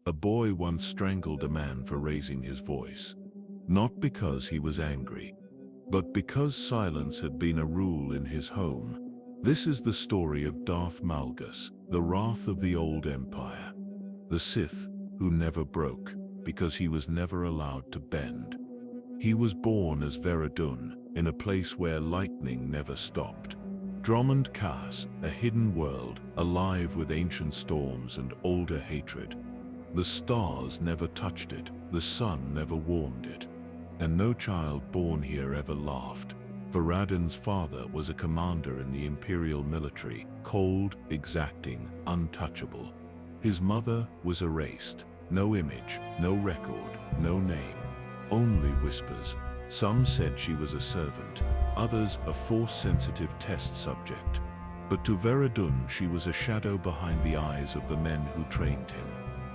A boy once strangled a man for raising his voice, not because he was angry, but because silence had been a rule in his home. This is the story of Darth Malgus, the wrath of the old empire. The Sith who never broke, because he was never allowed to bend. He was born as Veradun, in a place where lightning never stopped. Dromund Kaas, a hidden world, alive with ancient storms and older hatred. The stars never touched it, the sun never warmed it. And no child born here ever laughed. Veradun's father was a commander in the Imperial military, cold, exacting, untouchable. His mother was erased. No image, no record, no name. Only whispers. Some said she was a servant, others a force-sensitive test subject. But to Veradun she was a shadow behind the eyes of the men who trained him.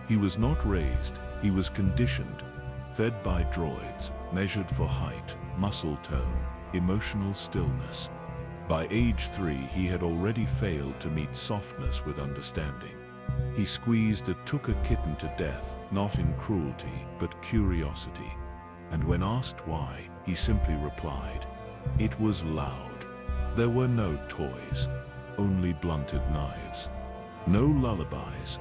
He was not raised, he was conditioned, fed by droids, measured for height, muscle tone, emotional stillness. By age 3 he had already failed to meet softness with understanding. He squeezed and took a kitten to death, not in cruelty, but curiosity. And when asked why, he simply replied, "It was loud." There were no toys, only blunted knives. No lullabies,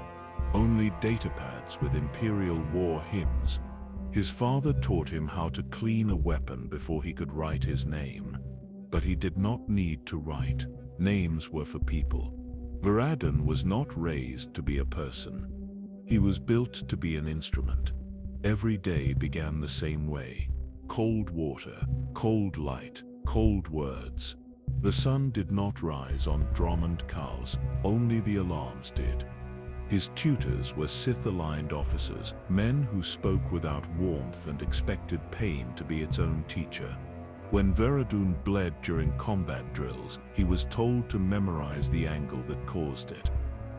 only datapads with Imperial war hymns. His father taught him how to clean a weapon before he could write his name. But he did not need to write. Names were for people. Veradun was not raised to be a person. He was built to be an instrument. Every day began the same way. Cold water, cold light, cold words. The sun did not rise on Dromund Kaas, only the alarms did. His tutors were Sith-aligned officers, men who spoke without warmth and expected pain to be its own teacher. When Veradun bled during combat drills, he was told to memorize the angle that caused it.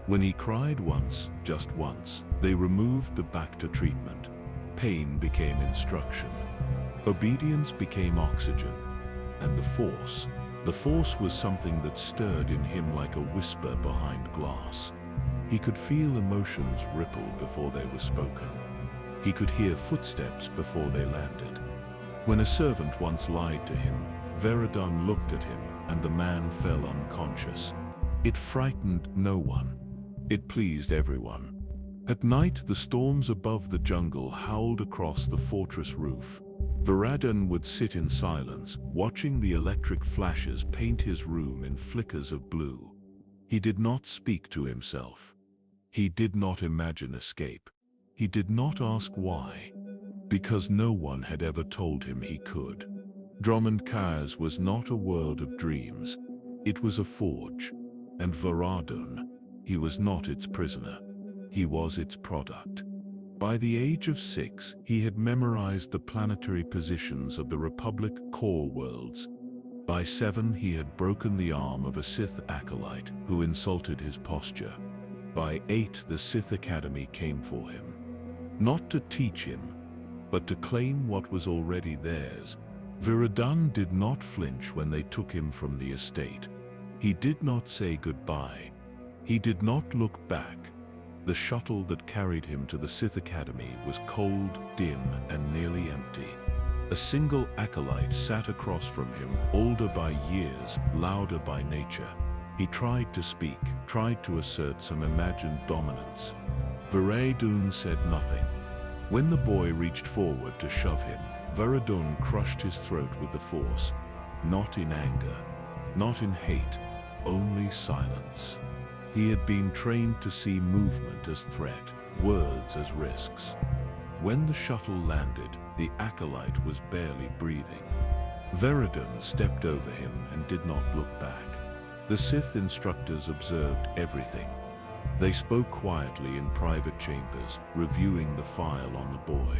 When he cried once, just once, they removed the Bacta treatment. Pain became instruction. Obedience became oxygen. And the Force was something that stirred in him like a whisper behind glass. He could feel emotions ripple before they were spoken. He could hear footsteps before they landed. When a servant once lied to him, Veradun looked at him and the man fell unconscious. It frightened no one. It pleased everyone. At night, the storms above the jungle howled across the fortress roof. Veradun would sit in silence, watching the electric flashes paint his room in flickers of blue. He did not speak to himself. He did not imagine escape. He did not ask why, because no one had ever told him he could. Dromund Kaas was not a world of dreams. It was a forge. And Veradun, he was not its prisoner. He was its product. By the age of 6, he had memorized the planetary positions of the Republic core worlds. By 7, he had broken the arm of a Sith acolyte who insulted his posture. By 8, the Sith Academy came for him. Not to teach him, but to claim what was already theirs. Veradun did not flinch when they took him from the estate. He did not say goodbye. He did not look back. The shuttle that carried him to the Sith Academy was cold, dim, and nearly empty. A single acolyte sat across from him, older by years, louder by nature. He tried to speak, tried to assert some imagined dominance. Veradun said nothing. When the boy reached forward to shove him, Veradun crushed his throat with the Force. Not in anger, not in hate, only silence. He had been trained to see movement as threat, words as risks. When the shuttle landed, the acolyte was barely breathing. Veradun stepped over him and did not look back. The Sith instructors observed everything. They spoke quietly in private chambers, reviewing the file on the boy.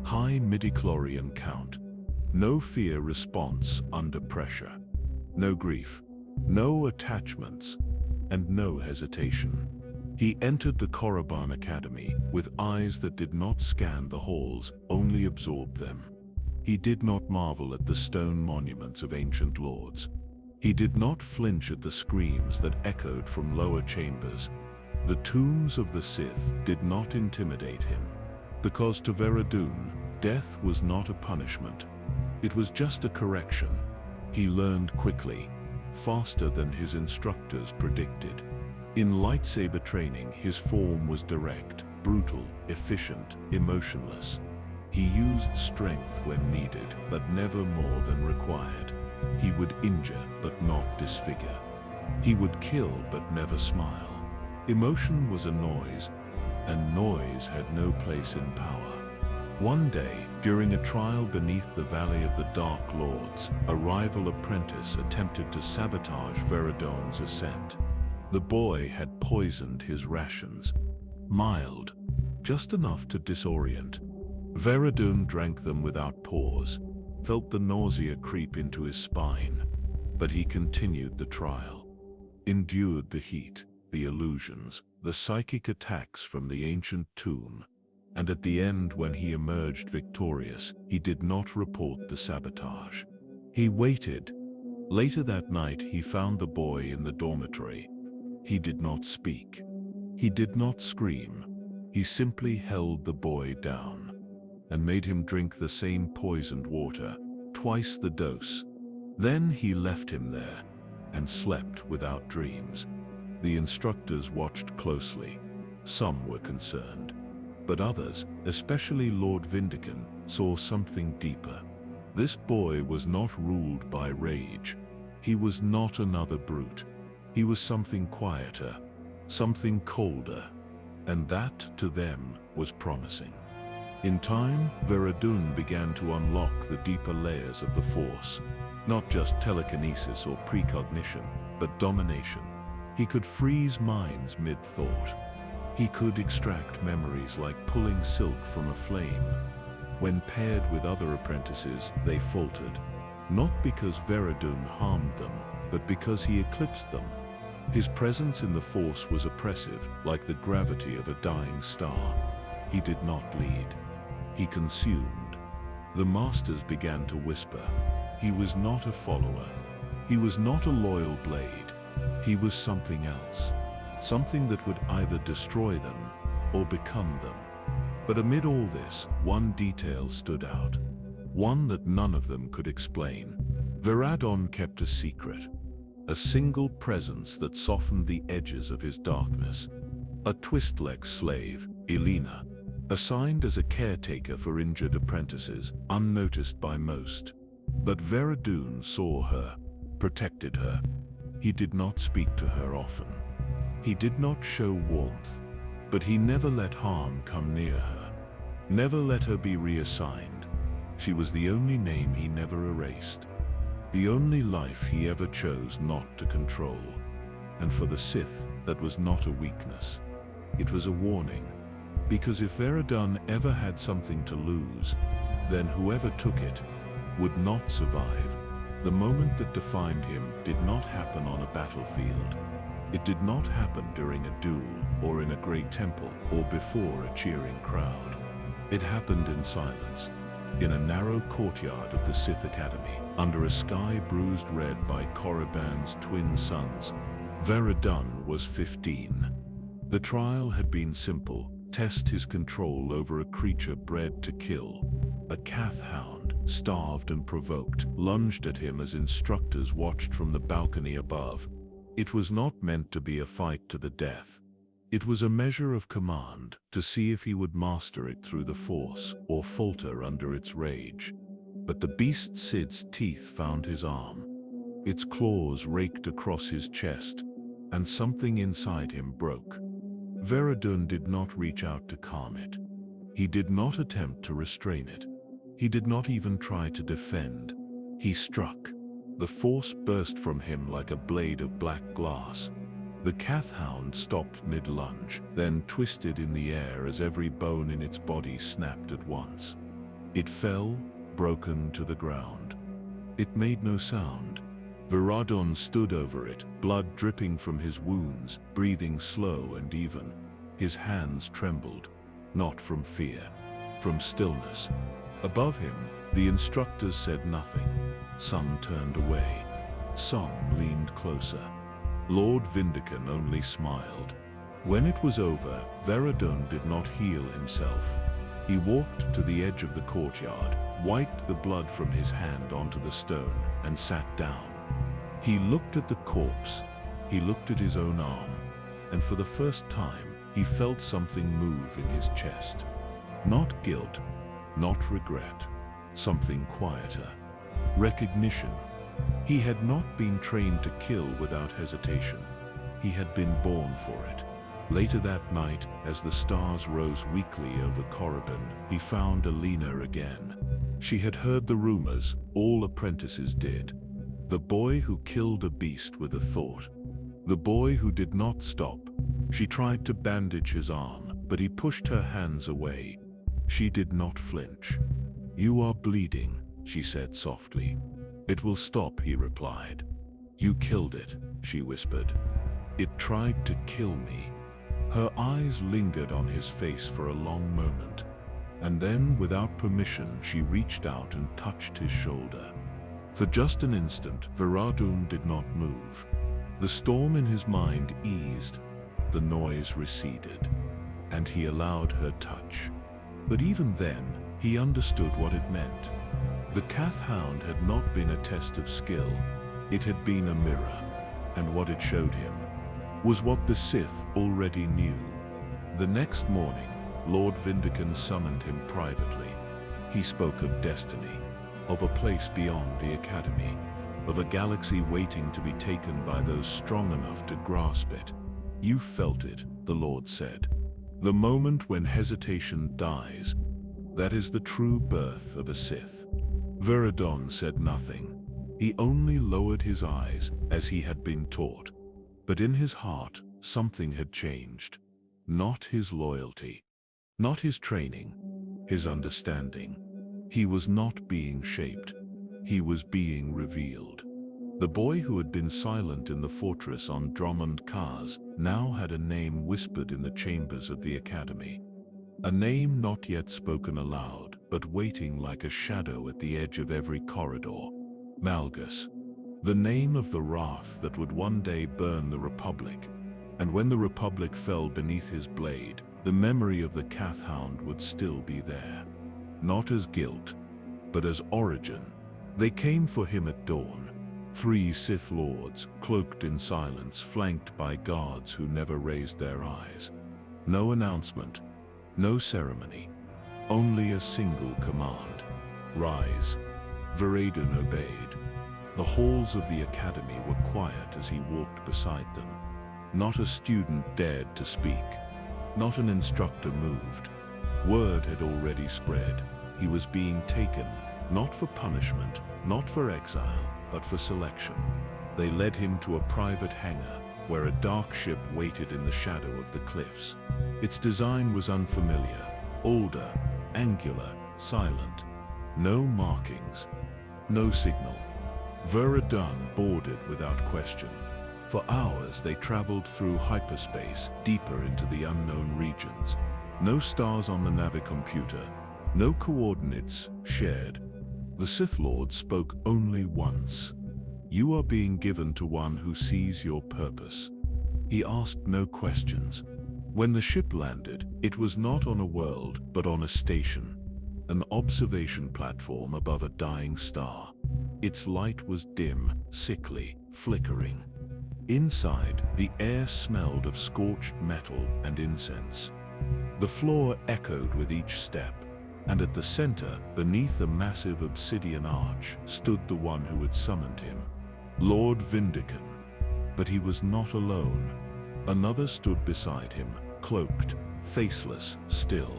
High midichlorian count. No fear response under pressure. No grief. No attachments. And no hesitation. He entered the Coruscant Academy with eyes that did not scan the halls, only absorbed them. He did not marvel at the stone monuments of ancient lords. He did not flinch at the screams that echoed from lower chambers. The tombs of the Sith did not intimidate him, because to Vera Dune, death was not a punishment. It was just a correction. He learned quickly, faster than his instructors predicted. In lightsaber training, his form was direct, brutal, efficient, emotionless. He used strength when needed, but never more than required. He would injure, but not disfigure. He would kill, but never smile. Emotion was a noise, and noise had no place in power. One day, during a trial beneath the Valley of the Dark Lords, a rival apprentice attempted to sabotage Vera Dune's ascent. The boy had poisoned his rations. Mild, just enough to disorient. Vera Dune drank them without pause, felt the nausea creep into his spine. But he continued the trial. Endured the heat, the illusions, the psychic attacks from the ancient tomb. And at the end, when he emerged victorious, he did not report the sabotage. He waited. Later that night, he found the boy in the dormitory. He did not speak. He did not scream. He simply held the boy down and made him drink the same poisoned water, twice the dose. Then he left him there and slept without dreams. The instructors watched closely. Some were concerned, but others, especially Lord Vindican, saw something deeper. This boy was not ruled by rage. He was not another brute. He was something quieter, something colder, and that, to them, was promising. In time, Vera Dune began to unlock the deeper layers of the Force, not just telekinesis or precognition, but domination. He could freeze minds mid-thought. He could extract memories like pulling silk from a flame. When paired with other apprentices, they faltered, not because Vera Dune harmed them, but because he eclipsed them. His presence in the Force was oppressive, like the gravity of a dying star. He did not lead. He consumed. The masters began to whisper. He was not a follower. He was not a loyal blade. He was something else. Something that would either destroy them or become them. But amid all this, one detail stood out. One that none of them could explain. Vera Dune kept a secret. A single presence that softened the edges of his darkness. A Twi'lek slave, Elena, assigned as a caretaker for injured apprentices, unnoticed by most. But Vera Dune saw her, protected her. He did not speak to her often. He did not show warmth, but he never let harm come near her. Never let her be reassigned. She was the only name he never erased. The only life he ever chose not to control. And for the Sith, that was not a weakness. It was a warning. Because if Vera Dune ever had something to lose, then whoever took it would not survive. The moment that defined him did not happen on a battlefield. It did not happen during a duel, or in a great temple, or before a cheering crowd. It happened in silence, in a narrow courtyard of the Sith Academy, under a sky bruised red by Korriban's twin suns. Vera Dune was 15. The trial had been simple: test his control over a creature bred to kill. A Cath hound, starved and provoked, lunged at him as instructors watched from the balcony above. It was not meant to be a fight to the death. It was a measure of command, to see if he would master it through the Force, or falter under its rage. But the beast Sid's teeth found his arm. Its claws raked across his chest, and something inside him broke. Vera Dune did not reach out to calm it. He did not attempt to restrain it. He did not even try to defend. He struck. The Force burst from him like a blade of black glass. The Cath hound stopped mid-lunge, then twisted in the air as every bone in its body snapped at once. It fell, broken to the ground. It made no sound. Vera Dune stood over it, blood dripping from his wounds, breathing slow and even. His hands trembled, not from fear, from stillness. Above him, the instructors said nothing. Some turned away. Some leaned closer. Lord Vindican only smiled. When it was over, Veradun did not heal himself. He walked to the edge of the courtyard, wiped the blood from his hand onto the stone, and sat down. He looked at the corpse, he looked at his own arm, and for the first time, he felt something move in his chest. Not guilt, not regret, something quieter. Recognition. He had not been trained to kill without hesitation. He had been born for it. Later that night, as the stars rose weakly over Coruscant, he found Alina again. She had heard the rumors, all apprentices did. The boy who killed a beast with a thought. The boy who did not stop. She tried to bandage his arm, but he pushed her hands away. She did not flinch. "You are bleeding," she said softly. "It will stop," he replied. "You killed it," she whispered. "It tried to kill me." Her eyes lingered on his face for a long moment, and then, without permission, she reached out and touched his shoulder. For just an instant, Veradun did not move. The storm in his mind eased, the noise receded, and he allowed her touch. But even then, he understood what it meant. The Cath Hound had not been a test of skill, it had been a mirror, and what it showed him was what the Sith already knew. The next morning, Lord Vindican summoned him privately. He spoke of destiny, of a place beyond the Academy, of a galaxy waiting to be taken by those strong enough to grasp it. "You felt it," the Lord said. "The moment when hesitation dies, that is the true birth of a Sith." Veradun said nothing. He only lowered his eyes as he had been taught. But in his heart, something had changed. Not his loyalty, not his training, his understanding. He was not being shaped. He was being revealed. The boy who had been silent in the fortress on Drummond Cars now had a name whispered in the chambers of the Academy. A name not yet spoken aloud, but waiting like a shadow at the edge of every corridor. Malgus. The name of the wrath that would one day burn the Republic. And when the Republic fell beneath his blade, the memory of the Cath Hound would still be there. Not as guilt, but as origin. They came for him at dawn. 3 Sith Lords, cloaked in silence, flanked by guards who never raised their eyes. No announcement, no ceremony, only a single command. "Rise." Veradun obeyed. The halls of the Academy were quiet as he walked beside them. Not a student dared to speak. Not an instructor moved. Word had already spread. He was being taken, not for punishment, not for exile, but for selection. They led him to a private hangar, where a dark ship waited in the shadow of the cliffs. Its design was unfamiliar, older, angular, silent. No markings, no signal. Veradun boarded without question. For hours they traveled through hyperspace, deeper into the unknown regions. No stars on the navicomputer, no coordinates shared. The Sith Lord spoke only once. "You are being given to one who sees your purpose." He asked no questions. When the ship landed, it was not on a world, but on a station. An observation platform above a dying star. Its light was dim, sickly, flickering. Inside, the air smelled of scorched metal and incense. The floor echoed with each step, and at the center, beneath a massive obsidian arch, stood the one who had summoned him, Lord Vindican. But he was not alone. Another stood beside him, cloaked, faceless, still.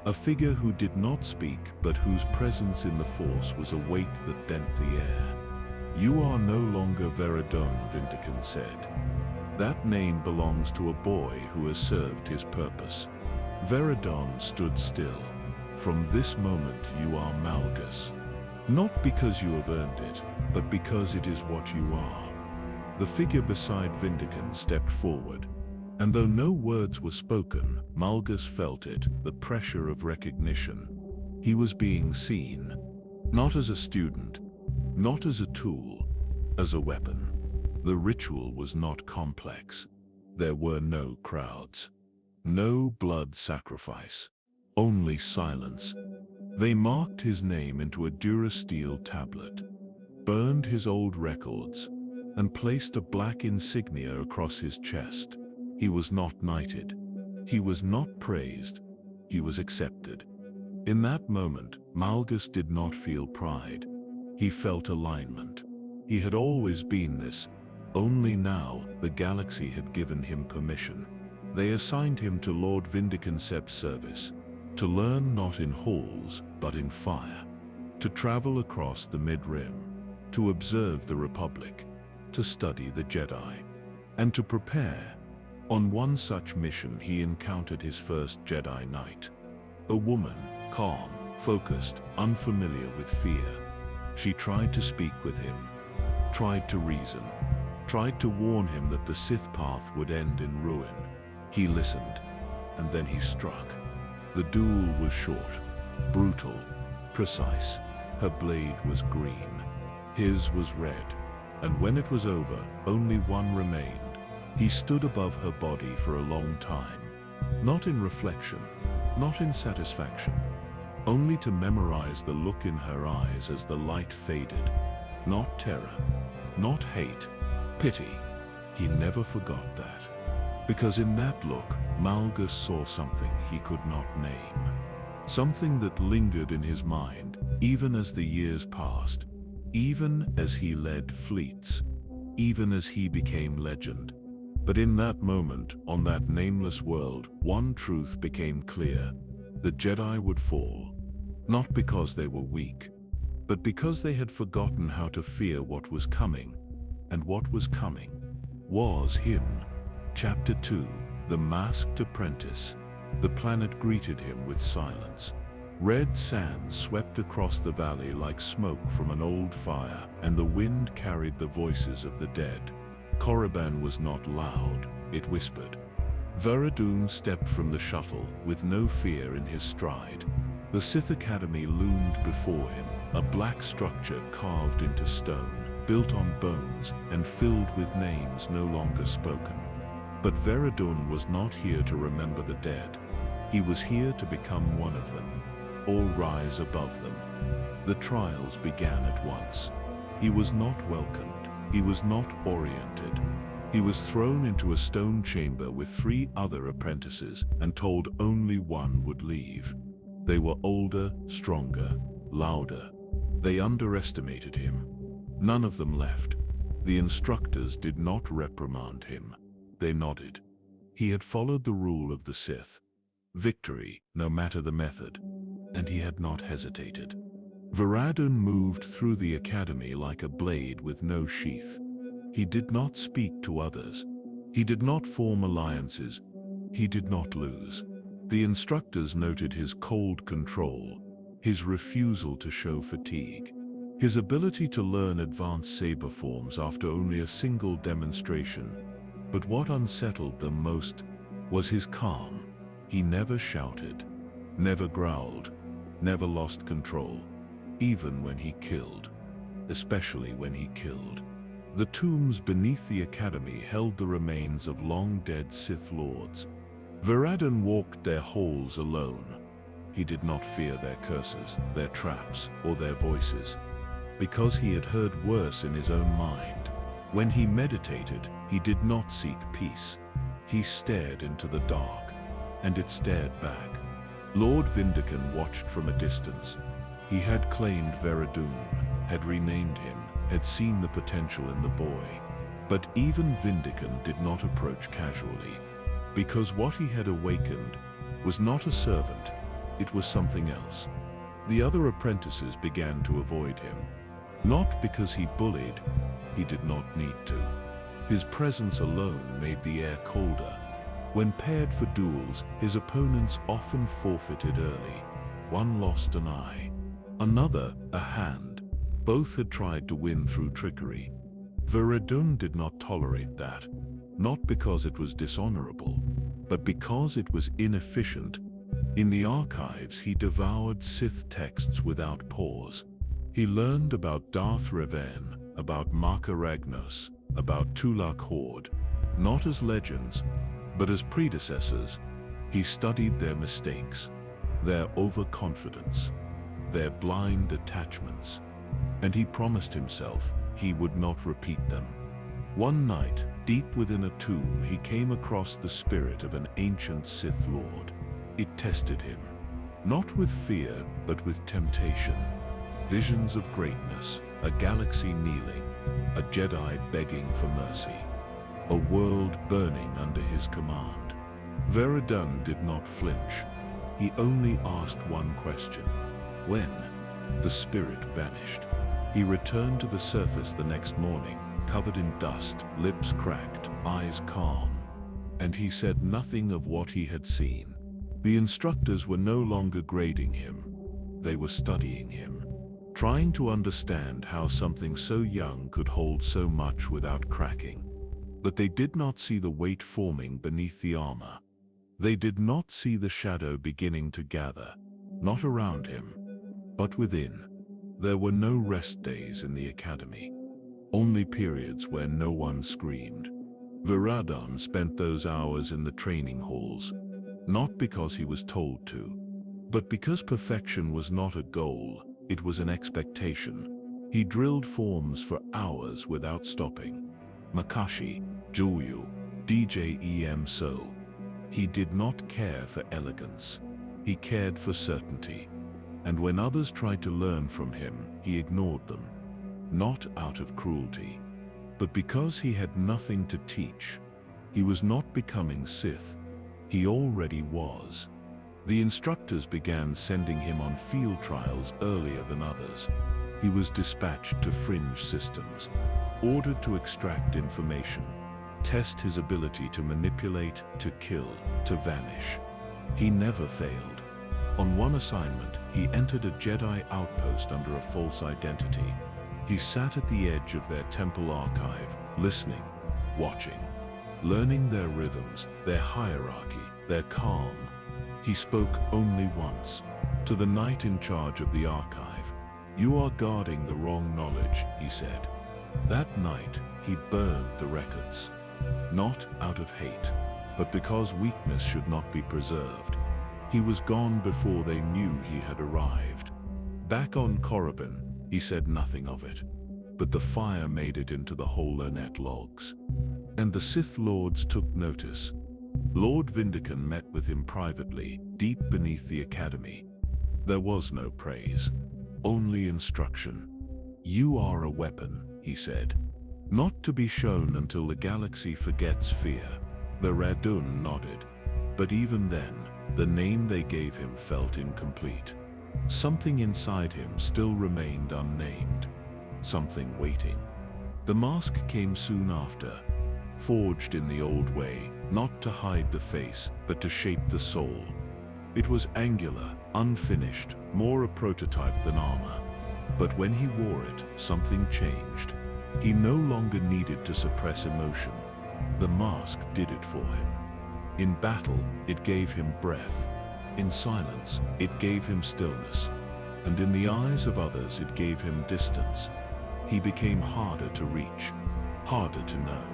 A figure who did not speak, but whose presence in the Force was a weight that bent the air. "You are no longer Veradun," Vindican said. "That name belongs to a boy who has served his purpose." Veradun stood still. "From this moment you are Malgus. Not because you have earned it, but because it is what you are." The figure beside Vindican stepped forward. And though no words were spoken, Malgus felt it, the pressure of recognition. He was being seen, not as a student, not as a tool, as a weapon. The ritual was not complex. There were no crowds, no blood sacrifice, only silence. They marked his name into a durasteel tablet, burned his old records, and placed a black insignia across his chest. He was not knighted. He was not praised. He was accepted. In that moment, Malgus did not feel pride. He felt alignment. He had always been this. Only now, the galaxy had given him permission. They assigned him to Lord Vindicansep's service, to learn not in halls, but in fire, to travel across the Mid-Rim, to observe the Republic, to study the Jedi, and to prepare. On one such mission he encountered his first Jedi Knight. A woman, calm, focused, unfamiliar with fear. She tried to speak with him, tried to reason, tried to warn him that the Sith path would end in ruin. He listened, and then he struck. The duel was short, brutal, precise. Her blade was green. His was red. And when it was over, only one remained. He stood above her body for a long time, not in reflection, not in satisfaction, only to memorize the look in her eyes as the light faded. Not terror, not hate, pity. He never forgot that. Because in that look, Malgus saw something he could not name. Something that lingered in his mind, even as the years passed, even as he led fleets, even as he became legend. But in that moment, on that nameless world, one truth became clear. The Jedi would fall, not because they were weak, but because they had forgotten how to fear what was coming. And what was coming was him. Chapter 2, The Masked Apprentice. The planet greeted him with silence. Red sand swept across the valley like smoke from an old fire, and the wind carried the voices of the dead. Korriban was not loud, it whispered. Varadun stepped from the shuttle, with no fear in his stride. The Sith Academy loomed before him, a black structure carved into stone, built on bones, and filled with names no longer spoken. But Varadun was not here to remember the dead. He was here to become one of them, or rise above them. The trials began at once. He was not welcomed. He was not oriented. He was thrown into a stone chamber with 3 other apprentices and told only one would leave. They were older, stronger, louder. They underestimated him. None of them left. The instructors did not reprimand him. They nodded. He had followed the rule of the Sith. Victory, no matter the method. And he had not hesitated. Varadun moved through the academy like a blade with no sheath. He did not speak to others. He did not form alliances. He did not lose. The instructors noted his cold control, his refusal to show fatigue, his ability to learn advanced saber forms after only a single demonstration. But what unsettled them most was his calm. He never shouted, never growled, never lost control, even when he killed, especially when he killed. The tombs beneath the academy held the remains of long-dead Sith Lords. Varadun walked their halls alone. He did not fear their curses, their traps, or their voices, because he had heard worse in his own mind. When he meditated, he did not seek peace. He stared into the dark, and it stared back. Lord Vindican watched from a distance. He had claimed Varadun, had renamed him, had seen the potential in the boy. But even Vindican did not approach casually, because what he had awakened was not a servant, it was something else. The other apprentices began to avoid him. Not because he bullied, he did not need to. His presence alone made the air colder. When paired for duels, his opponents often forfeited early. One lost an eye, another a hand. Both had tried to win through trickery. Varadun did not tolerate that, not because it was dishonorable, but because it was inefficient. In the archives, he devoured Sith texts without pause. He learned about Darth Revan, about Marka Ragnos, about Tulak Horde. not as legends, but as predecessors. He studied their mistakes, their overconfidence, their blind attachments, and he promised himself he would not repeat them. One night, deep within a tomb, he came across the spirit of an ancient Sith Lord. It tested him, not with fear, but with temptation. Visions of greatness, a galaxy kneeling, a Jedi begging for mercy, a world burning under his command. Veradun did not flinch. He only asked one question. When? The spirit vanished. He returned to the surface the next morning, covered in dust, lips cracked, eyes calm. And he said nothing of what he had seen. The instructors were no longer grading him. They were studying him, trying to understand how something so young could hold so much without cracking. But they did not see the weight forming beneath the armor. They did not see the shadow beginning to gather, not around him, but within. There were no rest days in the academy, only periods where no one screamed. Veradun spent those hours in the training halls, not because he was told to, but because perfection was not a goal, it was an expectation. He drilled forms for hours without stopping. Makashi, Juyu, DJEM so. He did not care for elegance. He cared for certainty. And when others tried to learn from him, he ignored them. Not out of cruelty, but because he had nothing to teach. He was not becoming Sith. He already was. The instructors began sending him on field trials earlier than others. He was dispatched to fringe systems, ordered to extract information, test his ability to manipulate, to kill, to vanish. He never failed. On one assignment, he entered a Jedi outpost under a false identity. He sat at the edge of their temple archive, listening, watching, learning their rhythms, their hierarchy, their calm. He spoke only once, to the knight in charge of the archive. "You are guarding the wrong knowledge," he said. That night, he burned the records. Not out of hate, but because weakness should not be preserved. He was gone before they knew he had arrived. Back on Coruscant, he said nothing of it, but the fire made it into the Holonet logs. And the Sith Lords took notice. Lord Vindican met with him privately, deep beneath the academy. There was no praise, only instruction. "You are a weapon," he said. "Not to be shown until the galaxy forgets fear." Veradun nodded. But even then, the name they gave him felt incomplete. Something inside him still remained unnamed. Something waiting. The mask came soon after, forged in the old way, not to hide the face, but to shape the soul. It was angular, unfinished, more a prototype than armor. But when he wore it, something changed. He no longer needed to suppress emotion. The mask did it for him. In battle, it gave him breath. In silence, it gave him stillness. And in the eyes of others, it gave him distance. He became harder to reach, harder to know.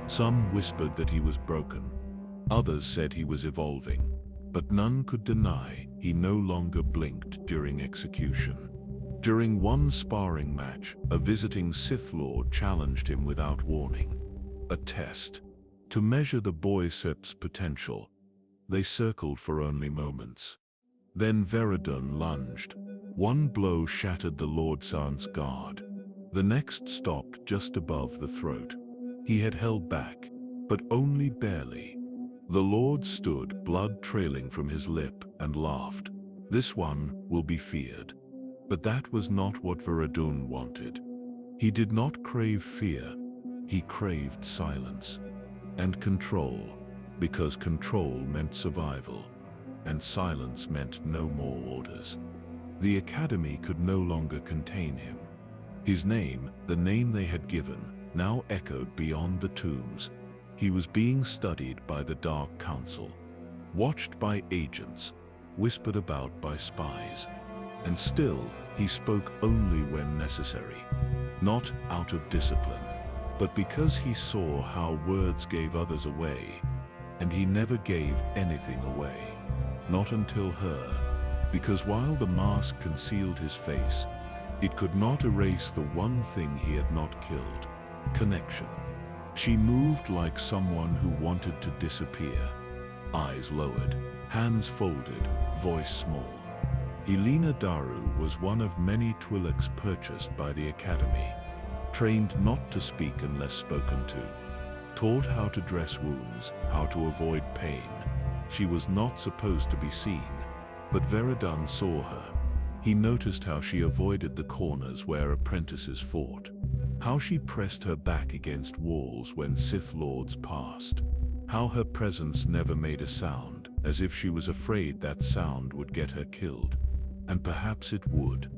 Some whispered that he was broken. Others said he was evolving. But none could deny he no longer blinked during execution. During one sparring match, a visiting Sith Lord challenged him without warning. A test, to measure the boy's potential. They circled for only moments. Then Veradun lunged. One blow shattered the Lord San's guard. The next stopped just above the throat. He had held back, but only barely. The Lord stood, blood trailing from his lip, and laughed. "This one will be feared." But that was not what Veradun wanted. He did not crave fear. He craved silence. And control, because control meant survival, and silence meant no more orders. The academy could no longer contain him. His name, the name they had given, now echoed beyond the tombs. He was being studied by the Dark Council, watched by agents, whispered about by spies. And still, he spoke only when necessary, not out of discipline, but because he saw how words gave others away, and he never gave anything away. Not until her, because while the mask concealed his face, it could not erase the one thing he had not killed: connection. She moved like someone who wanted to disappear. Eyes lowered, hands folded, voice small. Elena Daru was one of many Twi'leks purchased by the Academy, trained not to speak unless spoken to, taught how to dress wounds, how to avoid pain. She was not supposed to be seen, but Veradun saw her. He noticed how she avoided the corners where apprentices fought, how she pressed her back against walls when Sith Lords passed, how her presence never made a sound, as if she was afraid that sound would get her killed. And perhaps it would.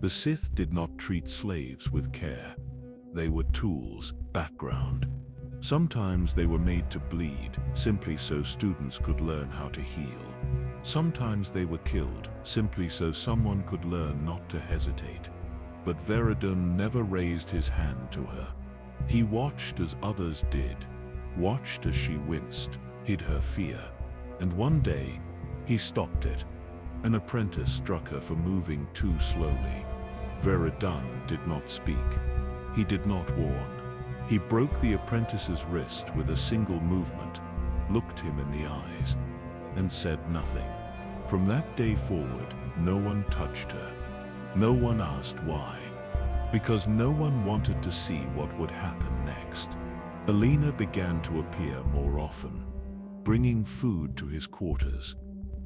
The Sith did not treat slaves with care. They were tools, background. Sometimes they were made to bleed, simply so students could learn how to heal. Sometimes they were killed, simply so someone could learn not to hesitate. But Veradun never raised his hand to her. He watched as others did, watched as she winced, hid her fear. And one day, he stopped it. An apprentice struck her for moving too slowly. Veradun did not speak. He did not warn. He broke the apprentice's wrist with a single movement, looked him in the eyes, and said nothing. From that day forward, no one touched her. No one asked why. Because no one wanted to see what would happen next. Elena began to appear more often, bringing food to his quarters,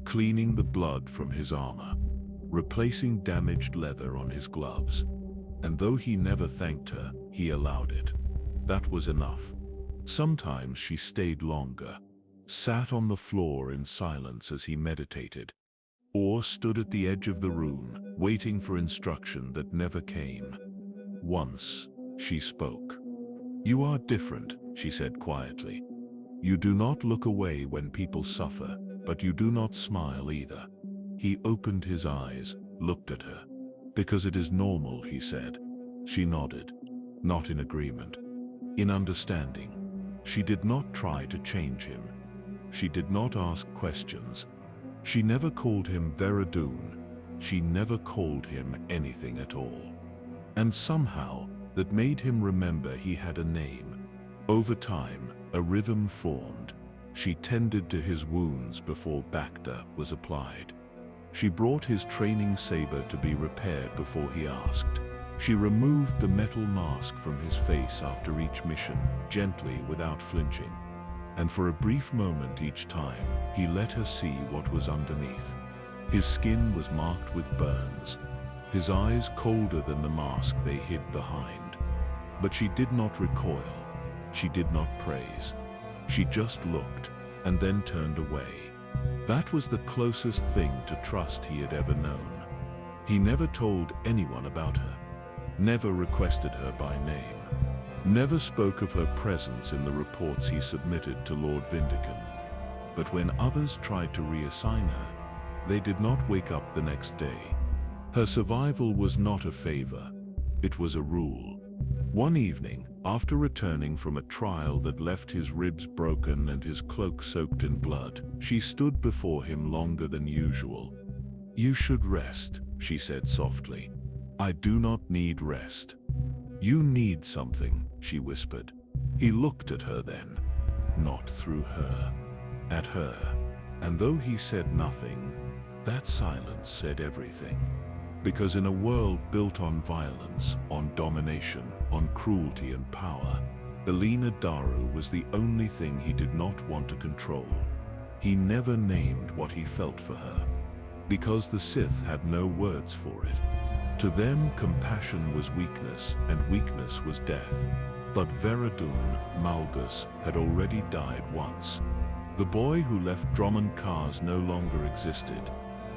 cleaning the blood from his armor, replacing damaged leather on his gloves. And though he never thanked her, he allowed it. That was enough. Sometimes she stayed longer, sat on the floor in silence as he meditated, or stood at the edge of the room, waiting for instruction that never came. Once, she spoke. "You are different," she said quietly. "You do not look away when people suffer, but you do not smile either." He opened his eyes, looked at her. "Because it is normal," he said. She nodded, not in agreement, in understanding. She did not try to change him. She did not ask questions. She never called him Veradun. She never called him anything at all. And somehow, that made him remember he had a name. Over time, a rhythm formed. She tended to his wounds before Bacta was applied. She brought his training saber to be repaired before he asked. She removed the metal mask from his face after each mission, gently, without flinching. And for a brief moment each time, he let her see what was underneath. His skin was marked with burns, his eyes colder than the mask they hid behind. But she did not recoil. She did not praise. She just looked, and then turned away. That was the closest thing to trust he had ever known. He never told anyone about her, never requested her by name, never spoke of her presence in the reports he submitted to Lord Vindican. But when others tried to reassign her, they did not wake up the next day. Her survival was not a favor, it was a rule. One evening, after returning from a trial that left his ribs broken and his cloak soaked in blood, she stood before him longer than usual. "You should rest," she said softly. "I do not need rest." "You need something," she whispered. He looked at her then, not through her, at her. And though he said nothing, that silence said everything. Because in a world built on violence, on domination, on cruelty and power, Elena Daru was the only thing he did not want to control. He never named what he felt for her, because the Sith had no words for it. To them, compassion was weakness, and weakness was death. But Veradun Malgus had already died once. The boy who left Drummond Cars no longer existed.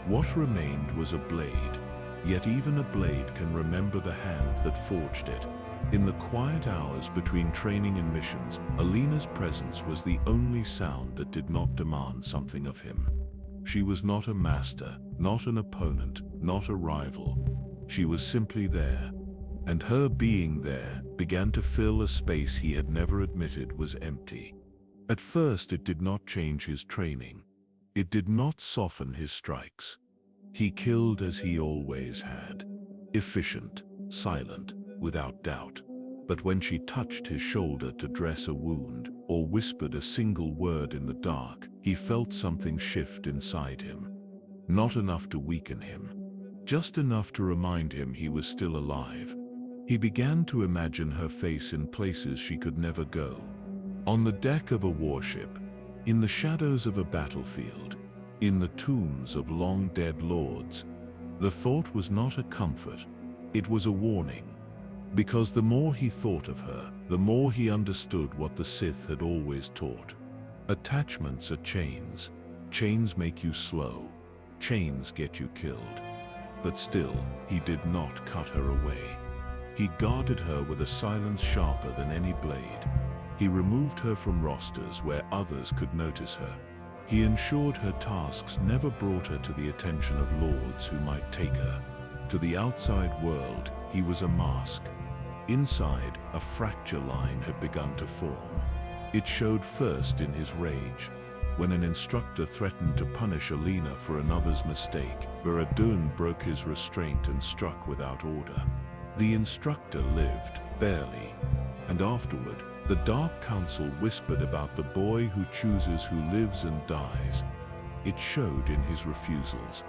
What remained was a blade. Yet even a blade can remember the hand that forged it. In the quiet hours between training and missions, Elena's presence was the only sound that did not demand something of him. She was not a master, not an opponent, not a rival. She was simply there. and her being there began to fill a space he had never admitted was empty. At first it did not change his training. It did not soften his strikes. He killed as he always had. Efficient, silent, without doubt. But when she touched his shoulder to dress a wound, or whispered a single word in the dark, he felt something shift inside him. Not enough to weaken him, just enough to remind him he was still alive. He began to imagine her face in places she could never go. On the deck of a warship, in the shadows of a battlefield, in the tombs of long-dead lords. The thought was not a comfort, it was a warning. Because the more he thought of her, the more he understood what the Sith had always taught. Attachments are chains. Chains make you slow. Chains get you killed. But still, he did not cut her away. He guarded her with a silence sharper than any blade. He removed her from rosters where others could notice her. He ensured her tasks never brought her to the attention of lords who might take her. To the outside world, he was a mask. Inside, a fracture line had begun to form. It showed first in his rage. When an instructor threatened to punish Alina for another's mistake, Veradun broke his restraint and struck without order. The instructor lived, barely. And afterward, the Dark Council whispered about the boy who chooses who lives and dies. It showed in his refusals.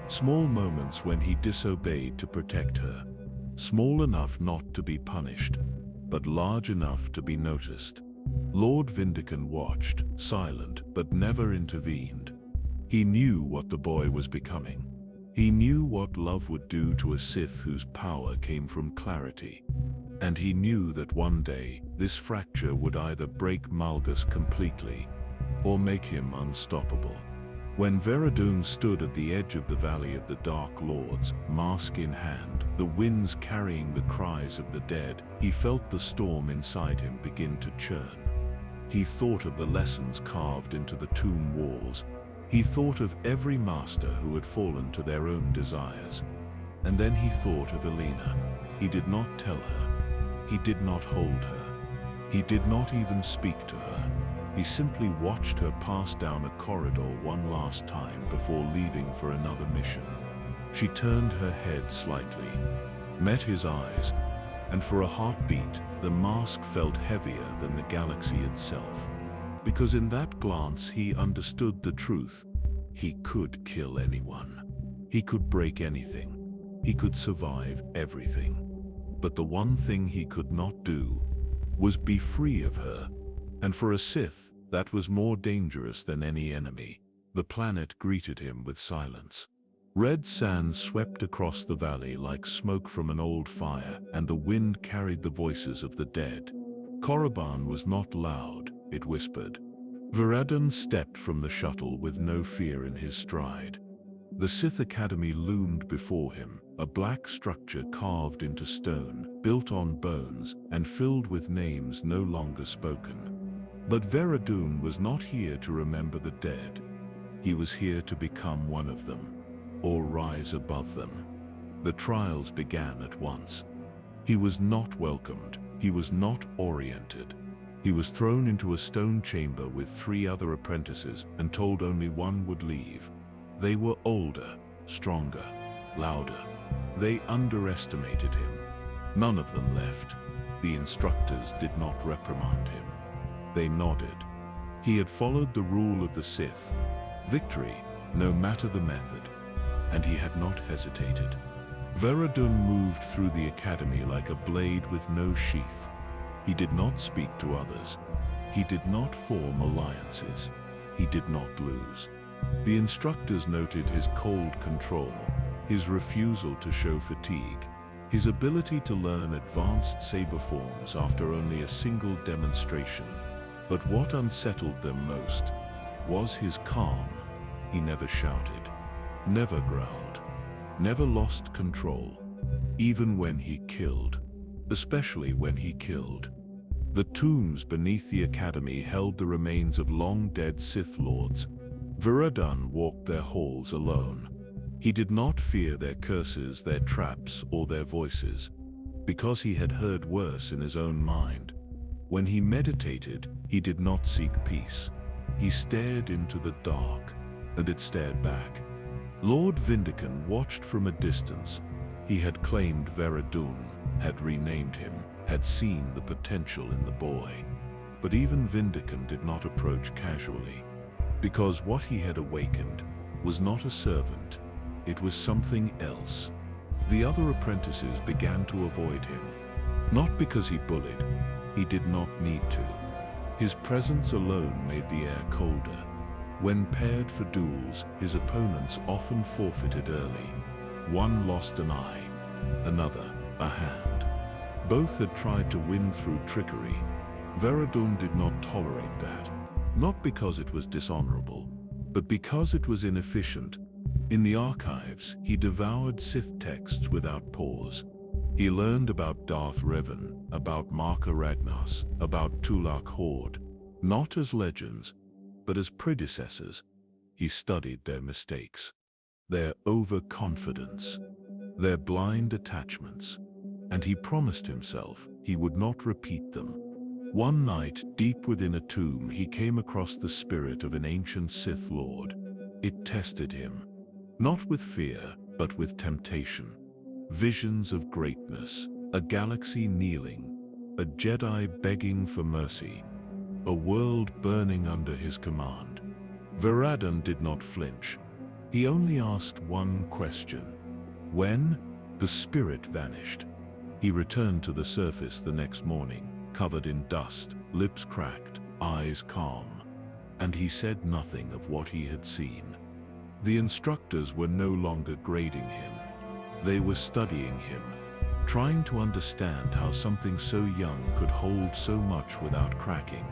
Small moments when he disobeyed to protect her. Small enough not to be punished, but large enough to be noticed. Lord Vindican watched, silent, but never intervened. He knew what the boy was becoming. He knew what love would do to a Sith whose power came from clarity. And he knew that one day, this fracture would either break Malgus completely, or make him unstoppable. When Veradun stood at the edge of the Valley of the Dark Lords, mask in hand, the winds carrying the cries of the dead, he felt the storm inside him begin to churn. He thought of the lessons carved into the tomb walls. He thought of every master who had fallen to their own desires. And then he thought of Alina. He did not tell her. He did not hold her. He did not even speak to her. He simply watched her pass down a corridor one last time before leaving for another mission. She turned her head slightly, met his eyes, and for a heartbeat, the mask felt heavier than the galaxy itself. Because in that glance he understood the truth. He could kill anyone. He could break anything. He could survive everything. But the one thing he could not do was be free of her. And for a Sith, that was more dangerous than any enemy. The planet greeted him with silence. Red sand swept across the valley like smoke from an old fire, and the wind carried the voices of the dead. Korriban was not loud, it whispered. Veradun stepped from the shuttle with no fear in his stride. The Sith Academy loomed before him, a black structure carved into stone, built on bones, and filled with names no longer spoken. But Veradun was not here to remember the dead. He was here to become one of them, or rise above them. The trials began at once. He was not welcomed. He was not oriented. He was thrown into a stone chamber with 3 other apprentices and told only one would leave. They were older, stronger, louder. They underestimated him. None of them left. The instructors did not reprimand him. They nodded. He had followed the rule of the Sith. Victory, no matter the method. And he had not hesitated. Veradun moved through the academy like a blade with no sheath. He did not speak to others. He did not form alliances. He did not lose. The instructors noted his cold control, his refusal to show fatigue, his ability to learn advanced saber forms after only a single demonstration. But what unsettled them most was his calm. He never shouted, never growled, never lost control, even when he killed, especially when he killed. The tombs beneath the academy held the remains of long-dead Sith Lords. Veradun walked their halls alone. He did not fear their curses, their traps, or their voices. because he had heard worse in his own mind. When he meditated, he did not seek peace. He stared into the dark, and it stared back. Lord Vindican watched from a distance. He had claimed Veradun, had renamed him, had seen the potential in the boy. But even Vindican did not approach casually, because what he had awakened was not a servant, it was something else. The other apprentices began to avoid him, not because he bullied, he did not need to. His presence alone made the air colder. When paired for duels, his opponents often forfeited early. One lost an eye, another a hand. Both had tried to win through trickery. Veradun did not tolerate that, not because it was dishonorable, but because it was inefficient. In the archives, he devoured Sith texts without pause. He learned about Darth Revan, about Marka Ragnas, about Tulak Horde, not as legends, but as predecessors. He studied their mistakes, their overconfidence, their blind attachments, and he promised himself he would not repeat them. One night, deep within a tomb, he came across the spirit of an ancient Sith Lord. It tested him, not with fear, but with temptation. Visions of greatness, a galaxy kneeling, a Jedi begging for mercy, a world burning under his command. Veradun did not flinch. He only asked one question. When? The spirit vanished. He returned to the surface the next morning, covered in dust, lips cracked, eyes calm. And he said nothing of what he had seen. The instructors were no longer grading him. They were studying him, trying to understand how something so young could hold so much without cracking.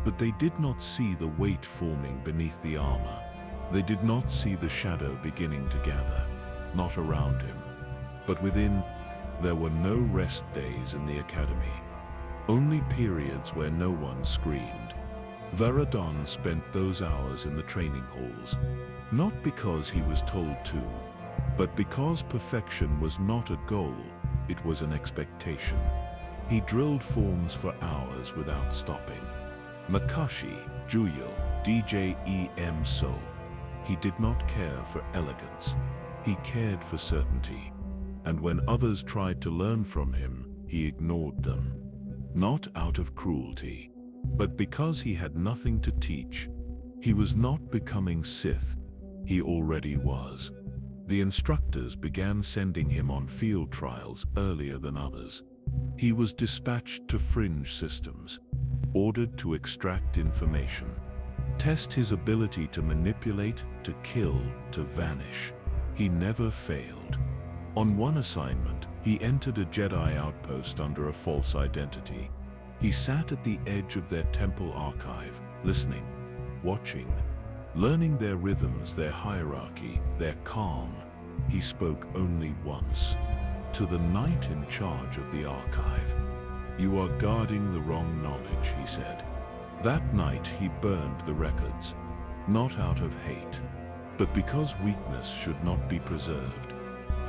But they did not see the weight forming beneath the armor. They did not see the shadow beginning to gather, not around him, but within. There were no rest days in the academy, only periods where no one screamed. Veradun spent those hours in the training halls, not because he was told to, but because perfection was not a goal, it was an expectation. He drilled forms for hours without stopping. Makashi, Juyo, DJEM So. He did not care for elegance. He cared for certainty. And when others tried to learn from him, he ignored them. Not out of cruelty, but because he had nothing to teach. He was not becoming Sith. He already was. The instructors began sending him on field trials earlier than others. He was dispatched to fringe systems, ordered to extract information, test his ability to manipulate, to kill, to vanish. He never failed. On one assignment, he entered a Jedi outpost under a false identity. He sat at the edge of their temple archive, listening, watching, learning their rhythms, their hierarchy, their calm. He spoke only once, to the knight in charge of the archive. "You are guarding the wrong knowledge," he said. That night he burned the records, not out of hate, but because weakness should not be preserved.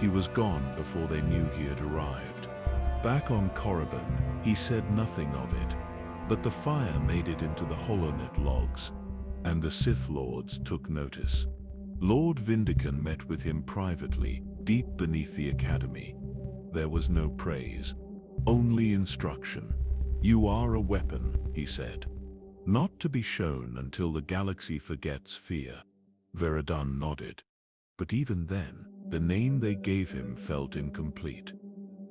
He was gone before they knew he had arrived. Back on Korriban, he said nothing of it, but the fire made it into the holonet logs, and the Sith Lords took notice. Lord Vindican met with him privately, deep beneath the academy. There was no praise, only instruction. "You are a weapon," he said, "not to be shown until the galaxy forgets fear." Veradun nodded. But even then, the name they gave him felt incomplete.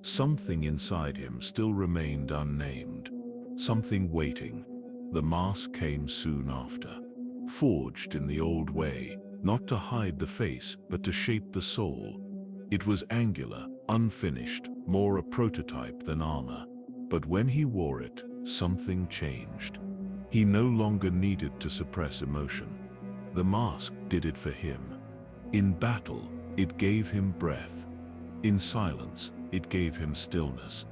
Something inside him still remained unnamed, something waiting. The mask came soon after, forged in the old way, not to hide the face, but to shape the soul. It was angular, unfinished, more a prototype than armor. But when he wore it, something changed. He no longer needed to suppress emotion. The mask did it for him. In battle, it gave him breath. In silence, it gave him stillness.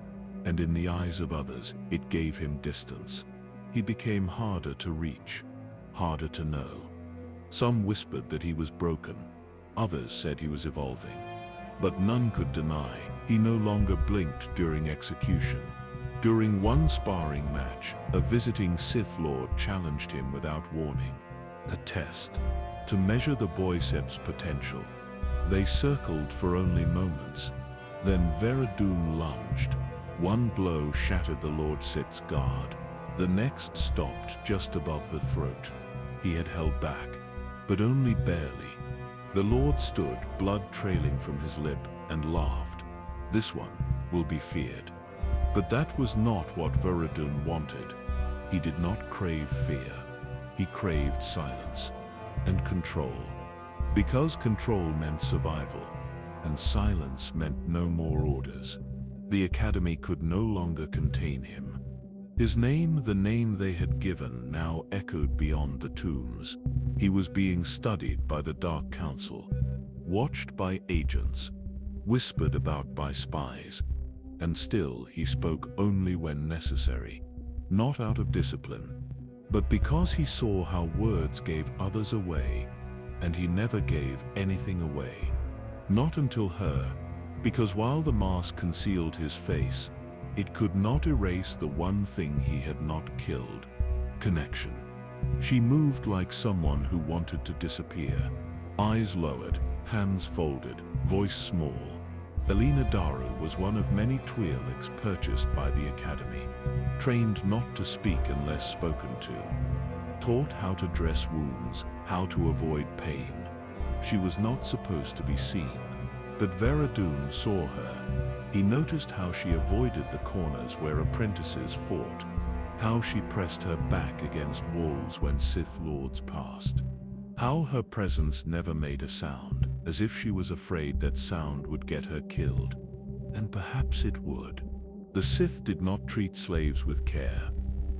And in the eyes of others, it gave him distance. He became harder to reach, harder to know. Some whispered that he was broken. Others said he was evolving. But none could deny He no longer blinked during execution. During one sparring match, a visiting Sith Lord challenged him without warning. A test to measure the bicep's potential. They circled for only moments. Then Veradun lunged. One blow shattered the Lord Sith's guard. The next stopped just above the throat. He had held back, but only barely. The Lord stood, blood trailing from his lip, and laughed. This one will be feared. But that was not what Veradun wanted. He did not crave fear. He craved silence and control. Because control meant survival, and silence meant no more orders. The Academy could no longer contain him. His name, the name they had given, now echoed beyond the tombs. He was being studied by the Dark Council, watched by agents, whispered about by spies. And still he spoke only when necessary, not out of discipline, but because he saw how words gave others away, and he never gave anything away. Not until her, because while the mask concealed his face, it could not erase the one thing he had not killed: connection. She moved like someone who wanted to disappear. Eyes lowered, hands folded, voice small. Elena Daru was one of many Twi'leks purchased by the Academy, trained not to speak unless spoken to, taught how to dress wounds, how to avoid pain. She was not supposed to be seen, but Veradun saw her. He noticed how she avoided the corners where apprentices fought, how she pressed her back against walls when Sith Lords passed, how her presence never made a sound, as if she was afraid that sound would get her killed. And perhaps it would. The Sith did not treat slaves with care.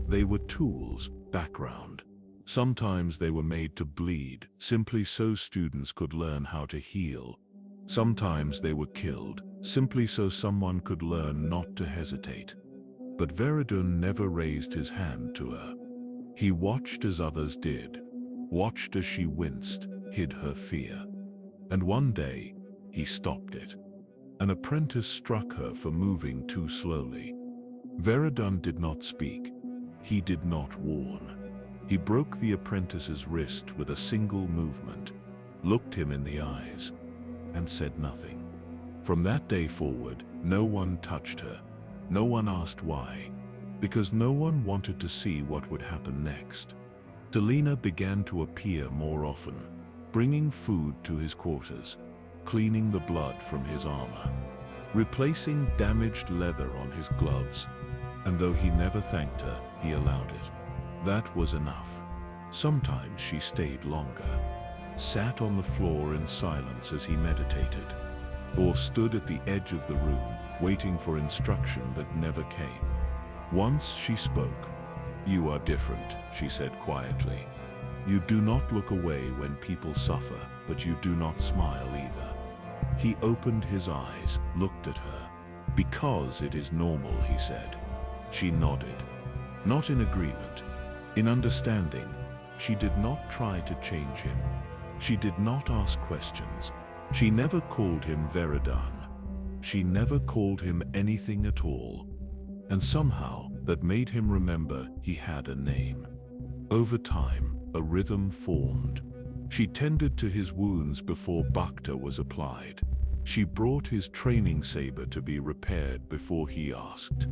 They were tools, background. Sometimes they were made to bleed, simply so students could learn how to heal. Sometimes they were killed, simply so someone could learn not to hesitate. But Veradun never raised his hand to her. He watched as others did, watched as she winced, hid her fear. And one day, he stopped it. An apprentice struck her for moving too slowly. Veradun did not speak. He did not warn. He broke the apprentice's wrist with a single movement, looked him in the eyes, and said nothing. From that day forward, no one touched her. No one asked why, because no one wanted to see what would happen next. Delina began to appear more often, bringing food to his quarters, cleaning the blood from his armor, replacing damaged leather on his gloves, and though he never thanked her, he allowed it. That was enough. Sometimes she stayed longer, sat on the floor in silence as he meditated, or stood at the edge of the room, waiting for instruction that never came. Once she spoke. "You are different," she said quietly. "You do not look away when people suffer, but you do not smile either." He opened his eyes, looked at her. "Because it is normal," he said. She nodded. Not in agreement, in understanding. She did not try to change him. She did not ask questions. She never called him Veradun. She never called him anything at all. And somehow, that made him remember he had a name. Over time, a rhythm formed. She tended to his wounds before Bacta was applied. She brought his training saber to be repaired before he asked.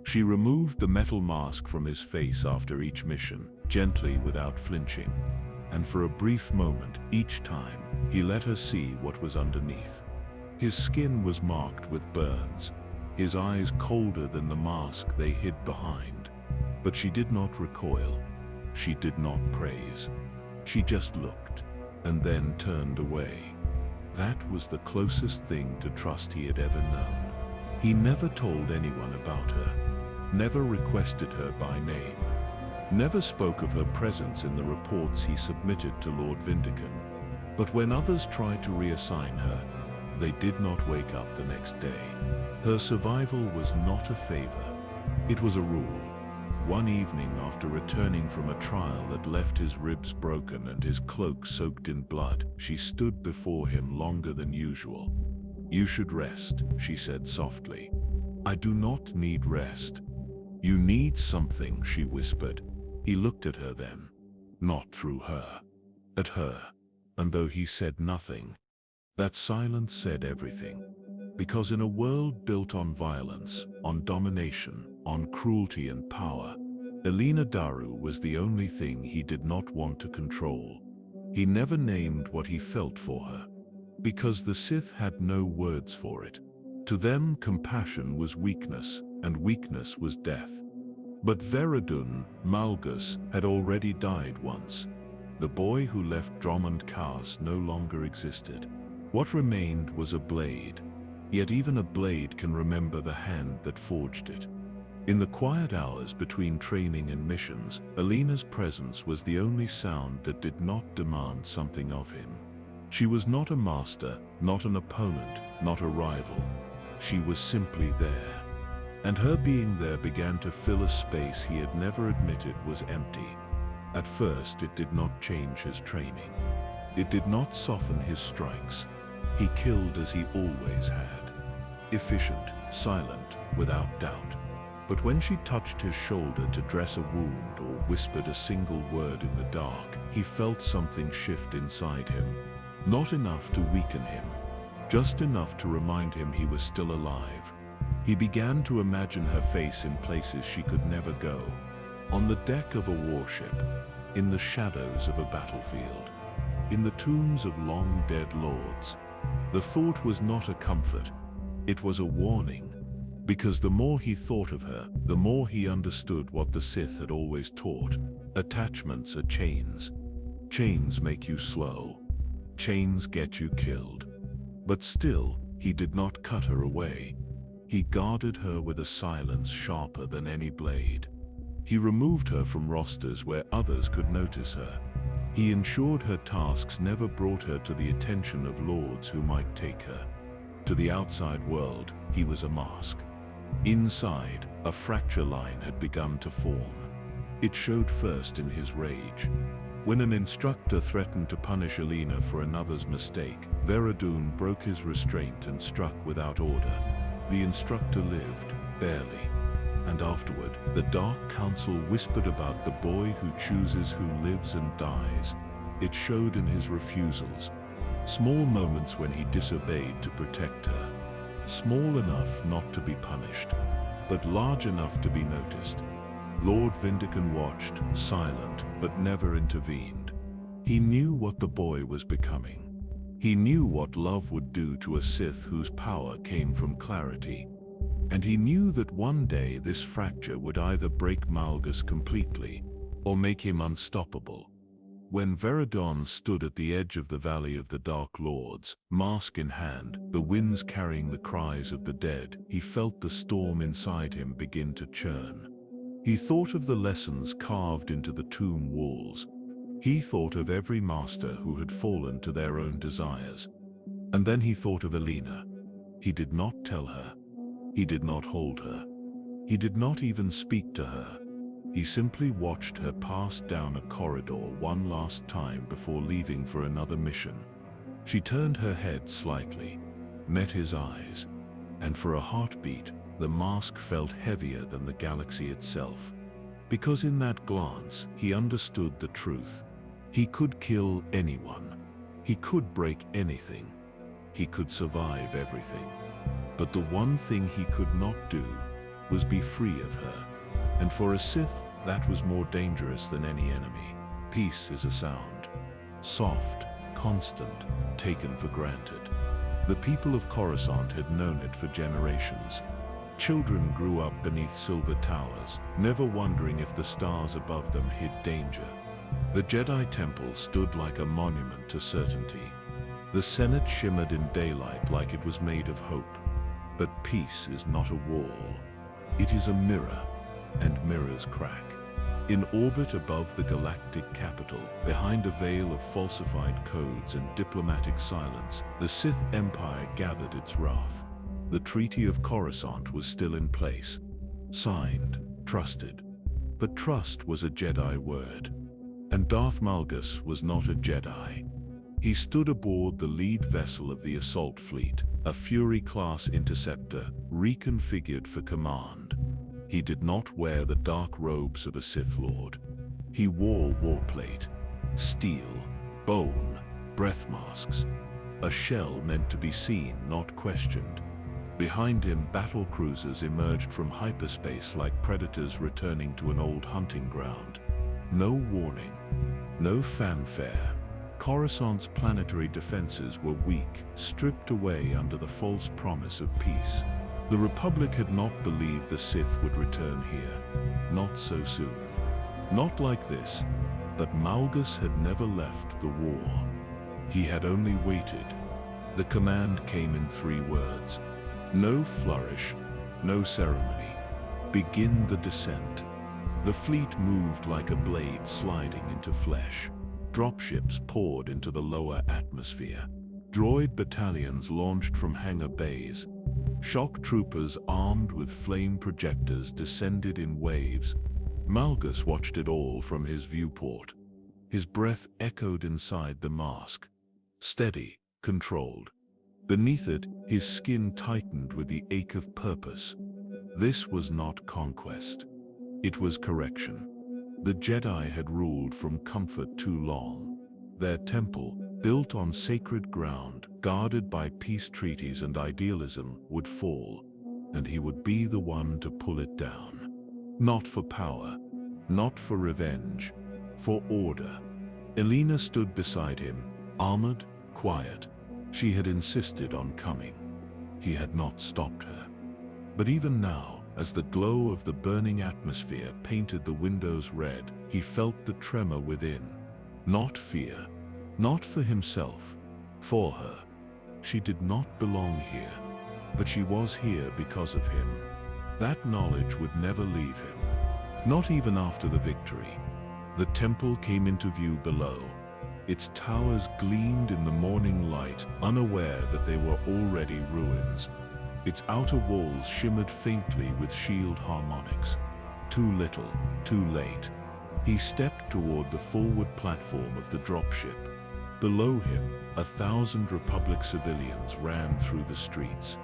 She removed the metal mask from his face after each mission, gently without flinching. And for a brief moment, each time, he let her see what was underneath. His skin was marked with burns, his eyes colder than the mask they hid behind. But she did not recoil. She did not praise. She just looked, and then turned away. That was the closest thing to trust he had ever known. He never told anyone about her, never requested her by name, never spoke of her presence in the reports he submitted to Lord Vindican. But when others tried to reassign her, they did not wake up the next day. Her survival was not a favor. It was a rule. One evening after returning from a trial that left his ribs broken and his cloak soaked in blood, she stood before him longer than usual. "You should rest," she said softly. "I do not need rest." "You need something," she whispered. He looked at her then, not through her, at her, and though he said nothing, that silence said everything. Because in a world built on violence, on domination, on cruelty and power, Elena Daru was the only thing he did not want to control. He never named what he felt for her, because the Sith had no words for it. To them, compassion was weakness, and weakness was death. But Darth Malgus had already died once. The boy who left Drummond Cars no longer existed. What remained was a blade. Yet even a blade can remember the hand that forged it. In the quiet hours between training and missions, Elena's presence was the only sound that did not demand something of him. She was not a master, not an opponent, not a rival. She was simply there. And her being there began to fill a space he had never admitted was empty. At first, it did not change his training. It did not soften his strikes. He killed as he always had. Efficient, silent, without doubt. But when she touched his shoulder to dress a wound or whispered a single word in the dark, he felt something shift inside him. Not enough to weaken him, just enough to remind him he was still alive. He began to imagine her face in places she could never go. On the deck of a warship, in the shadows of a battlefield, in the tombs of long-dead lords. The thought was not a comfort, it was a warning. Because the more he thought of her, the more he understood what the Sith had always taught. Attachments are chains. Chains make you slow. Chains get you killed. But still, he did not cut her away. He guarded her with a silence sharper than any blade. He removed her from rosters where others could notice her. He ensured her tasks never brought her to the attention of lords who might take her. To the outside world, he was a mask. Inside, a fracture line had begun to form. It showed first in his rage. When an instructor threatened to punish Elena for another's mistake, Darth broke his restraint and struck without order. The instructor lived, barely. And afterward, the Dark Council whispered about the boy who chooses who lives and dies. It showed in his refusals. Small moments when he disobeyed to protect her. Small enough not to be punished, but large enough to be noticed. Lord Vindican watched, silent, but never intervened. He knew what the boy was becoming. He knew what love would do to a Sith whose power came from clarity. And he knew that one day this fracture would either break Malgus completely, or make him unstoppable. When Darth stood at the edge of the Valley of the Dark Lords, mask in hand, the winds carrying the cries of the dead, he felt the storm inside him begin to churn. He thought of the lessons carved into the tomb walls. He thought of every master who had fallen to their own desires. And then he thought of Elena. He did not tell her. He did not hold her. He did not even speak to her. He simply watched her pass down a corridor one last time before leaving for another mission. She turned her head slightly, met his eyes, and for a heartbeat, the mask felt heavier than the galaxy itself. Because in that glance, he understood the truth. He could kill anyone. He could break anything. He could survive everything. But the one thing he could not do was be free of her. And for a Sith, that was more dangerous than any enemy. Peace is a sound. Soft, constant, taken for granted. The people of Coruscant had known it for generations. Children grew up beneath silver towers, never wondering if the stars above them hid danger. The Jedi Temple stood like a monument to certainty. The Senate shimmered in daylight like it was made of hope. But peace is not a wall. It is a mirror, and mirrors crack. In orbit above the galactic capital, behind a veil of falsified codes and diplomatic silence, the Sith Empire gathered its wrath. The Treaty of Coruscant was still in place. Signed, trusted. But trust was a Jedi word. And Darth Malgus was not a Jedi. He stood aboard the lead vessel of the assault fleet, a Fury-class interceptor reconfigured for command. He did not wear the dark robes of a Sith Lord. He wore warplate, steel, bone, breath masks, a shell meant to be seen, not questioned. Behind him, battle cruisers emerged from hyperspace like predators returning to an old hunting ground. No warning, no fanfare. Coruscant's planetary defenses were weak, stripped away under the false promise of peace. The Republic had not believed the Sith would return here. Not so soon. Not like this. But Malgus had never left the war. He had only waited. The command came in 3 words. No flourish, no ceremony. Begin the descent. The fleet moved like a blade sliding into flesh. Dropships poured into the lower atmosphere. Droid battalions launched from hangar bays. Shock troopers armed with flame projectors descended in waves. Malgus watched it all from his viewport. His breath echoed inside the mask. Steady, controlled. Beneath it, his skin tightened with the ache of purpose. This was not conquest. It was correction. The Jedi had ruled from comfort too long. Their temple, built on sacred ground, guarded by peace treaties and idealism, would fall, and he would be the one to pull it down. Not for power, not for revenge, for order. Elena stood beside him, armored, quiet. She had insisted on coming. He had not stopped her. But even now, as the glow of the burning atmosphere painted the windows red, he felt the tremor within. Not fear, not for himself, for her. She did not belong here, but she was here because of him. That knowledge would never leave him, not even after the victory. The temple came into view below. Its towers gleamed in the morning light, unaware that they were already ruins. Its outer walls shimmered faintly with shield harmonics. Too little, too late. He stepped toward the forward platform of the dropship. Below him, 1,000 Republic civilians ran through the streets.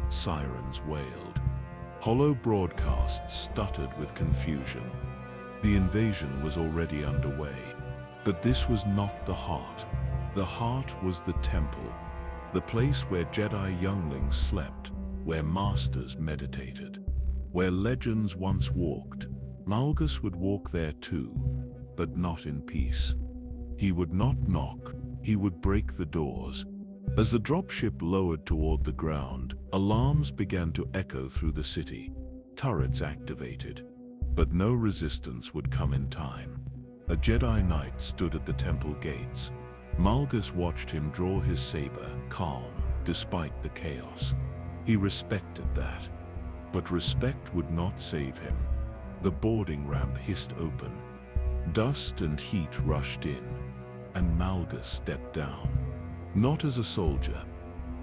Sirens wailed. Hollow broadcasts stuttered with confusion. The invasion was already underway. But this was not the heart. The heart was the temple, the place where Jedi younglings slept, where masters meditated, where legends once walked. Malgus would walk there too, but not in peace. He would not knock, he would break the doors. As the dropship lowered toward the ground, alarms began to echo through the city. Turrets activated, but no resistance would come in time. A Jedi Knight stood at the temple gates. Malgus watched him draw his saber, calm, despite the chaos. He respected that. But respect would not save him. The boarding ramp hissed open. Dust and heat rushed in, and Malgus stepped down. Not as a soldier,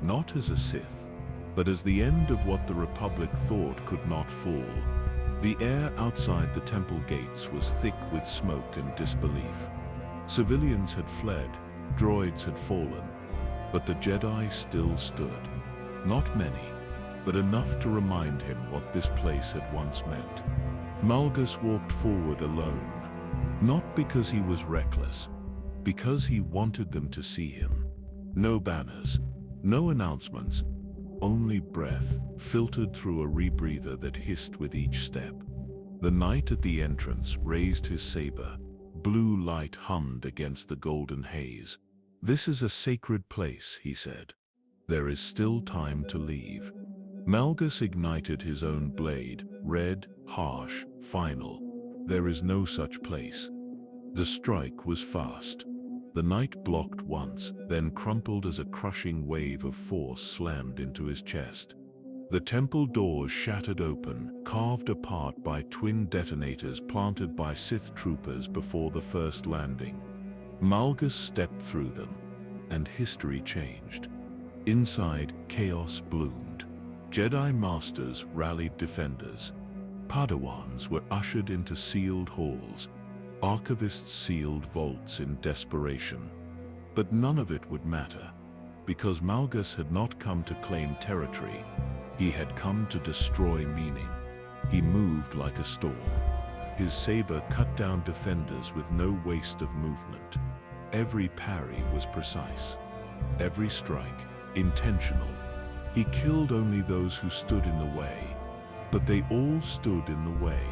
not as a Sith, but as the end of what the Republic thought could not fall. The air outside the temple gates was thick with smoke and disbelief. Civilians had fled, droids had fallen, but the Jedi still stood. Not many, but enough to remind him what this place had once meant. Malgus walked forward alone, not because he was reckless, because he wanted them to see him. No banners, no announcements, only breath filtered through a rebreather that hissed with each step. The knight at the entrance raised his saber. Blue light hummed against the golden haze. "This is a sacred place," he said. "There is still time to leave." Malgus ignited his own blade, red, harsh, final. There is no such place. The strike was fast. The knight blocked once, then crumpled as a crushing wave of force slammed into his chest. The temple doors shattered open, carved apart by twin detonators planted by Sith troopers before the first landing. Malgus stepped through them, and history changed. Inside, chaos bloomed. Jedi Masters rallied defenders. Padawans were ushered into sealed halls. Archivists sealed vaults in desperation. But none of it would matter. because Malgus had not come to claim territory. He had come to destroy meaning. He moved like a storm. His saber cut down defenders with no waste of movement. Every parry was precise. Every strike, intentional. He killed only those who stood in the way. But they all stood in the way.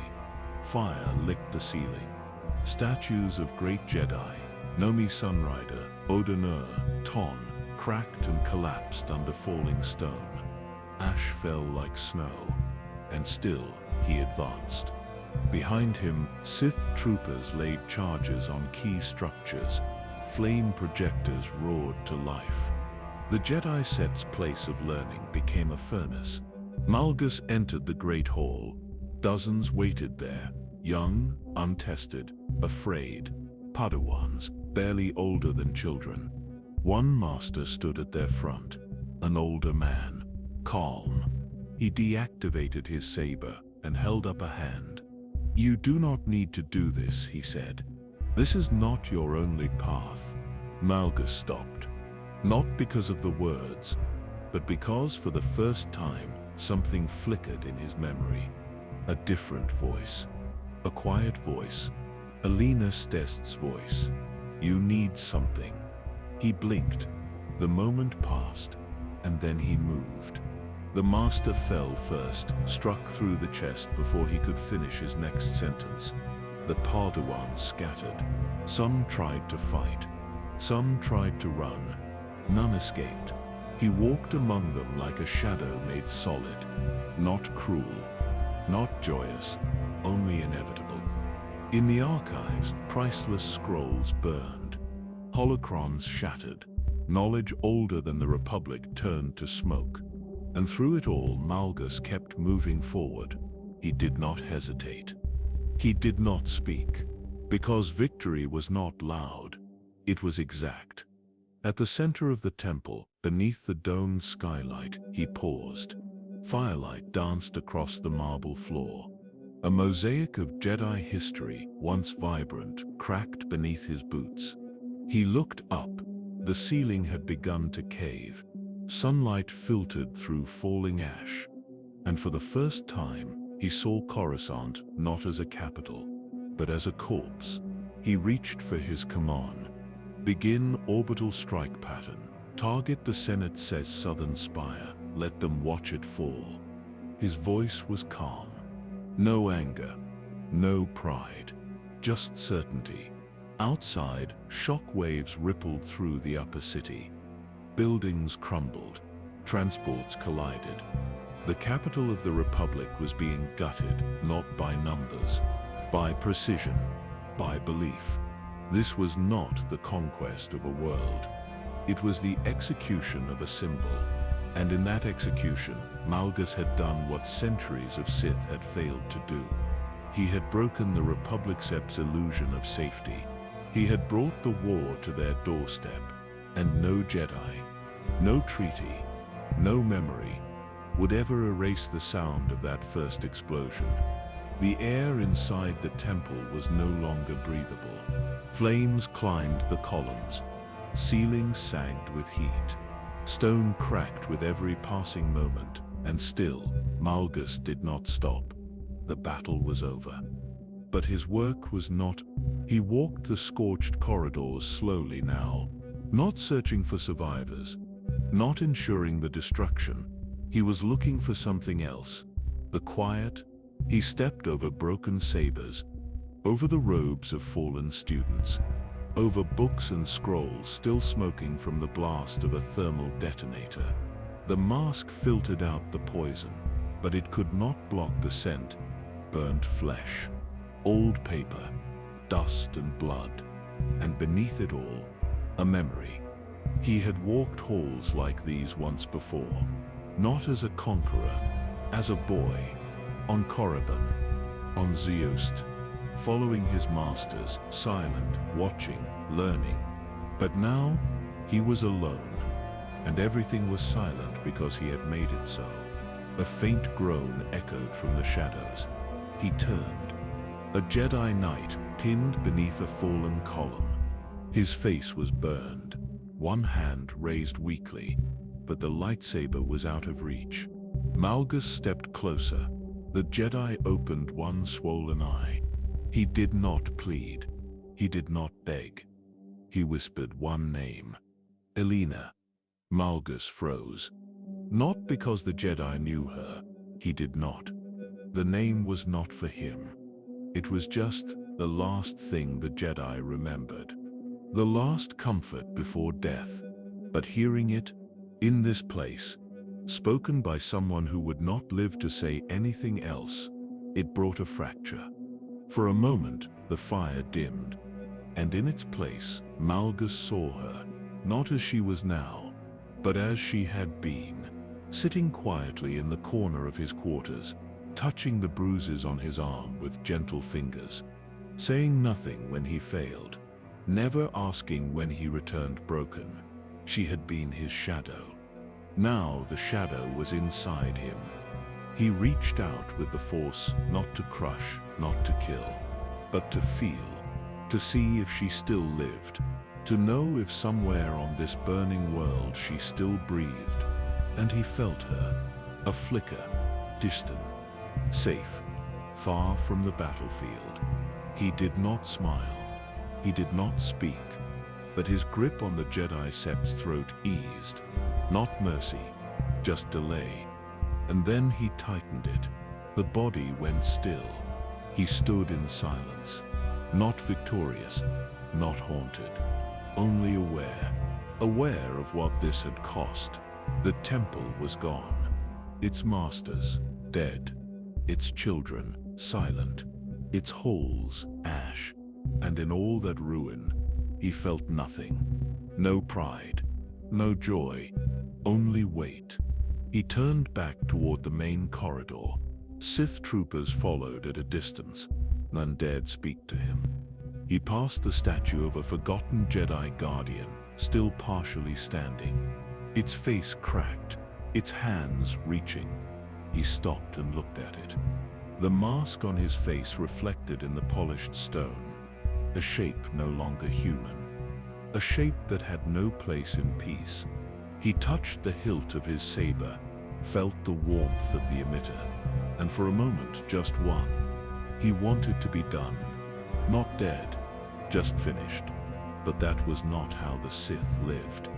Fire licked the ceiling. Statues of great Jedi, Nomi Sunrider, Odenur, Ton, cracked and collapsed under falling stone. Ash fell like snow, and still he advanced. Behind him, Sith troopers laid charges on key structures. Flame projectors roared to life. The Jedi Sett's place of learning became a furnace. Malgus entered the Great Hall. Dozens waited there, young, untested, afraid, Padawans, barely older than children. One master stood at their front, an older man, calm. He deactivated his saber and held up a hand. "You do not need to do this," he said. "This is not your only path." Malgus stopped. Not because of the words, but because for the first time, something flickered in his memory. A different voice. A quiet voice. Alina Stest's voice. "You need something." He blinked. The moment passed, and then he moved. The master fell first, struck through the chest before he could finish his next sentence. The Padawans scattered. Some tried to fight. Some tried to run. None escaped. He walked among them like a shadow made solid. Not cruel. Not joyous. Only inevitable. In the archives, priceless scrolls burned. Holocrons shattered. Knowledge older than the Republic turned to smoke. And through it all, Malgus kept moving forward. He did not hesitate. He did not speak. Because victory was not loud. It was exact. At the center of the temple, beneath the domed skylight, he paused. Firelight danced across the marble floor. A mosaic of Jedi history, once vibrant, cracked beneath his boots. He looked up. The ceiling had begun to cave. Sunlight filtered through falling ash. And for the first time, he saw Coruscant not as a capital, but as a corpse. He reached for his command. "Begin orbital strike pattern. Target the Senate says southern spire. Let them watch it fall." His voice was calm. No anger. No pride. Just certainty. Outside, shock waves rippled through the upper city. Buildings crumbled. Transports collided. The capital of the Republic was being gutted, not by numbers, by precision, by belief. This was not the conquest of a world. It was the execution of a symbol. And in that execution, Malgus had done what centuries of Sith had failed to do. He had broken the Republic's illusion of safety. He had brought the war to their doorstep. And no Jedi, no treaty, no memory would ever erase the sound of that first explosion. The air inside the temple was no longer breathable. Flames climbed the columns. Ceilings sagged with heat. Stone cracked with every passing moment, and still, Malgus did not stop. The battle was over. But his work was not. He walked the scorched corridors slowly now, not searching for survivors, not ensuring the destruction. He was looking for something else. The quiet. He stepped over broken sabers, over the robes of fallen students, over books and scrolls still smoking from the blast of a thermal detonator. The mask filtered out the poison, but it could not block the scent. Burnt flesh, old paper, dust and blood, and beneath it all, a memory. He had walked halls like these once before, not as a conqueror, as a boy, on Korriban, on Zeost, following his masters, silent, watching, learning. But now, he was alone, and everything was silent because he had made it so. A faint groan echoed from the shadows. He turned. A Jedi Knight, pinned beneath a fallen column. His face was burned. one hand raised weakly, but the lightsaber was out of reach. Malgus stepped closer. The Jedi opened one swollen eye. He did not plead. He did not beg. He whispered one name. Elena. Malgus froze. Not because the Jedi knew her. He did not. The name was not for him. It was just the last thing the Jedi remembered. The last comfort before death. But hearing it, in this place, spoken by someone who would not live to say anything else, it brought a fracture. For a moment, the fire dimmed, and in its place, Malgus saw her, not as she was now, but as she had been, sitting quietly in the corner of his quarters, touching the bruises on his arm with gentle fingers, saying nothing when he failed, never asking when he returned broken. She had been his shadow. Now the shadow was inside him. He reached out with the Force, not to crush, not to kill, but to feel, to see if she still lived, to know if somewhere on this burning world she still breathed. And he felt her, a flicker, distant, safe, far from the battlefield. He did not smile. He did not speak, but his grip on the Jedi Sept's throat eased. Not mercy, just delay. And then he tightened it. The body went still. He stood in silence, not victorious, not haunted, only aware of what this had cost. The temple was gone. Its masters, dead. Its children, silent. Its halls, ash. And in all that ruin, he felt nothing. No pride, no joy, only weight. He turned back toward the main corridor. Sith troopers followed at a distance. None dared speak to him. He passed the statue of a forgotten Jedi Guardian, still partially standing. Its face cracked, its hands reaching. He stopped and looked at it. The mask on his face reflected in the polished stone. A shape no longer human. A shape that had no place in peace. He touched the hilt of his saber, felt the warmth of the emitter, and for a moment, just one, he wanted to be done. Not dead, just finished. But that was not how the Sith lived.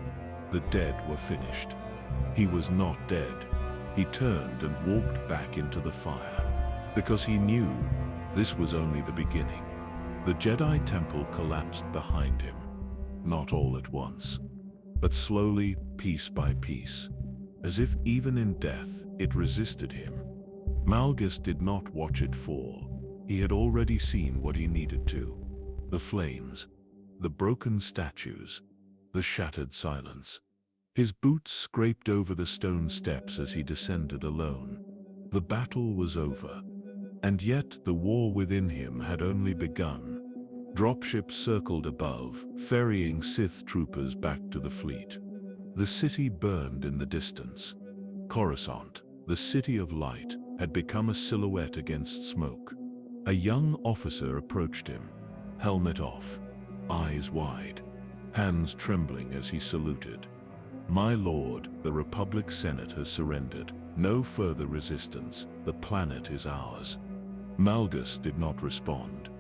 The dead were finished. He was not dead. He turned and walked back into the fire, because he knew this was only the beginning. The Jedi Temple collapsed behind him, not all at once, but slowly, piece by piece, as if even in death it resisted him. Malgus did not watch it fall. He had already seen what he needed to. The flames, the broken statues, the shattered silence. His boots scraped over the stone steps as he descended alone. The battle was over, and yet the war within him had only begun. Dropships circled above, ferrying Sith troopers back to the fleet. The city burned in the distance. Coruscant, the city of light, had become a silhouette against smoke. A young officer approached him, helmet off, eyes wide, hands trembling as he saluted. "My lord, the Republic Senate has surrendered. No further resistance. The planet is ours." Malgus did not respond.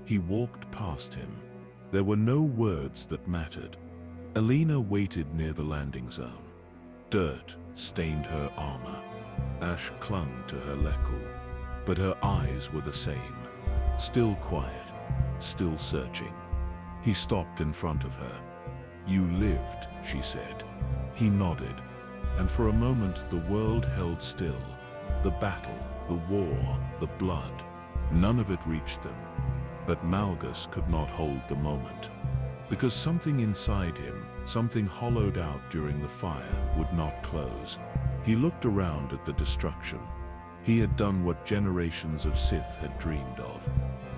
He walked past him. There were no words that mattered. Elena waited near the landing zone. Dirt stained her armor. Ash clung to her lekku. But her eyes were the same. Still quiet, still searching. He stopped in front of her. "You lived," she said. He nodded, and for a moment the world held still. The battle, the war, the blood, none of it reached them. But Malgus could not hold the moment, because something inside him, something hollowed out during the fire, would not close. He looked around at the destruction. He had done what generations of Sith had dreamed of.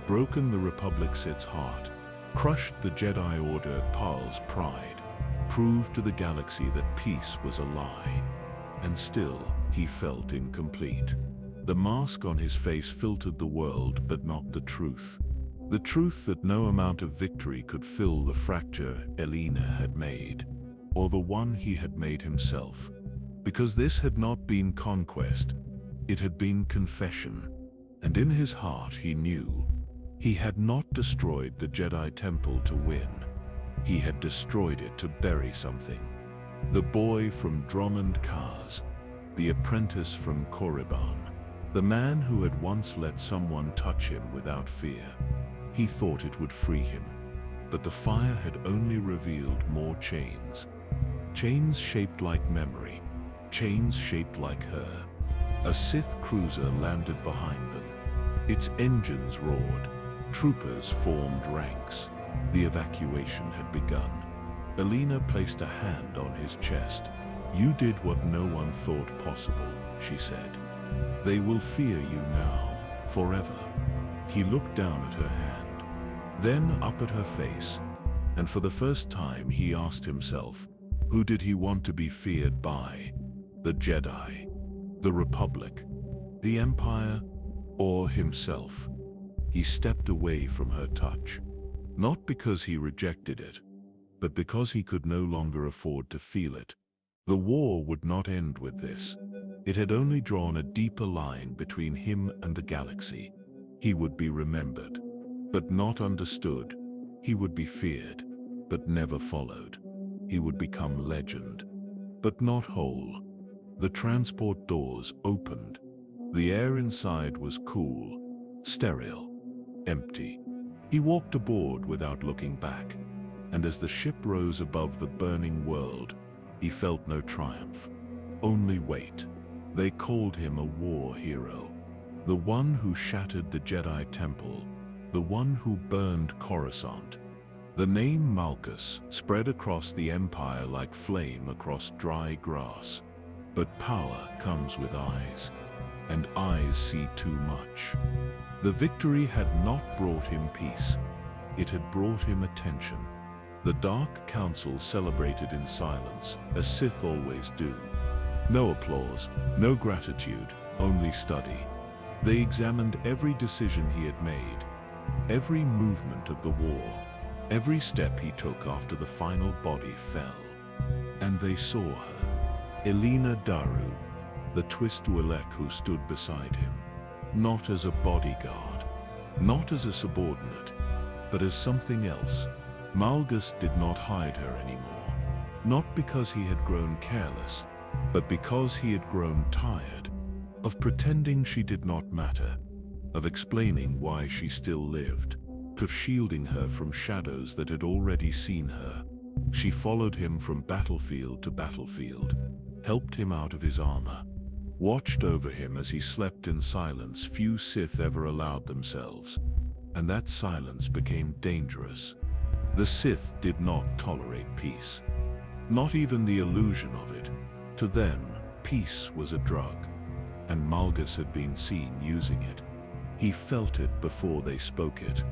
Broken the Republic Sith's heart, crushed the Jedi Order at Pal's pride, proved to the galaxy that peace was a lie. And still, he felt incomplete. The mask on his face filtered the world, but not the truth. The truth that no amount of victory could fill the fracture Elena had made. or the one he had made himself. Because this had not been conquest, it had been confession. And in his heart he knew he had not destroyed the Jedi Temple to win. He had destroyed it to bury something. The boy from Drummond Cars, the apprentice from Korriban, the man who had once let someone touch him without fear. He thought it would free him, but the fire had only revealed more chains. Chains shaped like memory, chains shaped like her. A Sith cruiser landed behind them. Its engines roared. Troopers formed ranks. The evacuation had begun. Elena placed a hand on his chest. "You did what no one thought possible," she said. "They will fear you now, forever." He looked down at her hand, then up at her face, and for the first time he asked himself, who did he want to be feared by? The Jedi, the Republic, the Empire, or himself? He stepped away from her touch, not because he rejected it, but because he could no longer afford to feel it. The war would not end with this. It had only drawn a deeper line between him and the galaxy. He would be remembered, but not understood. He would be feared, but never followed. He would become legend, but not whole. The transport doors opened. The air inside was cool, sterile, empty. He walked aboard without looking back, and as the ship rose above the burning world, he felt no triumph, only weight. They called him a war hero, the one who shattered the Jedi Temple, the one who burned Coruscant. The name Malgus spread across the Empire like flame across dry grass. But power comes with eyes, and eyes see too much. The victory had not brought him peace. It had brought him attention. The Dark Council celebrated in silence, as Sith always do. No applause, no gratitude, only study. They examined every decision he had made, every movement of the war, every step he took after the final body fell. And they saw her, Elena Daru, the Twistuelek who stood beside him, not as a bodyguard, not as a subordinate, but as something else. Malgus did not hide her anymore, not because he had grown careless, but because he had grown tired of pretending she did not matter, of explaining why she still lived, of shielding her from shadows that had already seen her. She followed him from battlefield to battlefield, helped him out of his armor, watched over him as he slept in silence few Sith ever allowed themselves, and that silence became dangerous. The Sith did not tolerate peace, not even the illusion of it. To them, peace was a drug, and Malgus had been seen using it. He felt it before they spoke it.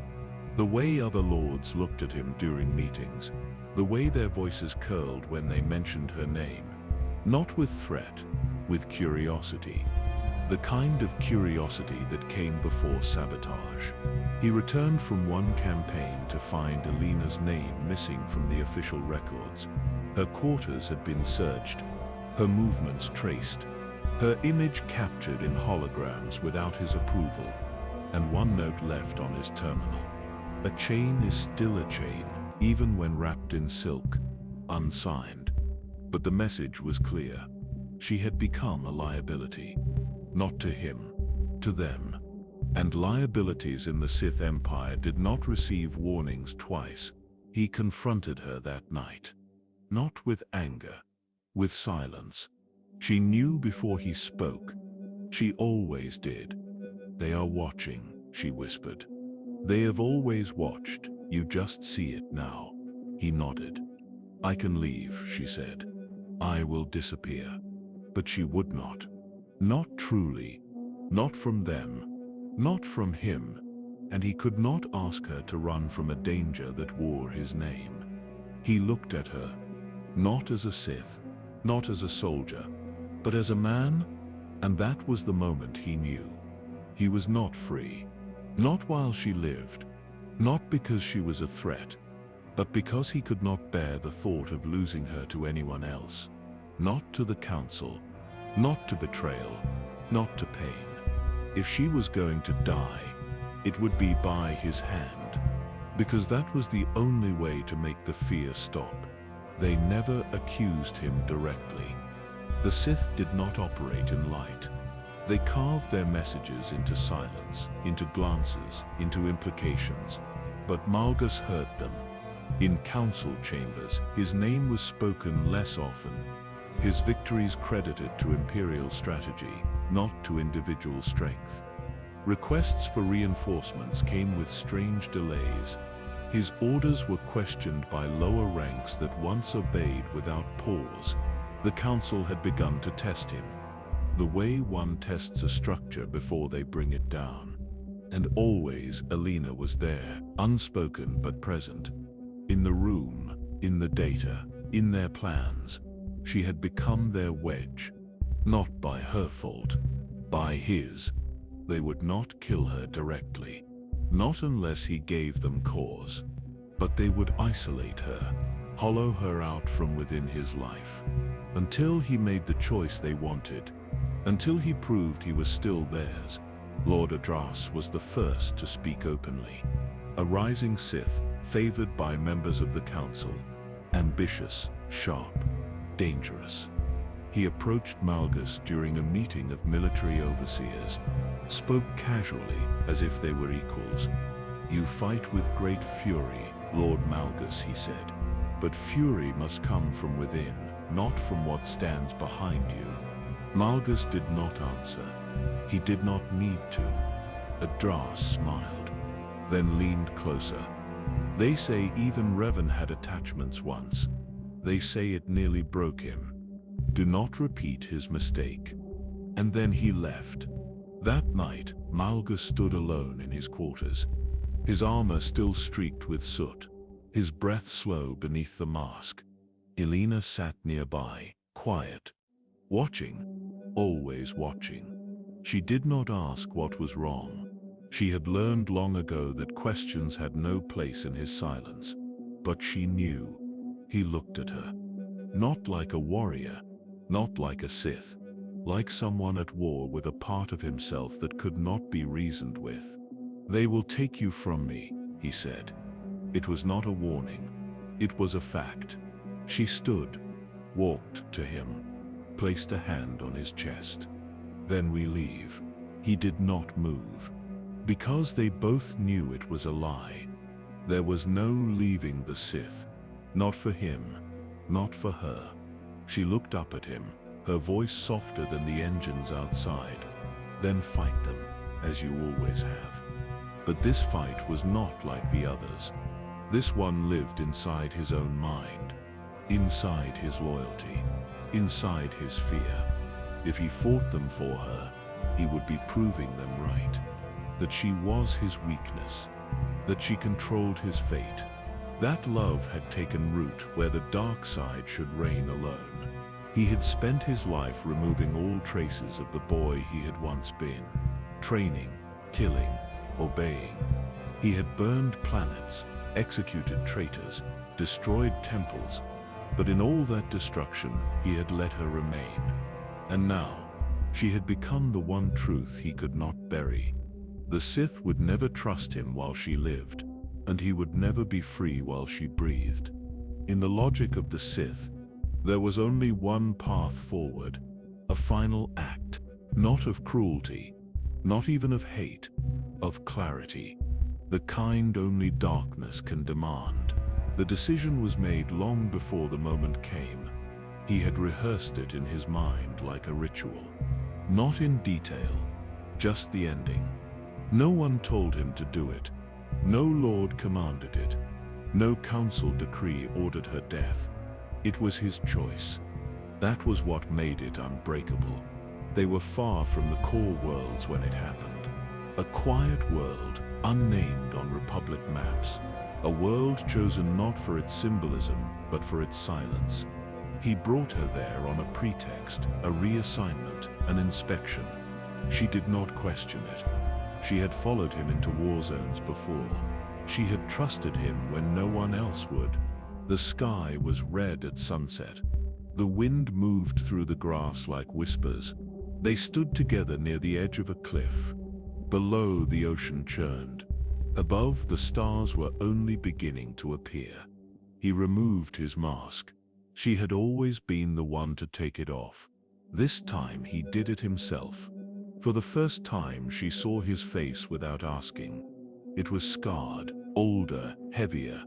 The way other lords looked at him during meetings, the way their voices curled when they mentioned her name, not with threat, with curiosity. The kind of curiosity that came before sabotage. He returned from one campaign to find Elena's name missing from the official records. Her quarters had been searched, her movements traced, her image captured in holograms without his approval, and one note left on his terminal. A chain is still a chain, even when wrapped in silk, unsigned. But the message was clear. She had become a liability. Not to him, to them. And liabilities in the Sith Empire did not receive warnings twice. He confronted her that night. Not with anger, with silence. She knew before he spoke. She always did. "They are watching," she whispered. "They have always watched, you just see it now." He nodded. "I can leave," she said. "I will disappear." But she would not. Not truly. Not from them. Not from him. And he could not ask her to run from a danger that wore his name. He looked at her, not as a Sith, not as a soldier, but as a man, and that was the moment he knew. He was not free. Not while she lived. Not because she was a threat. but because he could not bear the thought of losing her to anyone else. Not to the Council, not to betrayal, not to pain. If she was going to die, it would be by his hand, because that was the only way to make the fear stop. They never accused him directly. The Sith did not operate in light. They carved their messages into silence, into glances, into implications. But Malgus heard them. In council chambers, his name was spoken less often. His victories credited to imperial strategy, not to individual strength. Requests for reinforcements came with strange delays. His orders were questioned by lower ranks that once obeyed without pause. The council had begun to test him, the way one tests a structure before they bring it down. And always Alina was there, unspoken but present. In the room, in the data, in their plans. She had become their wedge. Not by her fault, by his. They would not kill her directly. Not unless he gave them cause. But they would isolate her, hollow her out from within his life. Until he made the choice they wanted. Until he proved he was still theirs. Lord Adras was the first to speak openly. A rising Sith, favored by members of the council. Ambitious, sharp, dangerous. He approached Malgus during a meeting of military overseers. Spoke casually, as if they were equals. "You fight with great fury, Lord Malgus," he said. "But fury must come from within, not from what stands behind you." Malgus did not answer. He did not need to. Adras smiled, then leaned closer. "They say even Revan had attachments once. They say it nearly broke him. Do not repeat his mistake." And then he left. That night, Malgus stood alone in his quarters. His armor still streaked with soot. His breath slow beneath the mask. Alina sat nearby, quiet. Watching. Always watching. She did not ask what was wrong. She had learned long ago that questions had no place in his silence. But she knew. He looked at her. Not like a warrior. Not like a Sith. Like someone at war with a part of himself that could not be reasoned with. "They will take you from me," he said. It was not a warning. It was a fact. She stood, walked to him, placed a hand on his chest. "Then we leave." He did not move. Because they both knew it was a lie. There was no leaving the Sith. Not for him. Not for her. She looked up at him, her voice softer than the engines outside. "Then fight them, as you always have." But this fight was not like the others. This one lived inside his own mind. Inside his loyalty. Inside his fear. If he fought them for her, he would be proving them right. That she was his weakness. That she controlled his fate. That love had taken root where the dark side should reign alone. He had spent his life removing all traces of the boy he had once been. Training, killing, obeying. He had burned planets, executed traitors, destroyed temples. But in all that destruction, he had let her remain. And now, she had become the one truth he could not bury. The Sith would never trust him while she lived, and he would never be free while she breathed. In the logic of the Sith, there was only one path forward, a final act, not of cruelty, not even of hate, of clarity, the kind only darkness can demand. The decision was made long before the moment came. He had rehearsed it in his mind like a ritual. Not in detail, just the ending. No one told him to do it. No lord commanded it. No council decree ordered her death. It was his choice. That was what made it unbreakable. They were far from the core worlds when it happened. A quiet world, unnamed on Republic maps. A world chosen not for its symbolism, but for its silence. He brought her there on a pretext, a reassignment, an inspection. She did not question it. She had followed him into war zones before. She had trusted him when no one else would. The sky was red at sunset. The wind moved through the grass like whispers. They stood together near the edge of a cliff. Below, the ocean churned. Above, the stars were only beginning to appear. He removed his mask. She had always been the one to take it off. This time he did it himself. For the first time she saw his face without asking. It was scarred, older, heavier,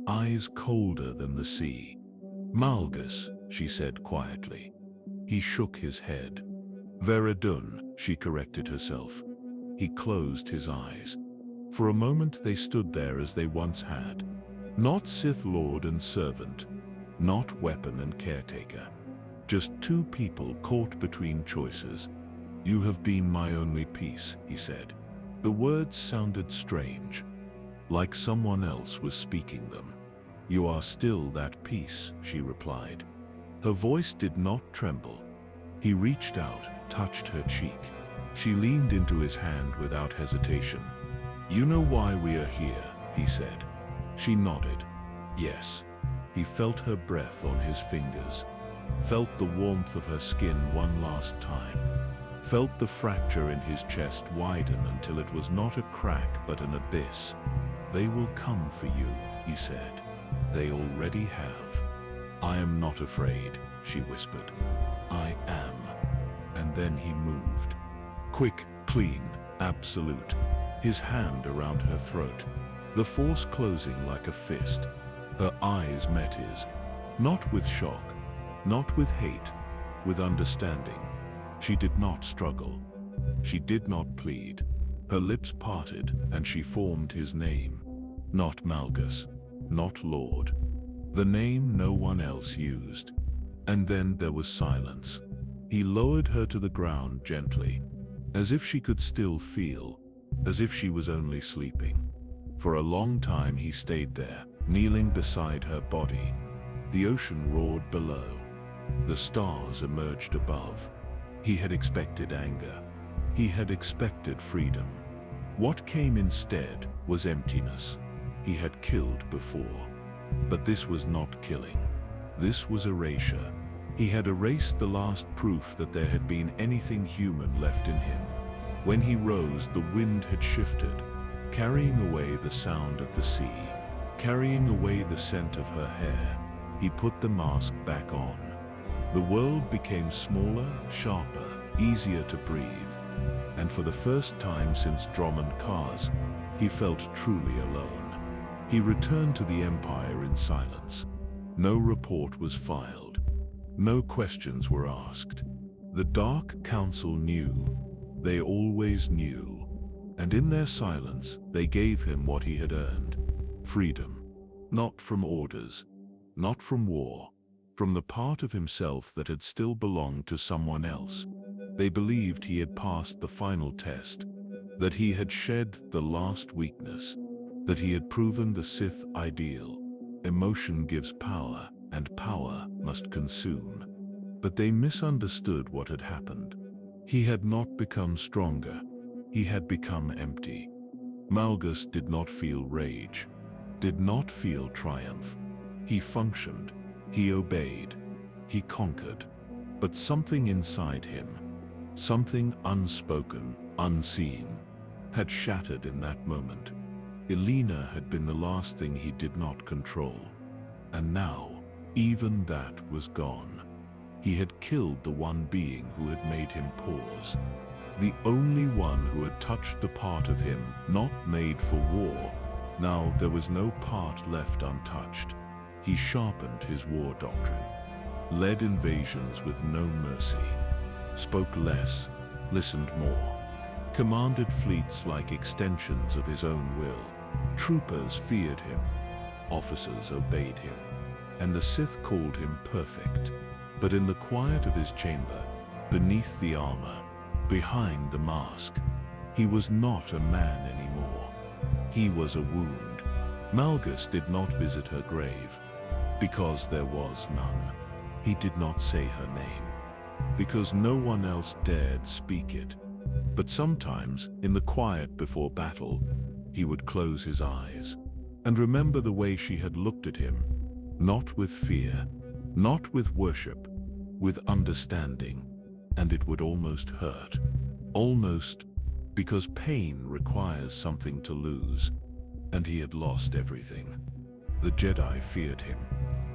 eyes colder than the sea. "Malgus," she said quietly. He shook his head. "Veradun," she corrected herself. He closed his eyes. For a moment they stood there as they once had. Not Sith Lord and servant, not weapon and caretaker. Just two people caught between choices. "You have been my only peace," he said. The words sounded strange, like someone else was speaking them. "You are still that peace," she replied. Her voice did not tremble. He reached out, touched her cheek. She leaned into his hand without hesitation. "You know why we are here," he said. She nodded. Yes. He felt her breath on his fingers, felt the warmth of her skin one last time, felt the fracture in his chest widen until it was not a crack but an abyss. "They will come for you," he said. "They already have." "I am not afraid," she whispered. "I am." And then he moved. Quick, clean, absolute. His hand around her throat, the force closing like a fist. Her eyes met his, not with shock, not with hate, with understanding. She did not struggle. She did not plead. Her lips parted and she formed his name. Not Malgus, not Lord. The name no one else used. And then there was silence. He lowered her to the ground gently, as if she could still feel, as if she was only sleeping. For a long time he stayed there, kneeling beside her body. The ocean roared below. The stars emerged above. He had expected anger. He had expected freedom. What came instead was emptiness. He had killed before. But this was not killing. This was erasure. He had erased the last proof that there had been anything human left in him. When he rose, the wind had shifted, carrying away the sound of the sea, carrying away the scent of her hair. He put the mask back on. The world became smaller, sharper, easier to breathe. And for the first time since Drummond Cars, he felt truly alone. He returned to the Empire in silence. No report was filed. No questions were asked. The Dark Council knew. They always knew. And in their silence, they gave him what he had earned. Freedom. Not from orders. Not from war. From the part of himself that had still belonged to someone else. They believed he had passed the final test. That he had shed the last weakness. That he had proven the Sith ideal. Emotion gives power, and power must consume. But they misunderstood what had happened. He had not become stronger. He had become empty. Malgus did not feel rage, did not feel triumph. He functioned, he obeyed, he conquered. But something inside him, something unspoken, unseen, had shattered in that moment. Elena had been the last thing he did not control. And now, even that was gone. He had killed the one being who had made him pause. The only one who had touched the part of him not made for war. Now there was no part left untouched. He sharpened his war doctrine, led invasions with no mercy, spoke less, listened more, commanded fleets like extensions of his own will. Troopers feared him, officers obeyed him, and the Sith called him perfect. But in the quiet of his chamber, beneath the armor, behind the mask, he was not a man anymore. He was a wound. Malgus did not visit her grave, because there was none. He did not say her name, because no one else dared speak it. But sometimes, in the quiet before battle, he would close his eyes, And remember the way she had looked at him, not with fear, not with worship, with understanding, and it would almost hurt. Almost, because pain requires something to lose, and he had lost everything. The Jedi feared him.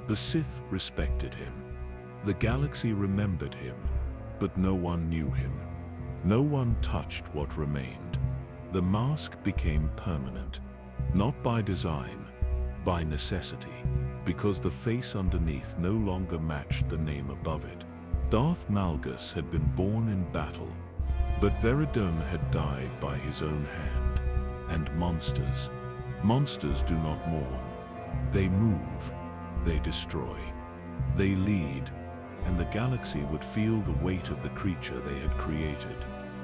The Sith respected him. The galaxy remembered him, but no one knew him. No one touched what remained. The mask became permanent, not by design, by necessity, because the face underneath no longer matched the name above it. Darth Malgus had been born in battle, but Veridun had died by his own hand. And monsters do not mourn. They move, they destroy, they lead, and the galaxy would feel the weight of the creature they had created,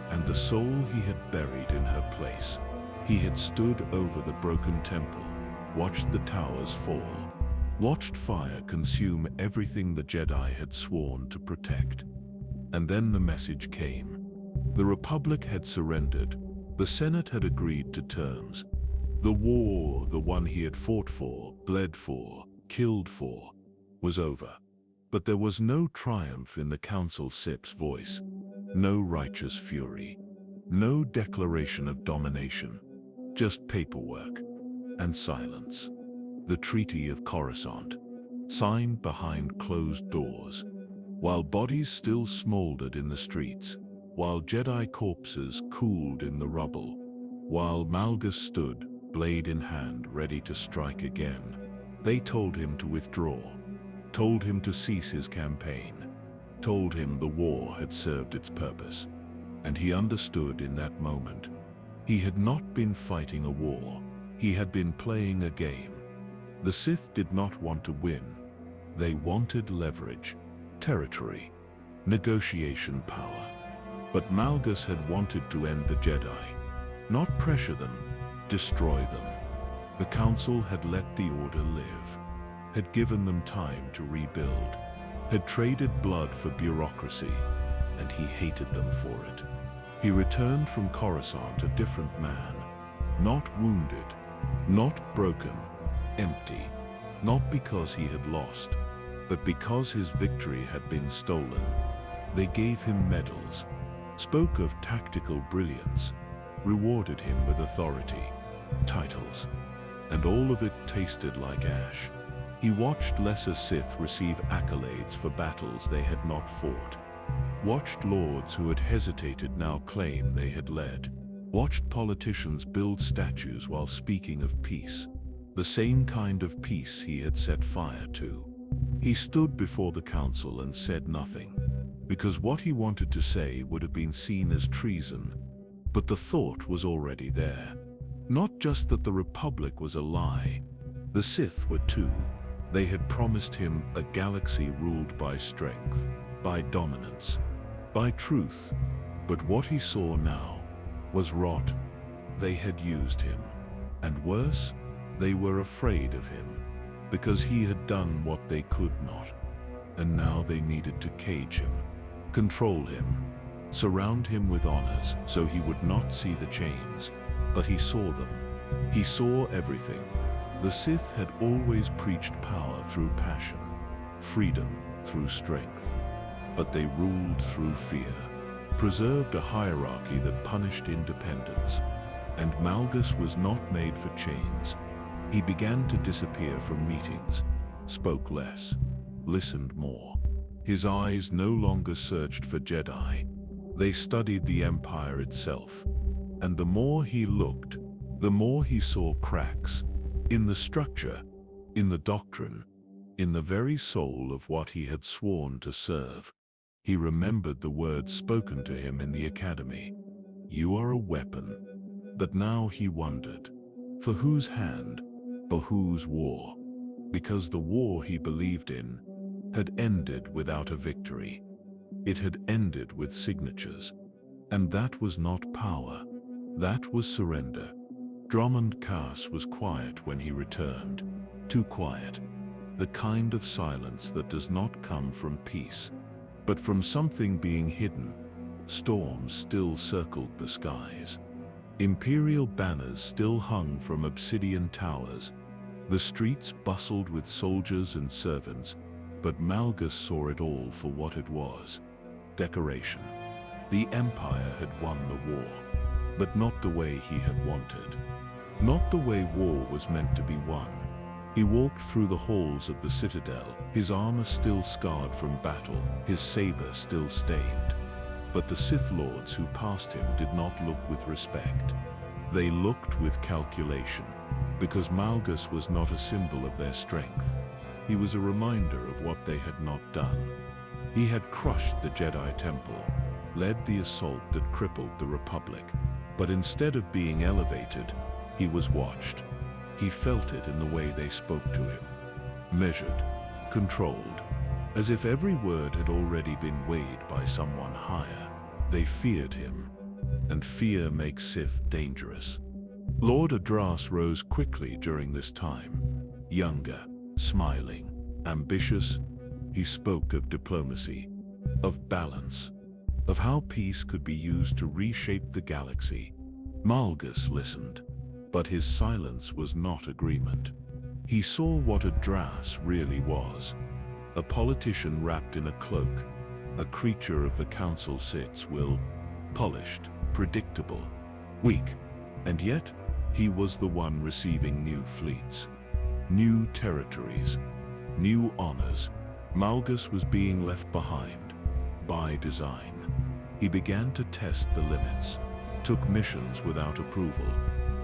and the soul he had buried in her place. He had stood over the broken temple, watched the towers fall, watched fire consume everything the Jedi had sworn to protect. And then the message came. The Republic had surrendered. The Senate had agreed to terms. The war, the one he had fought for, bled for, killed for, was over. But there was no triumph in the Council Sith's voice, no righteous fury, no declaration of domination, just paperwork and silence. The Treaty of Coruscant, signed behind closed doors, while bodies still smoldered in the streets, while Jedi corpses cooled in the rubble, while Malgus stood, blade in hand, ready to strike again. They told him to withdraw, told him to cease his campaign, told him the war had served its purpose. And he understood in that moment. He had not been fighting a war, he had been playing a game. The Sith did not want to win. They wanted leverage, territory, negotiation power. But Malgus had wanted to end the Jedi, not pressure them, destroy them. The Council had let the Order live, had given them time to rebuild, had traded blood for bureaucracy, and he hated them for it. He returned from Coruscant a different man, not wounded, not broken, empty, not because he had lost, but because his victory had been stolen. They gave him medals, spoke of tactical brilliance, rewarded him with authority, titles, and all of it tasted like ash. He watched lesser Sith receive accolades for battles they had not fought, watched lords who had hesitated now claim they had led, watched politicians build statues while speaking of peace, the same kind of peace he had set fire to. He stood before the council and said nothing, because what he wanted to say would have been seen as treason, but the thought was already there. Not just that the Republic was a lie, the Sith were too. They had promised him a galaxy ruled by strength, by dominance, by truth, but what he saw now was rot. They had used him, and worse, they were afraid of him, because he had done what they could not, and now they needed to cage him, control him, surround him with honors so he would not see the chains, but he saw them. He saw everything. The Sith had always preached power through passion, freedom through strength, but they ruled through fear, preserved a hierarchy that punished independence, and Malgus was not made for chains. He began to disappear from meetings, spoke less, listened more. His eyes no longer searched for Jedi. They studied the Empire itself, and the more he looked, the more he saw cracks in the structure, in the doctrine, in the very soul of what he had sworn to serve. He remembered the words spoken to him in the academy. You are a weapon. But now he wondered, for whose hand, for whose war? Because the war he believed in had ended without a victory. It had ended with signatures. And that was not power. That was surrender. Drummond Cass was quiet when he returned. Too quiet. The kind of silence that does not come from peace, but from something being hidden. Storms still circled the skies. Imperial banners still hung from obsidian towers, The streets bustled with soldiers and servants, but Malgus saw it all for what it was: decoration. The Empire had won the war, but not the way he had wanted. Not the way war was meant to be won. He walked through the halls of the Citadel, his armor still scarred from battle, his saber still stained. But the Sith Lords who passed him did not look with respect. They looked with calculation, because Malgus was not a symbol of their strength. He was a reminder of what they had not done. He had crushed the Jedi Temple, led the assault that crippled the Republic, but instead of being elevated, he was watched. He felt it in the way they spoke to him. Measured, controlled, as if every word had already been weighed by someone higher. They feared him, and fear makes Sith dangerous. Lord Adras rose quickly during this time. Younger, smiling, ambitious, he spoke of diplomacy, of balance, of how peace could be used to reshape the galaxy. Malgus listened, but his silence was not agreement. He saw what Adras really was: a politician wrapped in a cloak, a creature of the Council Sith's will, polished, predictable, weak, and yet he was the one receiving new fleets, new territories, new honors. Malgus was being left behind, by design. He began to test the limits, took missions without approval,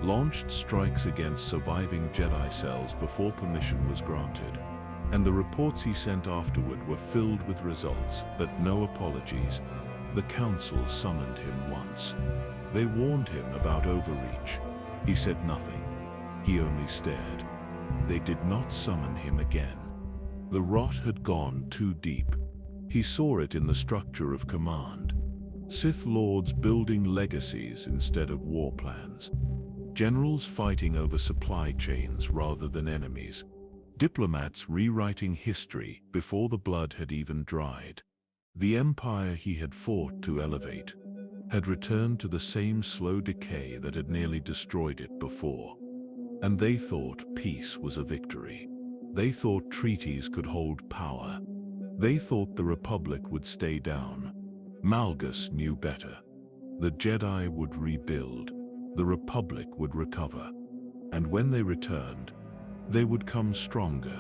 launched strikes against surviving Jedi cells before permission was granted. And the reports he sent afterward were filled with results, but no apologies. The Council summoned him once. They warned him about overreach. He said nothing. He only stared. They did not summon him again. The rot had gone too deep. He saw it in the structure of command. Sith Lords building legacies instead of war plans. Generals fighting over supply chains rather than enemies. Diplomats rewriting history before the blood had even dried. The empire he had fought to elevate had returned to the same slow decay that had nearly destroyed it before. And they thought peace was a victory. They thought treaties could hold power. They thought the Republic would stay down. Malgus knew better. The Jedi would rebuild. The Republic would recover. And when they returned, they would come stronger,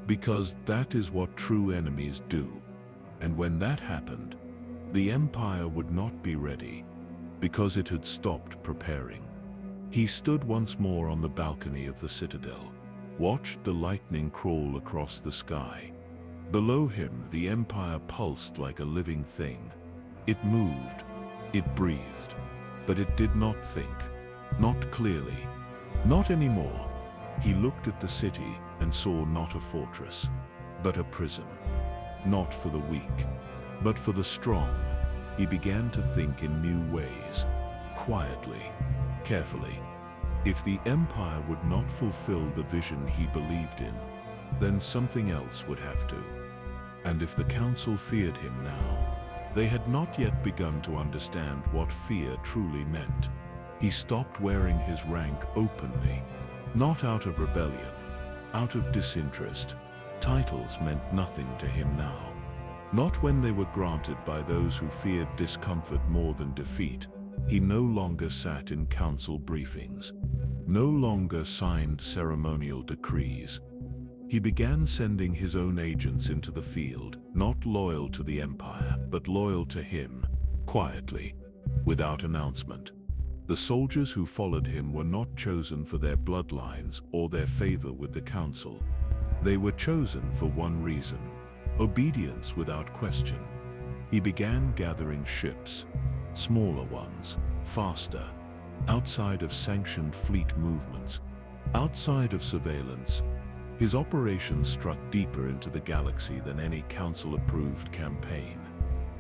because that is what true enemies do. And when that happened, the Empire would not be ready, because it had stopped preparing. He stood once more on the balcony of the Citadel, watched the lightning crawl across the sky. Below him, the Empire pulsed like a living thing. It moved, it breathed, but it did not think, not clearly, not anymore. He looked at the city and saw not a fortress, but a prison. Not for the weak, but for the strong. He began to think in new ways, quietly, carefully. If the Empire would not fulfill the vision he believed in, then something else would have to. And if the Council feared him now, they had not yet begun to understand what fear truly meant. He stopped wearing his rank openly. Not out of rebellion, out of disinterest. Titles meant nothing to him now. Not when they were granted by those who feared discomfort more than defeat. He no longer sat in council briefings, no longer signed ceremonial decrees. He began sending his own agents into the field, not loyal to the Empire, but loyal to him, quietly, without announcement. The soldiers who followed him were not chosen for their bloodlines or their favor with the Council. They were chosen for one reason: obedience without question. He began gathering ships, smaller ones, faster, outside of sanctioned fleet movements, outside of surveillance. His operations struck deeper into the galaxy than any Council-approved campaign.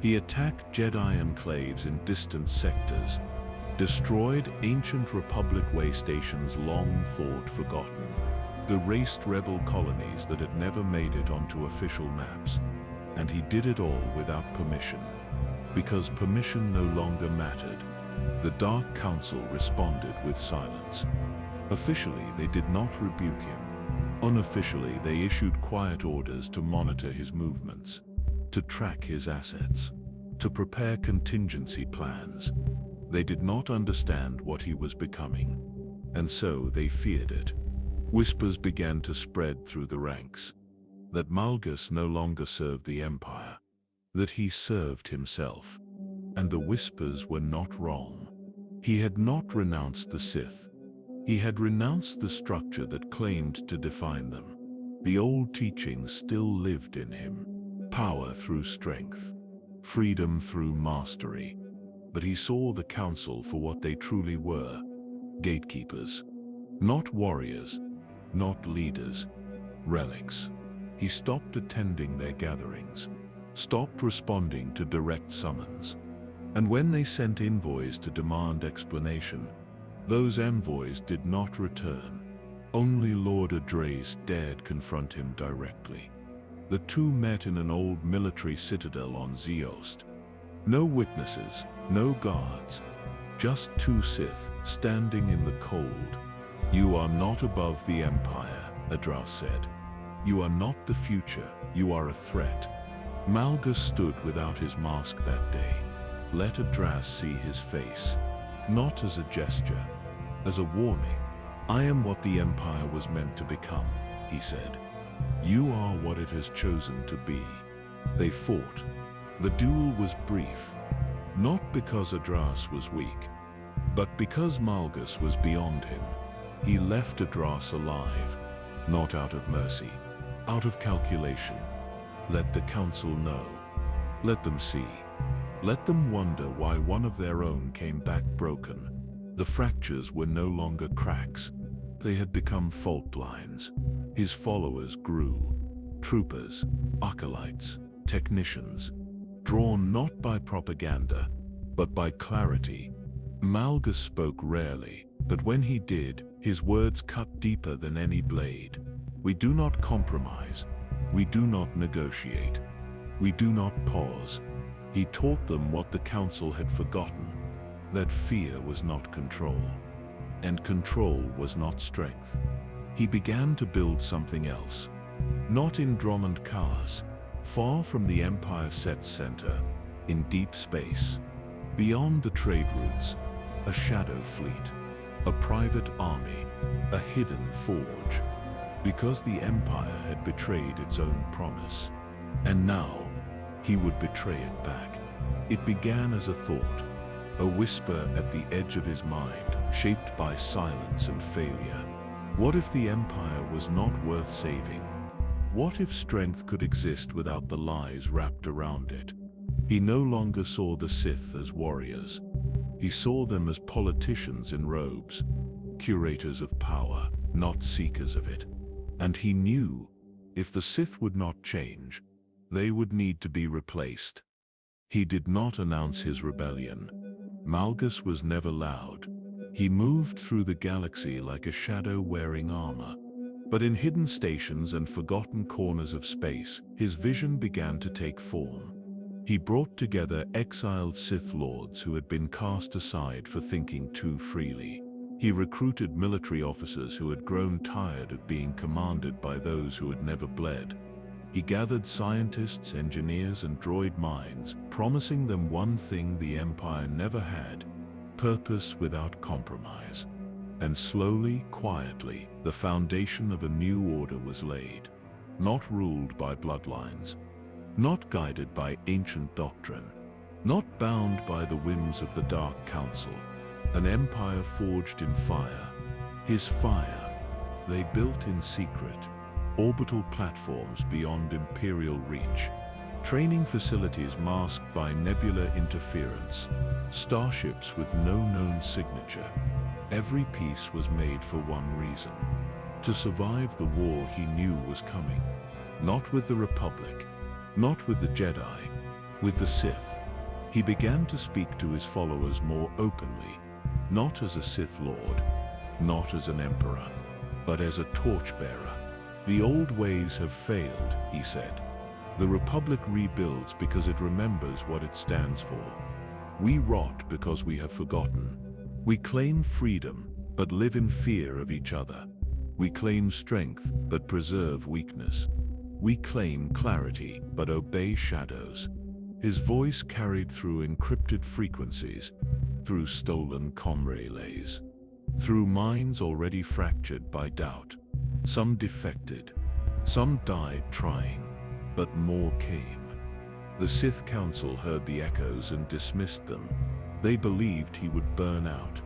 He attacked Jedi enclaves in distant sectors, destroyed ancient Republic way stations long thought forgotten, erased rebel colonies that had never made it onto official maps. And he did it all without permission. Because permission no longer mattered, the Dark Council responded with silence. Officially, they did not rebuke him. Unofficially, they issued quiet orders to monitor his movements, to track his assets, to prepare contingency plans. They did not understand what he was becoming, and so they feared it. Whispers began to spread through the ranks, that Malgus no longer served the Empire, that he served himself. And the whispers were not wrong. He had not renounced the Sith. He had renounced the structure that claimed to define them. The old teachings still lived in him. Power through strength, freedom through mastery. But he saw the council for what they truly were: gatekeepers. Not warriors, not leaders, relics. He stopped attending their gatherings, stopped responding to direct summons. And when they sent envoys to demand explanation, those envoys did not return. Only Lord Adres dared confront him directly. The two met in an old military citadel on Zeost. No witnesses, no guards, just two Sith standing in the cold. "You are not above the Empire," Adras said. "You are not the future, you are a threat." Malgus stood without his mask that day. Let Adras see his face, not as a gesture, as a warning. "I am what the Empire was meant to become," he said. "You are what it has chosen to be." They fought. The duel was brief, not because Adras was weak, but because Malgus was beyond him. He left Adras alive, not out of mercy, out of calculation. Let the council know. Let them see. Let them wonder why one of their own came back broken. The fractures were no longer cracks. They had become fault lines. His followers grew. Troopers, acolytes, technicians, drawn not by propaganda, but by clarity. Malgus spoke rarely, but when he did, his words cut deeper than any blade. "We do not compromise. We do not negotiate. We do not pause." He taught them what the council had forgotten, that fear was not control, and control was not strength. He began to build something else, not in Drummond cars, far from the Empire set center, in deep space, beyond the trade routes, a shadow fleet, a private army, a hidden forge, because the Empire had betrayed its own promise. And now, he would betray it back. It began as a thought, a whisper at the edge of his mind, shaped by silence and failure. What if the Empire was not worth saving? What if strength could exist without the lies wrapped around it? He no longer saw the Sith as warriors. He saw them as politicians in robes, curators of power, not seekers of it. And he knew, if the Sith would not change, they would need to be replaced. He did not announce his rebellion. Malgus was never loud. He moved through the galaxy like a shadow wearing armor. But in hidden stations and forgotten corners of space, his vision began to take form. He brought together exiled Sith Lords who had been cast aside for thinking too freely. He recruited military officers who had grown tired of being commanded by those who had never bled. He gathered scientists, engineers, and droid minds, promising them one thing the Empire never had: purpose without compromise. And slowly, quietly, the foundation of a new order was laid, not ruled by bloodlines, not guided by ancient doctrine, not bound by the whims of the Dark Council. An empire forged in fire. His fire, they built in secret. Orbital platforms beyond Imperial reach. Training facilities masked by nebular interference. Starships with no known signature. Every piece was made for one reason: to survive the war he knew was coming. Not with the Republic, not with the Jedi, with the Sith. He began to speak to his followers more openly, not as a Sith Lord, not as an Emperor, but as a torchbearer. "The old ways have failed," he said. "The Republic rebuilds because it remembers what it stands for. We rot because we have forgotten. We claim freedom, but live in fear of each other. We claim strength, but preserve weakness. We claim clarity, but obey shadows. His voice carried through encrypted frequencies, through stolen comm relays, through minds already fractured by doubt. Some defected, some died trying, but more came. The Sith Council heard the echoes and dismissed them. They believed he would burn out,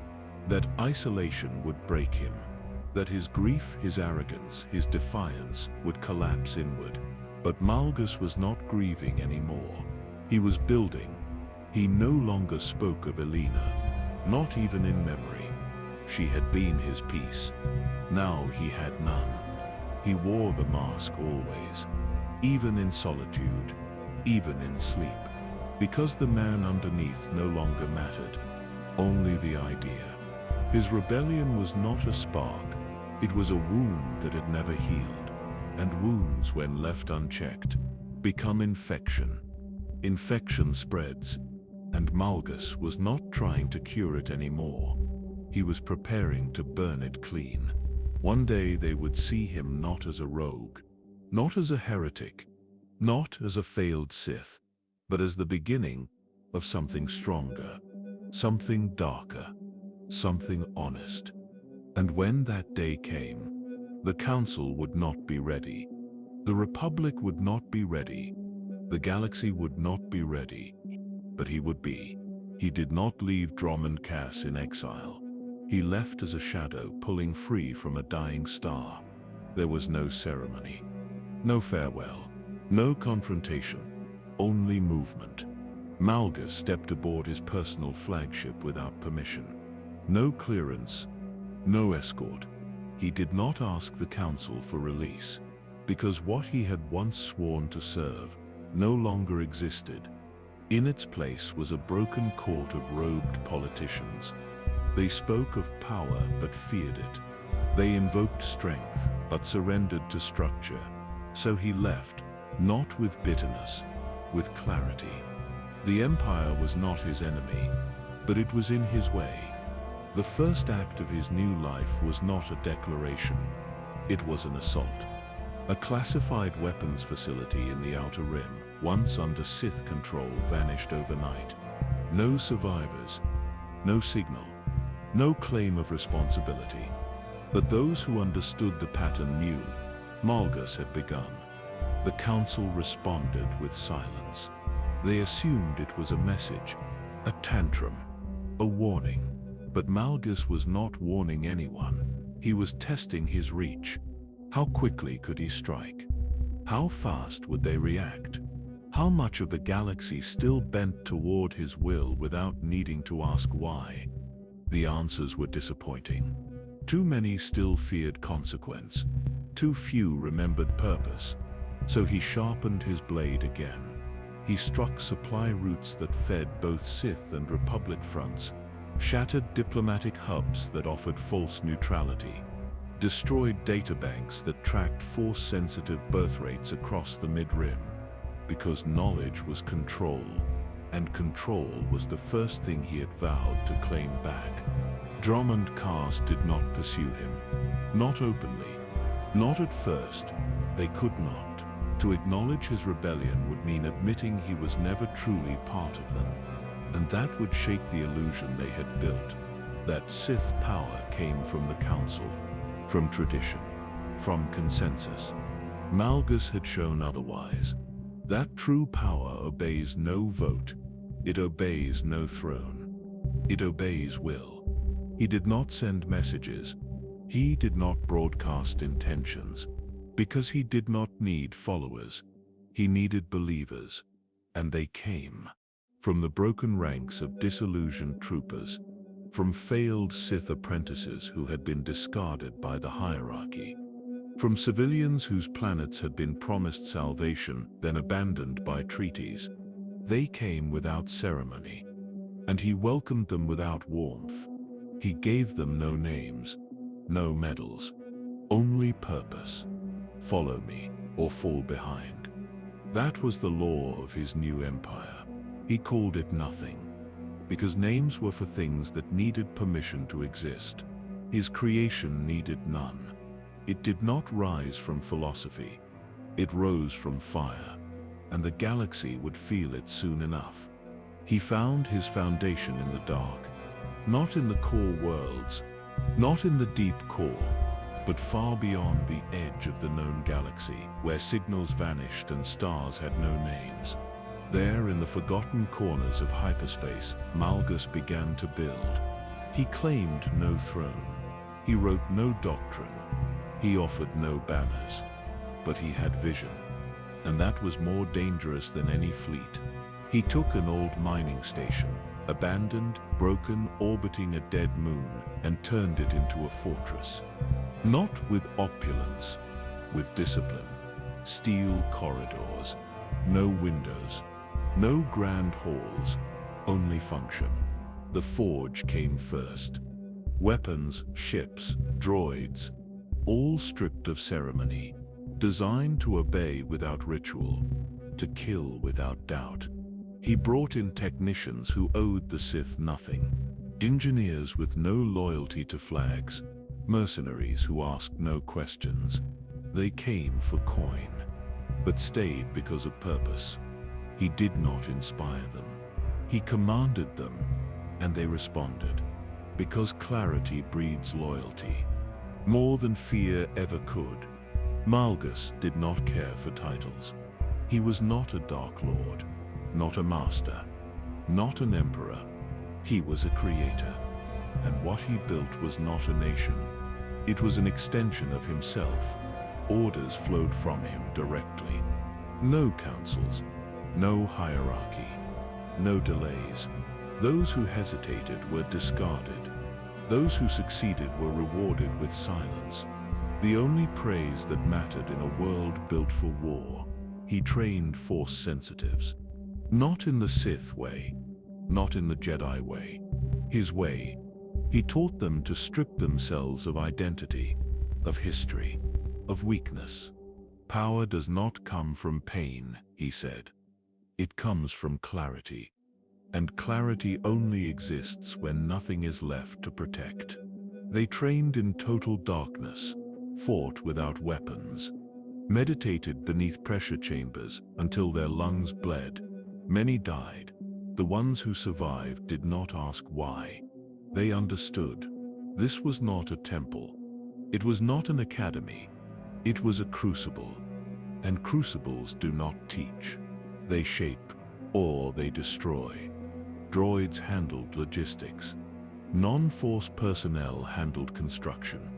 that isolation would break him, that his grief, his arrogance, his defiance would collapse inward. But Malgus was not grieving anymore. He was building. He no longer spoke of Elena, not even in memory. She had been his peace. Now he had none. He wore the mask always, even in solitude, even in sleep, because the man underneath no longer mattered, only the idea. His rebellion was not a spark, it was a wound that had never healed, and wounds, when left unchecked, become infection. Infection spreads, and Malgus was not trying to cure it anymore. He was preparing to burn it clean. One day they would see him not as a rogue, not as a heretic, not as a failed Sith, but as the beginning of something stronger, something darker, something honest. And when that day came, the Council would not be ready. The Republic would not be ready. The galaxy would not be ready. But he would be. He did not leave Drummond Cass in exile. He left as a shadow pulling free from a dying star. There was no ceremony, no farewell, no confrontation, only movement. Malgus stepped aboard his personal flagship without permission. No clearance, no escort. He did not ask the Council for release, because what he had once sworn to serve no longer existed. In its place was a broken court of robed politicians. They spoke of power but feared it. They invoked strength but surrendered to structure. So he left, not with bitterness, with clarity. The Empire was not his enemy, but it was in his way. The first act of his new life was not a declaration. It was an assault. A classified weapons facility in the Outer Rim, once under Sith control, vanished overnight. No survivors, no signal, no claim of responsibility. But those who understood the pattern knew Malgus had begun. The Council responded with silence. They assumed it was a message, a tantrum, a warning. But Malgus was not warning anyone. He was testing his reach. How quickly could he strike? How fast would they react? How much of the galaxy still bent toward his will without needing to ask why? The answers were disappointing. Too many still feared consequence. Too few remembered purpose. So he sharpened his blade again. He struck supply routes that fed both Sith and Republic fronts, shattered diplomatic hubs that offered false neutrality, destroyed databanks that tracked force-sensitive birth rates across the mid-rim, because knowledge was control, and control was the first thing he had vowed to claim back. Drummond Cass did not pursue him, not openly, not at first. They could not. To acknowledge his rebellion would mean admitting he was never truly part of them. And that would shake the illusion they had built, that Sith power came from the Council, from tradition, from consensus. Malgus had shown otherwise. That true power obeys no vote, it obeys no throne, it obeys will. He did not send messages, he did not broadcast intentions, because he did not need followers, he needed believers, and they came. From the broken ranks of disillusioned troopers, from failed Sith apprentices who had been discarded by the hierarchy, from civilians whose planets had been promised salvation, then abandoned by treaties. They came without ceremony, and he welcomed them without warmth. He gave them no names, no medals, only purpose. Follow me, or fall behind. That was the law of his new empire. He called it nothing, because names were for things that needed permission to exist. His creation needed none. It did not rise from philosophy. It rose from fire, and the galaxy would feel it soon enough. He found his foundation in the dark, not in the core worlds, not in the deep core, but far beyond the edge of the known galaxy, where signals vanished and stars had no names. There, in the forgotten corners of hyperspace, Malgus began to build. He claimed no throne. He wrote no doctrine. He offered no banners. But he had vision, and that was more dangerous than any fleet. He took an old mining station, abandoned, broken, orbiting a dead moon, and turned it into a fortress. Not with opulence, with discipline. Steel corridors, no windows, no grand halls, only function. The forge came first. Weapons, ships, droids, all stripped of ceremony, designed to obey without ritual, to kill without doubt. He brought in technicians who owed the Sith nothing, engineers with no loyalty to flags, mercenaries who asked no questions. They came for coin, but stayed because of purpose. He did not inspire them. He commanded them, and they responded, because clarity breeds loyalty, more than fear ever could. Malgus did not care for titles. He was not a Dark Lord, not a master, not an emperor. He was a creator, and what he built was not a nation. It was an extension of himself. Orders flowed from him directly. No councils, no hierarchy, no delays. Those who hesitated were discarded. Those who succeeded were rewarded with silence. The only praise that mattered in a world built for war. He trained Force sensitives. Not in the Sith way, not in the Jedi way. His way. He taught them to strip themselves of identity, of history, of weakness. Power does not come from pain, he said. It comes from clarity. And clarity only exists when nothing is left to protect. They trained in total darkness, fought without weapons, meditated beneath pressure chambers until their lungs bled. Many died. The ones who survived did not ask why. They understood. This was not a temple. It was not an academy. It was a crucible. And crucibles do not teach. They shape, or they destroy. Droids handled logistics. Non-Force personnel handled construction.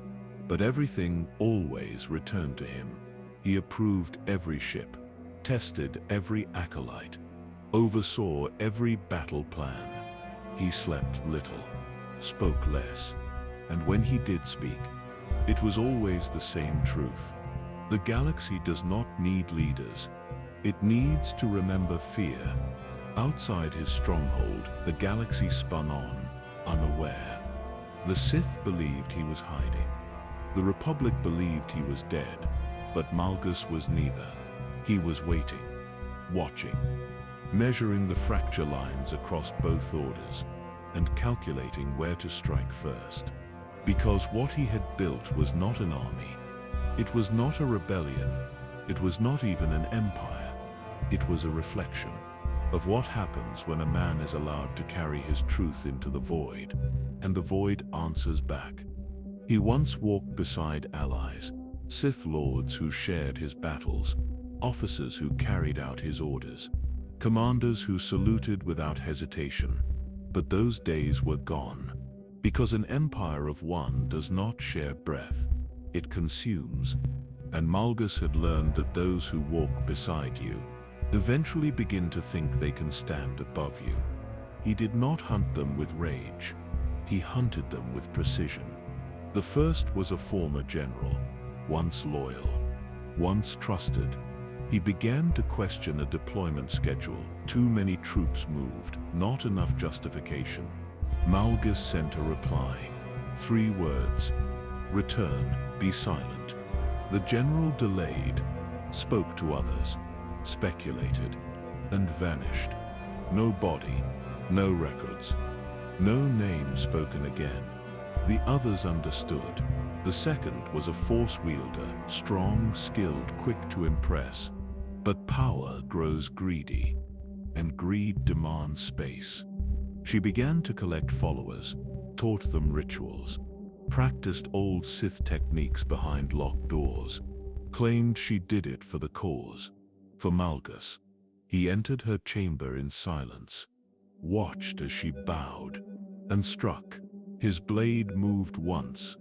But everything always returned to him. He approved every ship, tested every acolyte, oversaw every battle plan. He slept little, spoke less, and when he did speak, it was always the same truth. The galaxy does not need leaders. It needs to remember fear. Outside his stronghold, the galaxy spun on, unaware. The Sith believed he was hiding. The Republic believed he was dead, but Malgus was neither. He was waiting, watching, measuring the fracture lines across both orders, and calculating where to strike first. Because what he had built was not an army. It was not a rebellion. It was not even an empire. It was a reflection of what happens when a man is allowed to carry his truth into the void, and the void answers back. He once walked beside allies, Sith Lords who shared his battles, officers who carried out his orders, commanders who saluted without hesitation. But those days were gone, because an empire of one does not share breath, it consumes. And Malgus had learned that those who walk beside you eventually begin to think they can stand above you. He did not hunt them with rage. He hunted them with precision. The first was a former general, once loyal, once trusted. He began to question a deployment schedule. Too many troops moved, not enough justification. Malgus sent a reply. 3 words. Return, be silent. The general delayed, spoke to others, speculated, and vanished. No body, no records, no name spoken again. The others understood. The second was a Force wielder, strong, skilled, quick to impress. But power grows greedy, and greed demands space. She began to collect followers, taught them rituals, practiced old Sith techniques behind locked doors, claimed she did it for the cause, for Malgus. He entered her chamber in silence, watched as she bowed, and struck. His blade moved once.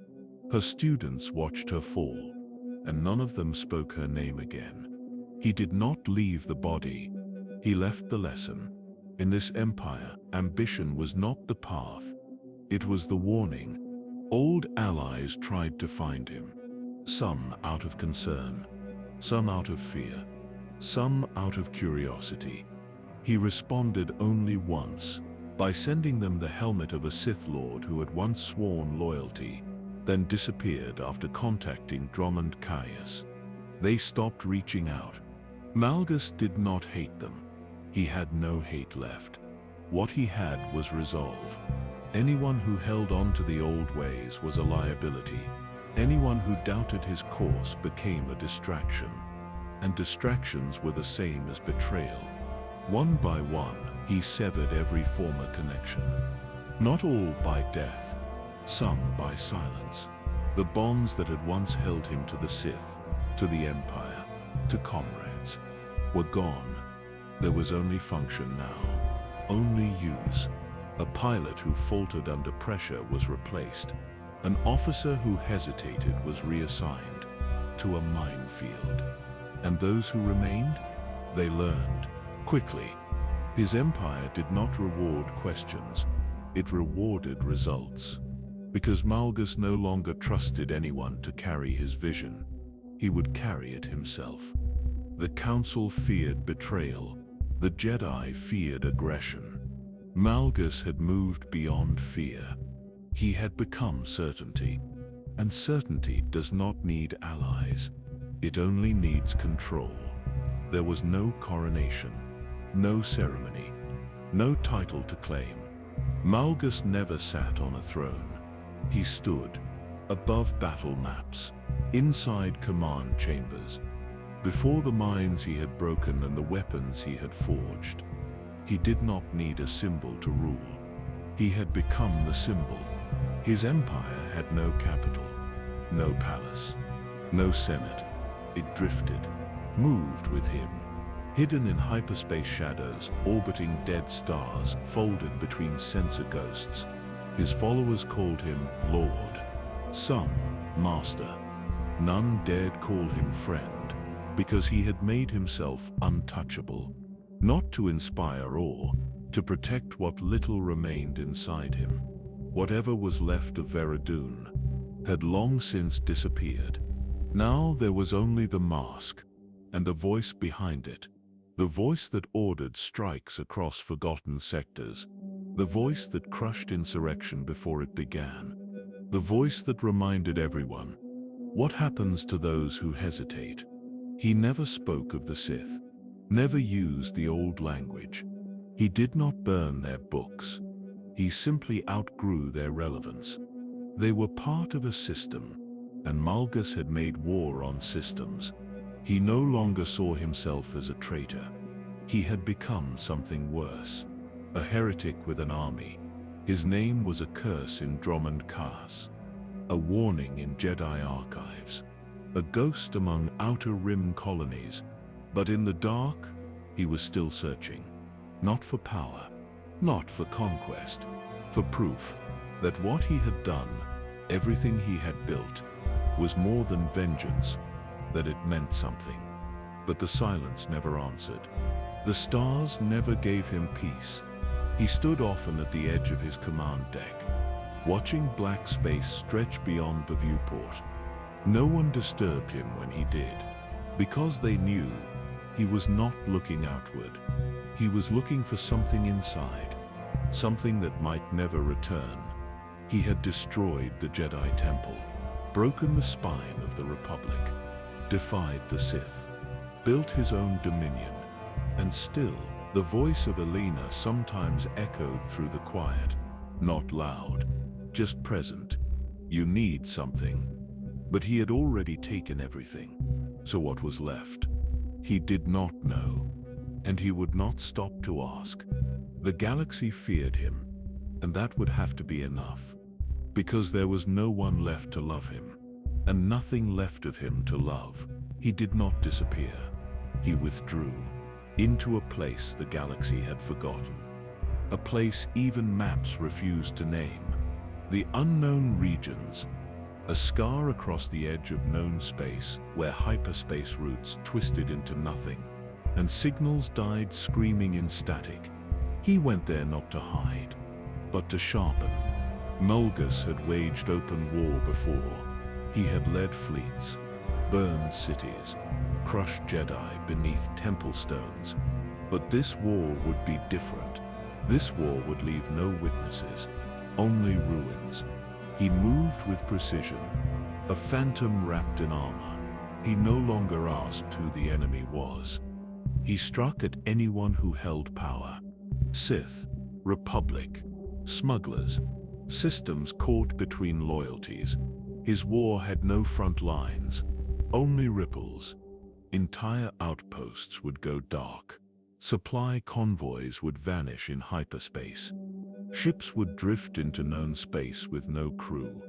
Her students watched her fall, and none of them spoke her name again. He did not leave the body. He left the lesson. In this empire, ambition was not the path. It was the warning. Old allies tried to find him. Some out of concern, some out of fear, some out of curiosity. He responded only once, by sending them the helmet of a Sith Lord who had once sworn loyalty, then disappeared after contacting Drummond Caius. They stopped reaching out. Malgus did not hate them. He had no hate left. What he had was resolve. Anyone who held on to the old ways was a liability. Anyone who doubted his course became a distraction. And distractions were the same as betrayal. One by one, he severed every former connection. Not all by death, some by silence. The bonds that had once held him to the Sith, to the Empire, to comrades, were gone. There was only function now, only use. A pilot who faltered under pressure was replaced. An officer who hesitated was reassigned to a minefield. And those who remained, they learned quickly. His empire did not reward questions, it rewarded results. Because Malgus no longer trusted anyone to carry his vision, he would carry it himself. The Council feared betrayal, the Jedi feared aggression. Malgus had moved beyond fear. He had become certainty, and certainty does not need allies. It only needs control. There was no coronation, no ceremony, no title to claim. Malgus never sat on a throne. He stood above battle maps, inside command chambers, before the minds he had broken and the weapons he had forged. He did not need a symbol to rule. He had become the symbol. His empire had no capital, no palace, no senate. It drifted, moved with him, hidden in hyperspace shadows, orbiting dead stars, folded between sensor ghosts. His followers called him Lord, some Master. None dared call him friend, because he had made himself untouchable, not to inspire awe, to protect what little remained inside him. Whatever was left of Veridoon had long since disappeared. Now there was only the mask, and the voice behind it, the voice that ordered strikes across forgotten sectors, the voice that crushed insurrection before it began, the voice that reminded everyone, what happens to those who hesitate? He never spoke of the Sith, never used the old language. He did not burn their books. He simply outgrew their relevance. They were part of a system, and Malgus had made war on systems. He no longer saw himself as a traitor. He had become something worse, a heretic with an army. His name was a curse in Drummond Caius, a warning in Jedi archives, a ghost among Outer Rim colonies. But in the dark, he was still searching, not for power, not for conquest, for proof that what he had done, everything he had built, was more than vengeance, that it meant something. But the silence never answered. The stars never gave him peace. He stood often at the edge of his command deck, watching black space stretch beyond the viewport. No one disturbed him when he did, because they knew he was not looking outward. He was looking for something inside, something that might never return. He had destroyed the Jedi Temple, broken the spine of the Republic, defied the Sith, built his own dominion, and still, the voice of Elena sometimes echoed through the quiet, not loud, just present. You need something. But he had already taken everything. So what was left? He did not know, and he would not stop to ask. The galaxy feared him, and that would have to be enough, because there was no one left to love him, and nothing left of him to love. He did not disappear. He withdrew into a place the galaxy had forgotten, a place even maps refused to name. The unknown regions, a scar across the edge of known space where hyperspace routes twisted into nothing, and signals died screaming in static. He went there not to hide, but to sharpen. Malgus had waged open war before. He had led fleets, burned cities, crushed Jedi beneath temple stones. But this war would be different. This war would leave no witnesses, only ruins. He moved with precision, a phantom wrapped in armor. He no longer asked who the enemy was. He struck at anyone who held power. Sith, Republic, smugglers, systems caught between loyalties. His war had no front lines, only ripples. Entire outposts would go dark. Supply convoys would vanish in hyperspace. Ships would drift into known space with no crew.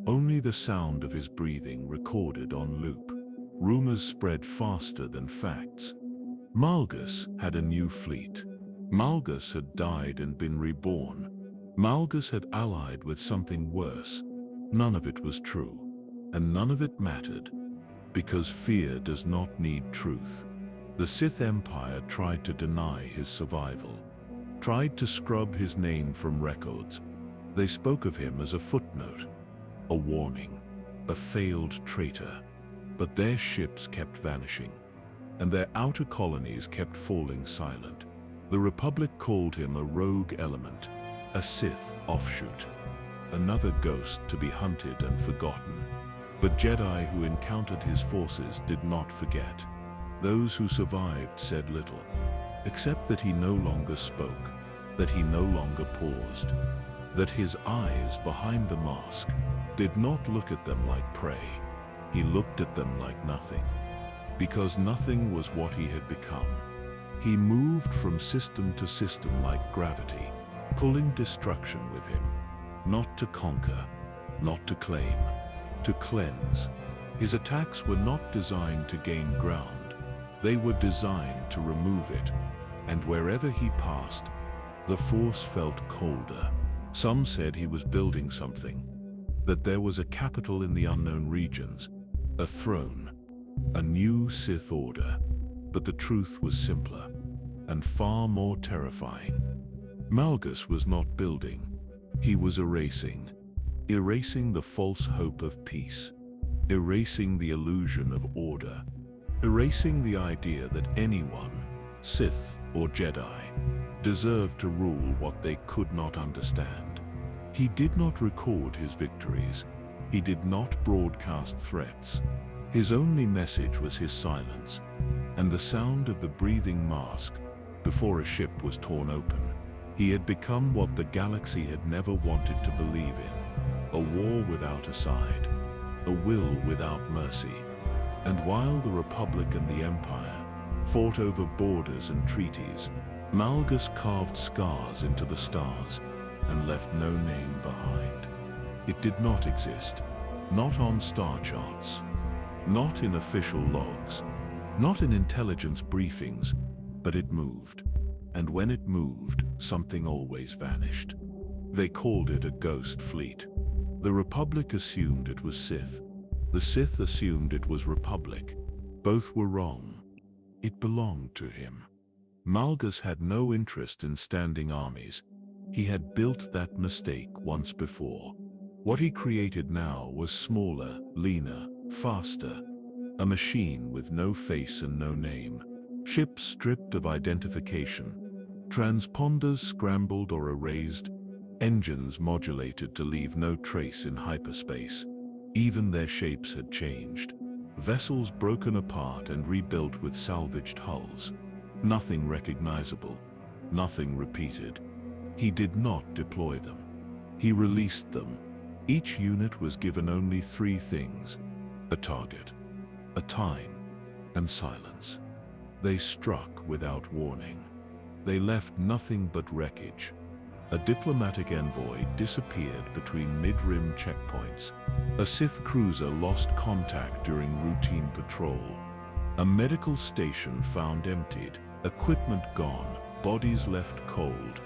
Only the sound of his breathing recorded on loop. Rumors spread faster than facts. Malgus had a new fleet. Malgus had died and been reborn. Malgus had allied with something worse. None of it was true, and none of it mattered, because fear does not need truth. The Sith Empire tried to deny his survival, tried to scrub his name from records. They spoke of him as a footnote, a warning, a failed traitor. But their ships kept vanishing, and their outer colonies kept falling silent. The Republic called him a rogue element, a Sith offshoot, another ghost to be hunted and forgotten. But Jedi who encountered his forces did not forget. Those who survived said little, except that he no longer spoke, that he no longer paused, that his eyes behind the mask did not look at them like prey. He looked at them like nothing, because nothing was what he had become. He moved from system to system like gravity, pulling destruction with him, not to conquer, not to claim, to cleanse. His attacks were not designed to gain ground. They were designed to remove it, and wherever he passed, the force felt colder. Some said he was building something, that there was a capital in the unknown regions, a throne, a new Sith Order. But the truth was simpler, and far more terrifying. Malgus was not building, he was erasing. Erasing the false hope of peace, erasing the illusion of order, erasing the idea that anyone, Sith or Jedi, deserved to rule what they could not understand. He did not record his victories. He did not broadcast threats. His only message was his silence, and the sound of the breathing mask before a ship was torn open. He had become what the galaxy had never wanted to believe in, a war without a side, a will without mercy. And while the Republic and the Empire fought over borders and treaties, Malgus carved scars into the stars and left no name behind. It did not exist, not on star charts, not in official logs, not in intelligence briefings, but it moved. And when it moved, something always vanished. They called it a ghost fleet. The Republic assumed it was Sith. The Sith assumed it was Republic. Both were wrong. It belonged to him. Malgus had no interest in standing armies. He had built that mistake once before. What he created now was smaller, leaner, faster. A machine with no face and no name. Ships stripped of identification. Transponders scrambled or erased. Engines modulated to leave no trace in hyperspace. Even their shapes had changed. Vessels broken apart and rebuilt with salvaged hulls. Nothing recognizable, nothing repeated. He did not deploy them. He released them. Each unit was given only 3 things: A target, a time, and silence. They struck without warning. They left nothing but wreckage. A diplomatic envoy disappeared between mid-rim checkpoints. A Sith cruiser lost contact during routine patrol. A medical station found emptied, equipment gone, bodies left cold,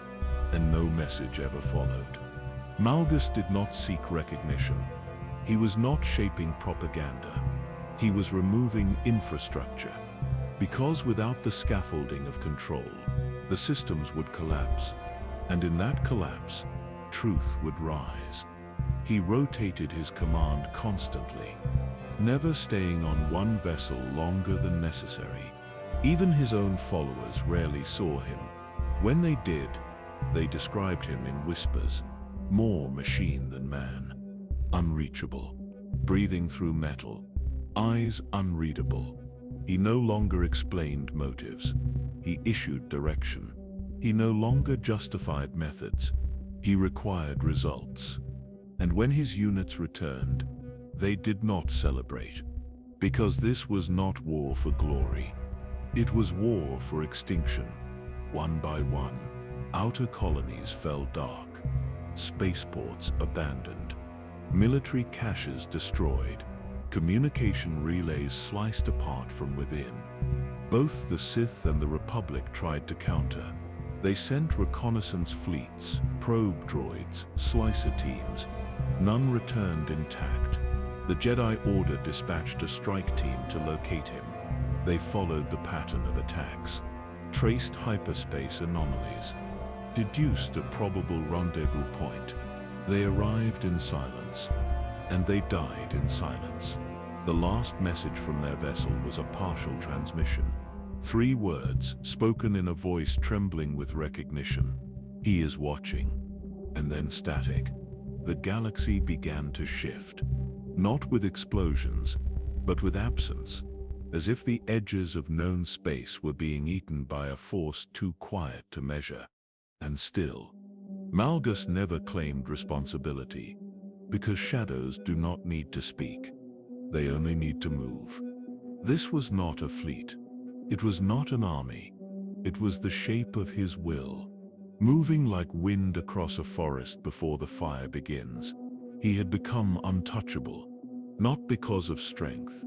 and no message ever followed. Malgus did not seek recognition. He was not shaping propaganda. He was removing infrastructure. Because without the scaffolding of control, the systems would collapse. And in that collapse, truth would rise. He rotated his command constantly, never staying on one vessel longer than necessary. Even his own followers rarely saw him. When they did, they described him in whispers, more machine than man. Unreachable, breathing through metal, eyes unreadable. He no longer explained motives. He issued direction. He no longer justified methods. He required results. And when his units returned, they did not celebrate. Because this was not war for glory. It was war for extinction. One by one, outer colonies fell dark. Spaceports abandoned. Military caches destroyed. Communication relays sliced apart from within. Both the Sith and the Republic tried to counter. They sent reconnaissance fleets, probe droids, slicer teams. None returned intact. The Jedi Order dispatched a strike team to locate him. They followed the pattern of attacks, traced hyperspace anomalies, deduced a probable rendezvous point. They arrived in silence, and they died in silence. The last message from their vessel was a partial transmission. 3 words, spoken in a voice trembling with recognition. He is watching. And then static. The galaxy began to shift. Not with explosions, but with absence. As if the edges of known space were being eaten by a force too quiet to measure. And still, Malgus never claimed responsibility. Because shadows do not need to speak. They only need to move. This was not a fleet. It was not an army. It was the shape of his will, moving like wind across a forest before the fire begins. He had become untouchable, not because of strength,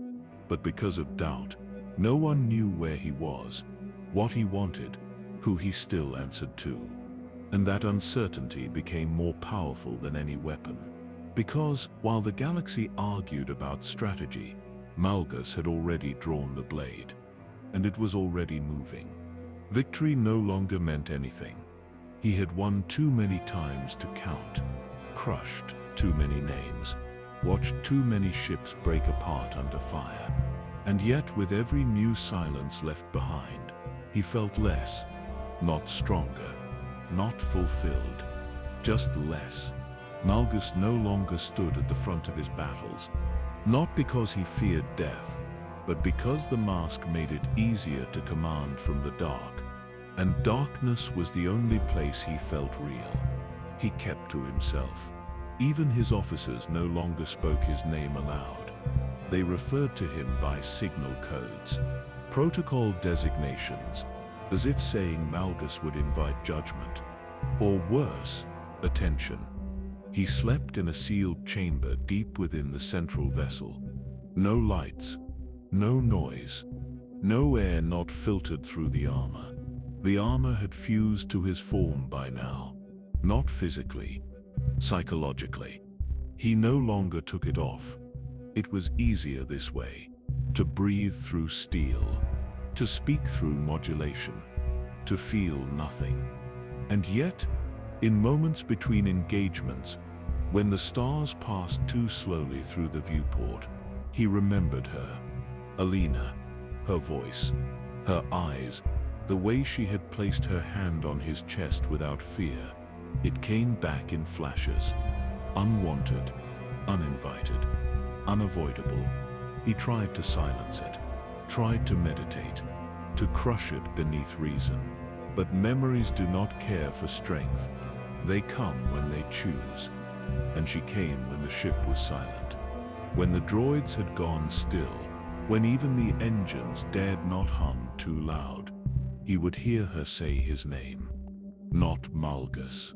but because of doubt. No one knew where he was, what he wanted, who he still answered to. And that uncertainty became more powerful than any weapon. Because, while the galaxy argued about strategy, Malgus had already drawn the blade. And it was already moving. Victory no longer meant anything. He had won too many times to count, crushed too many names, watched too many ships break apart under fire. And yet, with every new silence left behind, he felt less, not stronger, not fulfilled, just less. Malgus no longer stood at the front of his battles, not because he feared death, but because the mask made it easier to command from the dark. And darkness was the only place he felt real. He kept to himself. Even his officers no longer spoke his name aloud. They referred to him by signal codes, protocol designations, as if saying Malgus would invite judgment. Or worse, attention. He slept in a sealed chamber deep within the central vessel. No lights. No noise, no air not filtered through the armor. The armor had fused to his form by now, not physically, psychologically. He no longer took it off. It was easier this way, to breathe through steel, to speak through modulation, to feel nothing. And yet, in moments between engagements, when the stars passed too slowly through the viewport, he remembered her. Alina, her voice, her eyes, the way she had placed her hand on his chest without fear. It came back in flashes, unwanted, uninvited, unavoidable. He tried to silence it, tried to meditate, to crush it beneath reason. But memories do not care for strength. They come when they choose. And she came when the ship was silent. When the droids had gone still, when even the engines dared not hum too loud, he would hear her say his name. Not Malgus.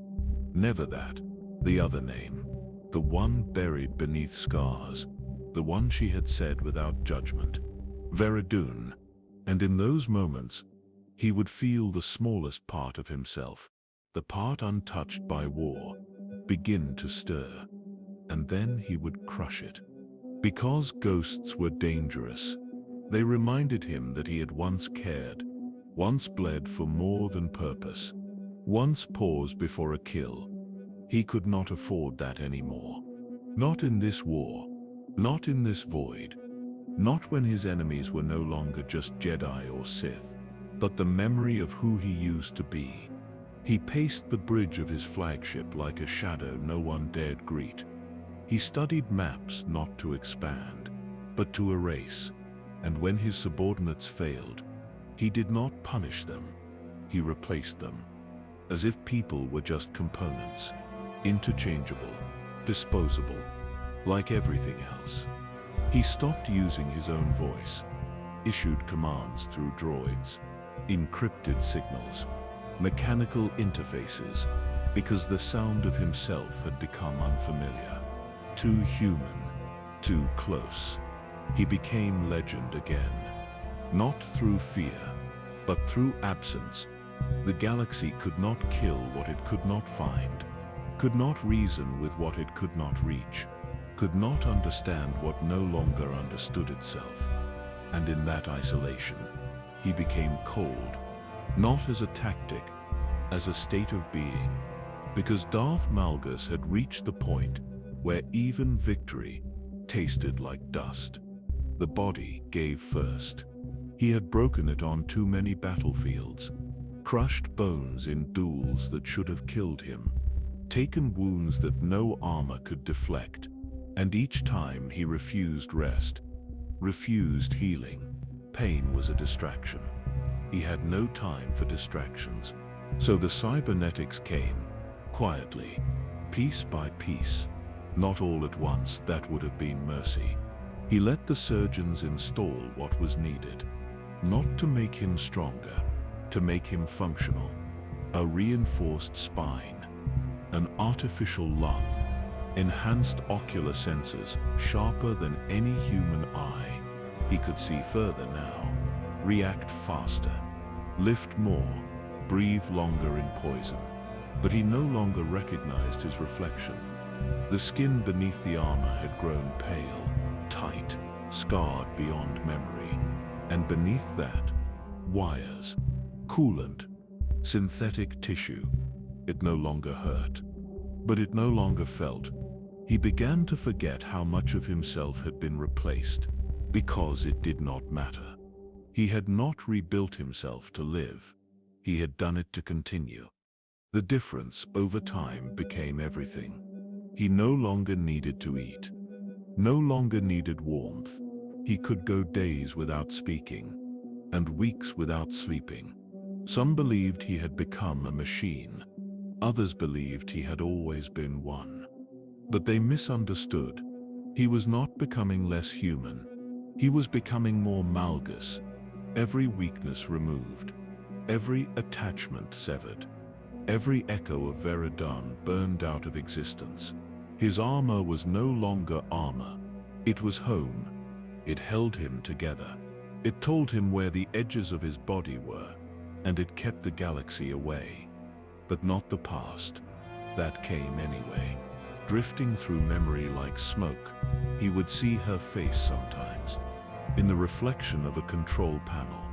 Never that. The other name. The one buried beneath scars. The one she had said without judgment. Veridun. And in those moments, he would feel the smallest part of himself, the part untouched by war, begin to stir. And then he would crush it. Because ghosts were dangerous, they reminded him that he had once cared, once bled for more than purpose, once paused before a kill. He could not afford that anymore. Not in this war, not in this void, not when his enemies were no longer just Jedi or Sith, but the memory of who he used to be. He paced the bridge of his flagship like a shadow no one dared greet. He studied maps not to expand, but to erase, and when his subordinates failed, he did not punish them, he replaced them, as if people were just components, interchangeable, disposable, like everything else. He stopped using his own voice, issued commands through droids, encrypted signals, mechanical interfaces, because the sound of himself had become unfamiliar. Too human, too close. He became legend again. Not through fear, but through absence. The galaxy could not kill what it could not find, could not reason with what it could not reach, could not understand what no longer understood itself. And in that isolation, he became cold, not as a tactic, as a state of being, because Darth Malgus had reached the point where even victory tasted like dust. The body gave first. He had broken it on too many battlefields, crushed bones in duels that should have killed him, taken wounds that no armor could deflect, and each time he refused rest, refused healing. Pain was a distraction. He had no time for distractions. So the cybernetics came, quietly, piece by piece. Not all at once, that would have been mercy. He let the surgeons install what was needed, not to make him stronger, to make him functional. A reinforced spine, an artificial lung, enhanced ocular sensors, sharper than any human eye. He could see further now, react faster, lift more, breathe longer in poison. But he no longer recognized his reflection. The skin beneath the armor had grown pale, tight, scarred beyond memory. And beneath that, wires, coolant, synthetic tissue. It no longer hurt, but it no longer felt. He began to forget how much of himself had been replaced, because it did not matter. He had not rebuilt himself to live. He had done it to continue. The difference over time became everything. He no longer needed to eat, no longer needed warmth. He could go days without speaking, and weeks without sleeping. Some believed he had become a machine. Others believed he had always been one. But they misunderstood. He was not becoming less human. He was becoming more Malgus. Every weakness removed, every attachment severed, every echo of Veridun burned out of existence. His armor was no longer armor. It was home. It held him together. It told him where the edges of his body were, and it kept the galaxy away. But not the past. That came anyway. Drifting through memory like smoke, he would see her face sometimes, in the reflection of a control panel,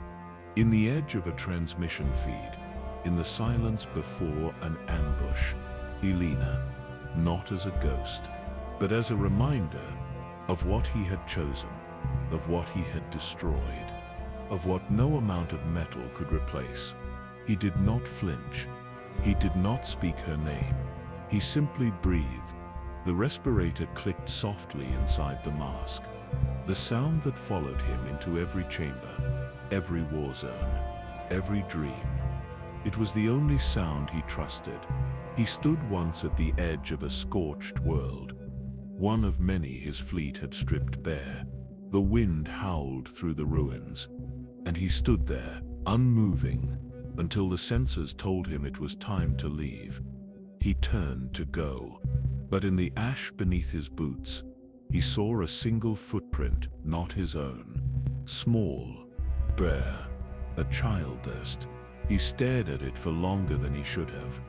in the edge of a transmission feed, in the silence before an ambush. Elena, not as a ghost, but as a reminder of what he had chosen, of what he had destroyed, of what no amount of metal could replace. He did not flinch. He did not speak her name. He simply breathed. The respirator clicked softly inside the mask. The sound that followed him into every chamber, every war zone, every dream. It was the only sound he trusted. He stood once at the edge of a scorched world, one of many his fleet had stripped bare. The wind howled through the ruins, and he stood there, unmoving, until the sensors told him it was time to leave. He turned to go, but in the ash beneath his boots, he saw a single footprint, not his own. Small, bare, a child's. He stared at it for longer than he should have,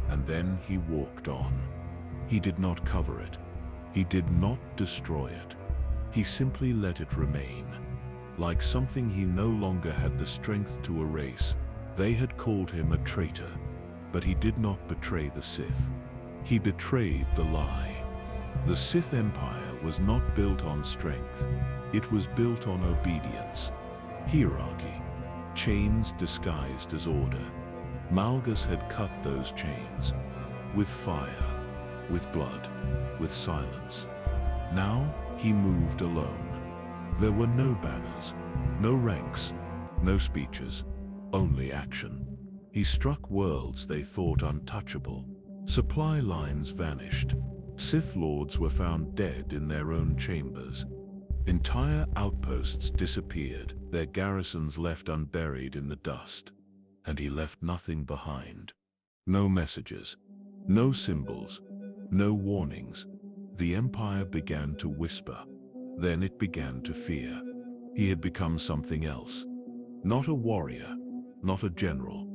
and then he walked on. He did not cover it. He did not destroy it. He simply let it remain, like something he no longer had the strength to erase. They had called him a traitor, but he did not betray the Sith. He betrayed the lie. The Sith Empire was not built on strength. It was built on obedience, hierarchy, chains disguised as order. Malgus had cut those chains, with fire, with blood, with silence. Now he moved alone. There were no banners, no ranks, no speeches, only action. He struck worlds they thought untouchable. Supply lines vanished. Sith Lords were found dead in their own chambers. Entire outposts disappeared, their garrisons left unburied in the dust. And he left nothing behind. No messages, no symbols, no warnings. The Empire began to whisper. Then it began to fear. He had become something else. Not a warrior, not a general.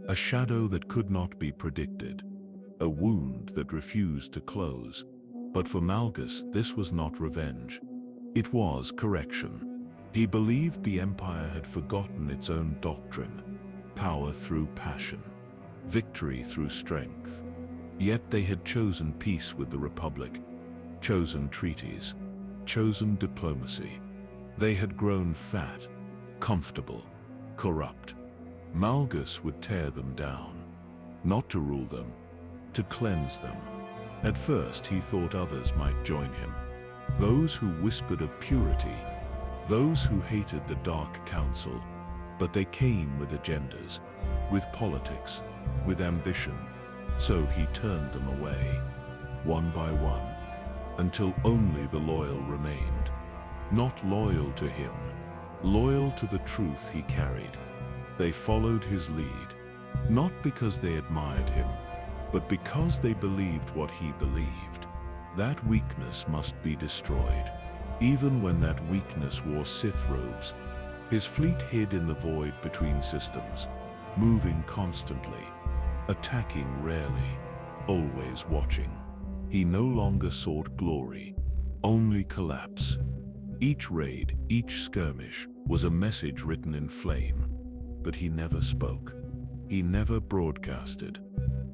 A shadow that could not be predicted. A wound that refused to close. But for Malgus, this was not revenge. It was correction. He believed the Empire had forgotten its own doctrine. Power through passion. Victory through strength. Yet they had chosen peace with the Republic. Chosen treaties. Chosen diplomacy. They had grown fat, comfortable, corrupt. Malgus would tear them down. Not to rule them, to cleanse them. At first he thought others might join him. Those who whispered of purity, those who hated the Dark Council, but they came with agendas, with politics, with ambition. So he turned them away, one by one, until only the loyal remained. Not loyal to him, loyal to the truth he carried. They followed his lead, not because they admired him, but because they believed what he believed. That weakness must be destroyed. Even when that weakness wore Sith robes, his fleet hid in the void between systems, moving constantly, attacking rarely, always watching. He no longer sought glory, only collapse. Each raid, each skirmish, was a message written in flame, but he never spoke. He never broadcasted.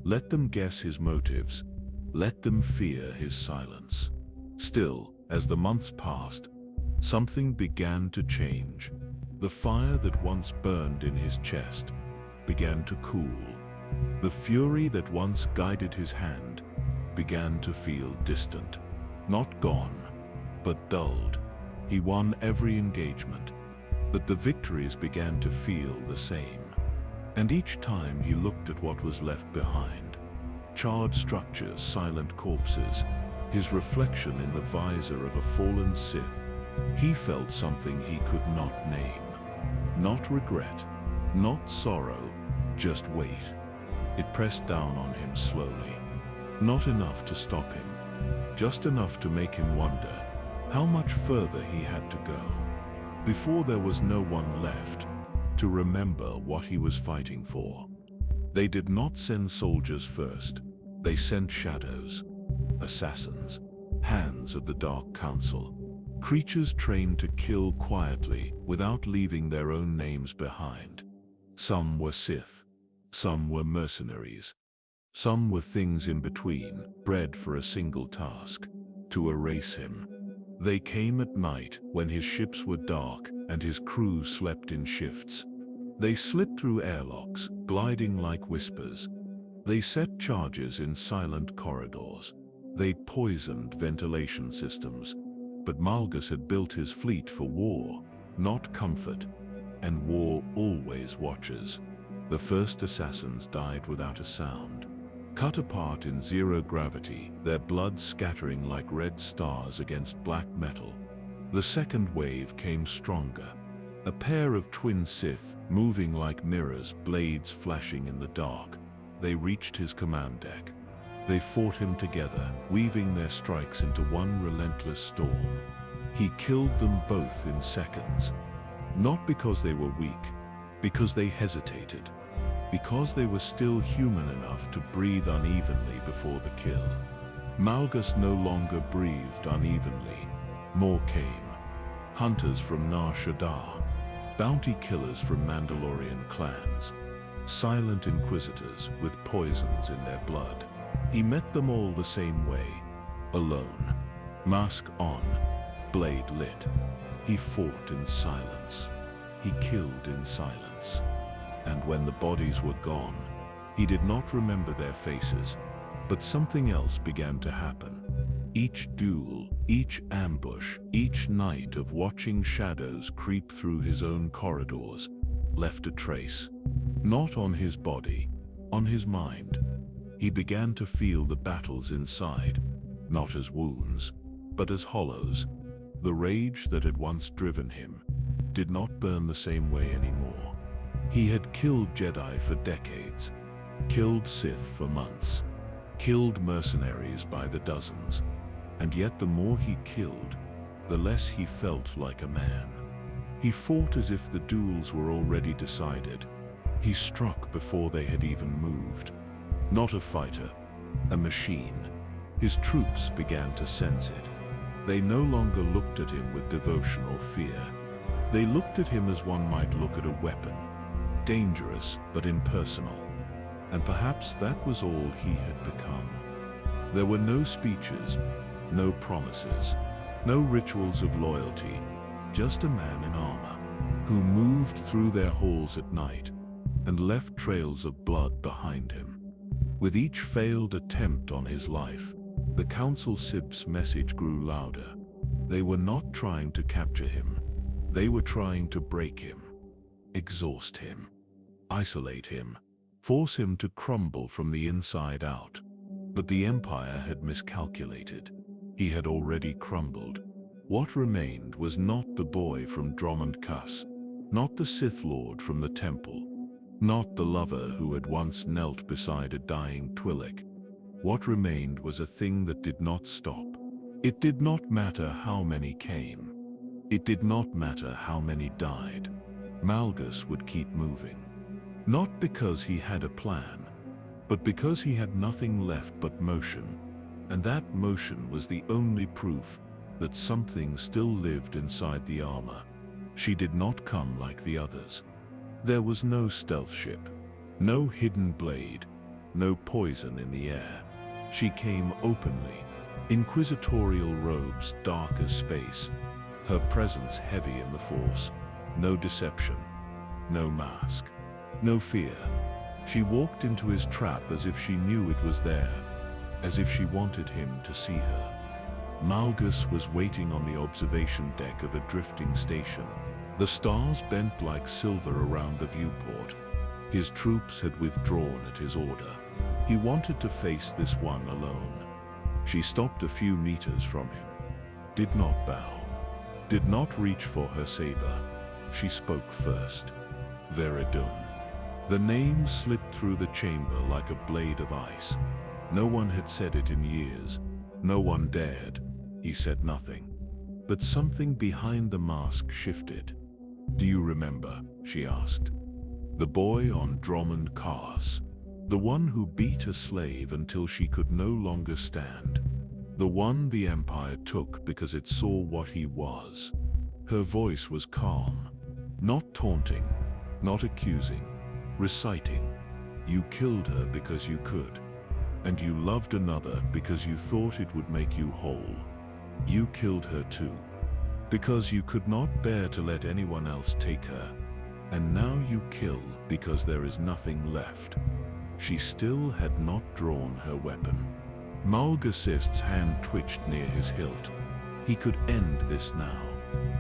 Let them guess his motives. Let them fear his silence. Still, as the months passed, something began to change. The fire that once burned in his chest began to cool. The fury that once guided his hand began to feel distant. Not gone, but dulled. He won every engagement, but the victories began to feel the same. And each time he looked at what was left behind, charred structures, silent corpses, his reflection in the visor of a fallen Sith, he felt something he could not name. Not regret, not sorrow, just weight. It pressed down on him slowly. Not enough to stop him, just enough to make him wonder how much further he had to go, before there was no one left to remember what he was fighting for. They did not send soldiers first. They sent shadows, assassins, hands of the Dark Council, creatures trained to kill quietly without leaving their own names behind. Some were Sith, some were mercenaries, some were things in between, bred for a single task: to erase him. They came at night when his ships were dark and his crew slept in shifts. They slipped through airlocks, gliding like whispers. They set charges in silent corridors. They poisoned ventilation systems. But Malgus had built his fleet for war, not comfort. And war always watches. The first assassins died without a sound. cut apart in zero gravity, their blood scattering like red stars against black metal. The second wave came stronger. A pair of twin Sith, moving like mirrors, blades flashing in the dark. They reached his command deck. They fought him together, weaving their strikes into one relentless storm. He killed them both in seconds. Not because they were weak, because they hesitated. Because they were still human enough to breathe unevenly before the kill. Malgus no longer breathed unevenly. More came. Hunters from Nar Shaddaa. Bounty killers from Mandalorian clans. Silent inquisitors with poisons in their blood. He met them all the same way. Alone. Mask on. Blade lit. He fought in silence. He killed in silence. And when the bodies were gone, he did not remember their faces, but something else began to happen. Each duel, each ambush, each night of watching shadows creep through his own corridors, left a trace. Not on his body, on his mind. He began to feel the battles inside, not as wounds, but as hollows. The rage that had once driven him did not burn the same way anymore. He had killed Jedi for decades, killed Sith for months, killed mercenaries by the dozens, and yet the more he killed, the less he felt like a man. He fought as if the duels were already decided. He struck before they had even moved. Not a fighter, a machine. His troops began to sense it. They no longer looked at him with devotion or fear. They looked at him as one might look at a weapon, dangerous but impersonal. And perhaps that was all he had become. There were no speeches, no promises, no rituals of loyalty, just a man in armor, who moved through their halls at night and left trails of blood behind him. With each failed attempt on his life, the Council Sith's message grew louder. They were not trying to capture him. They were trying to break him, exhaust him, isolate him, force him to crumble from the inside out. But the Empire had miscalculated. He had already crumbled. What remained was not the boy from Dromund Kaas, not the Sith Lord from the temple, not the lover who had once knelt beside a dying Twi'lek. What remained was a thing that did not stop. It did not matter how many came. It did not matter how many died. Malgus would keep moving. Not because he had a plan, but because he had nothing left but motion. And that motion was the only proof that something still lived inside the armor. She did not come like the others. There was no stealth ship, no hidden blade, no poison in the air. She came openly, inquisitorial robes dark as space, her presence heavy in the Force. No deception, no mask, no fear. She walked into his trap as if she knew it was there, as if she wanted him to see her. Malgus was waiting on the observation deck of a drifting station. The stars bent like silver around the viewport. His troops had withdrawn at his order. He wanted to face this one alone. She stopped a few meters from him, did not bow, did not reach for her saber. She spoke first. Veridun. The name slipped through the chamber like a blade of ice. No one had said it in years. No one dared. He said nothing. But something behind the mask shifted. "Do you remember?" she asked. "The boy on Dromund Kaas. The one who beat a slave until she could no longer stand. The one the Empire took because it saw what he was." Her voice was calm, not taunting, not accusing, reciting. "You killed her because you could. And you loved another because you thought it would make you whole. You killed her too, because you could not bear to let anyone else take her. And now you kill because there is nothing left." She still had not drawn her weapon. Malgus's hand twitched near his hilt. He could end this now.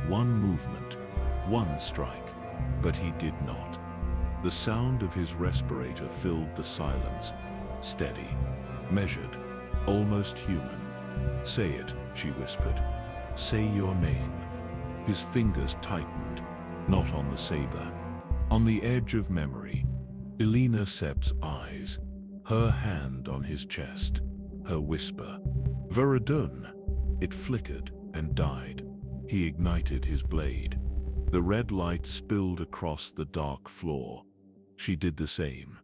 One movement, one strike, but he did not. The sound of his respirator filled the silence, steady, measured, almost human. "Say it," she whispered. "Say your name." His fingers tightened, not on the saber, on the edge of memory. Elena Sep's eyes, her hand on his chest, her whisper. "Veradun." It flickered and died. He ignited his blade. The red light spilled across the dark floor. She did the same.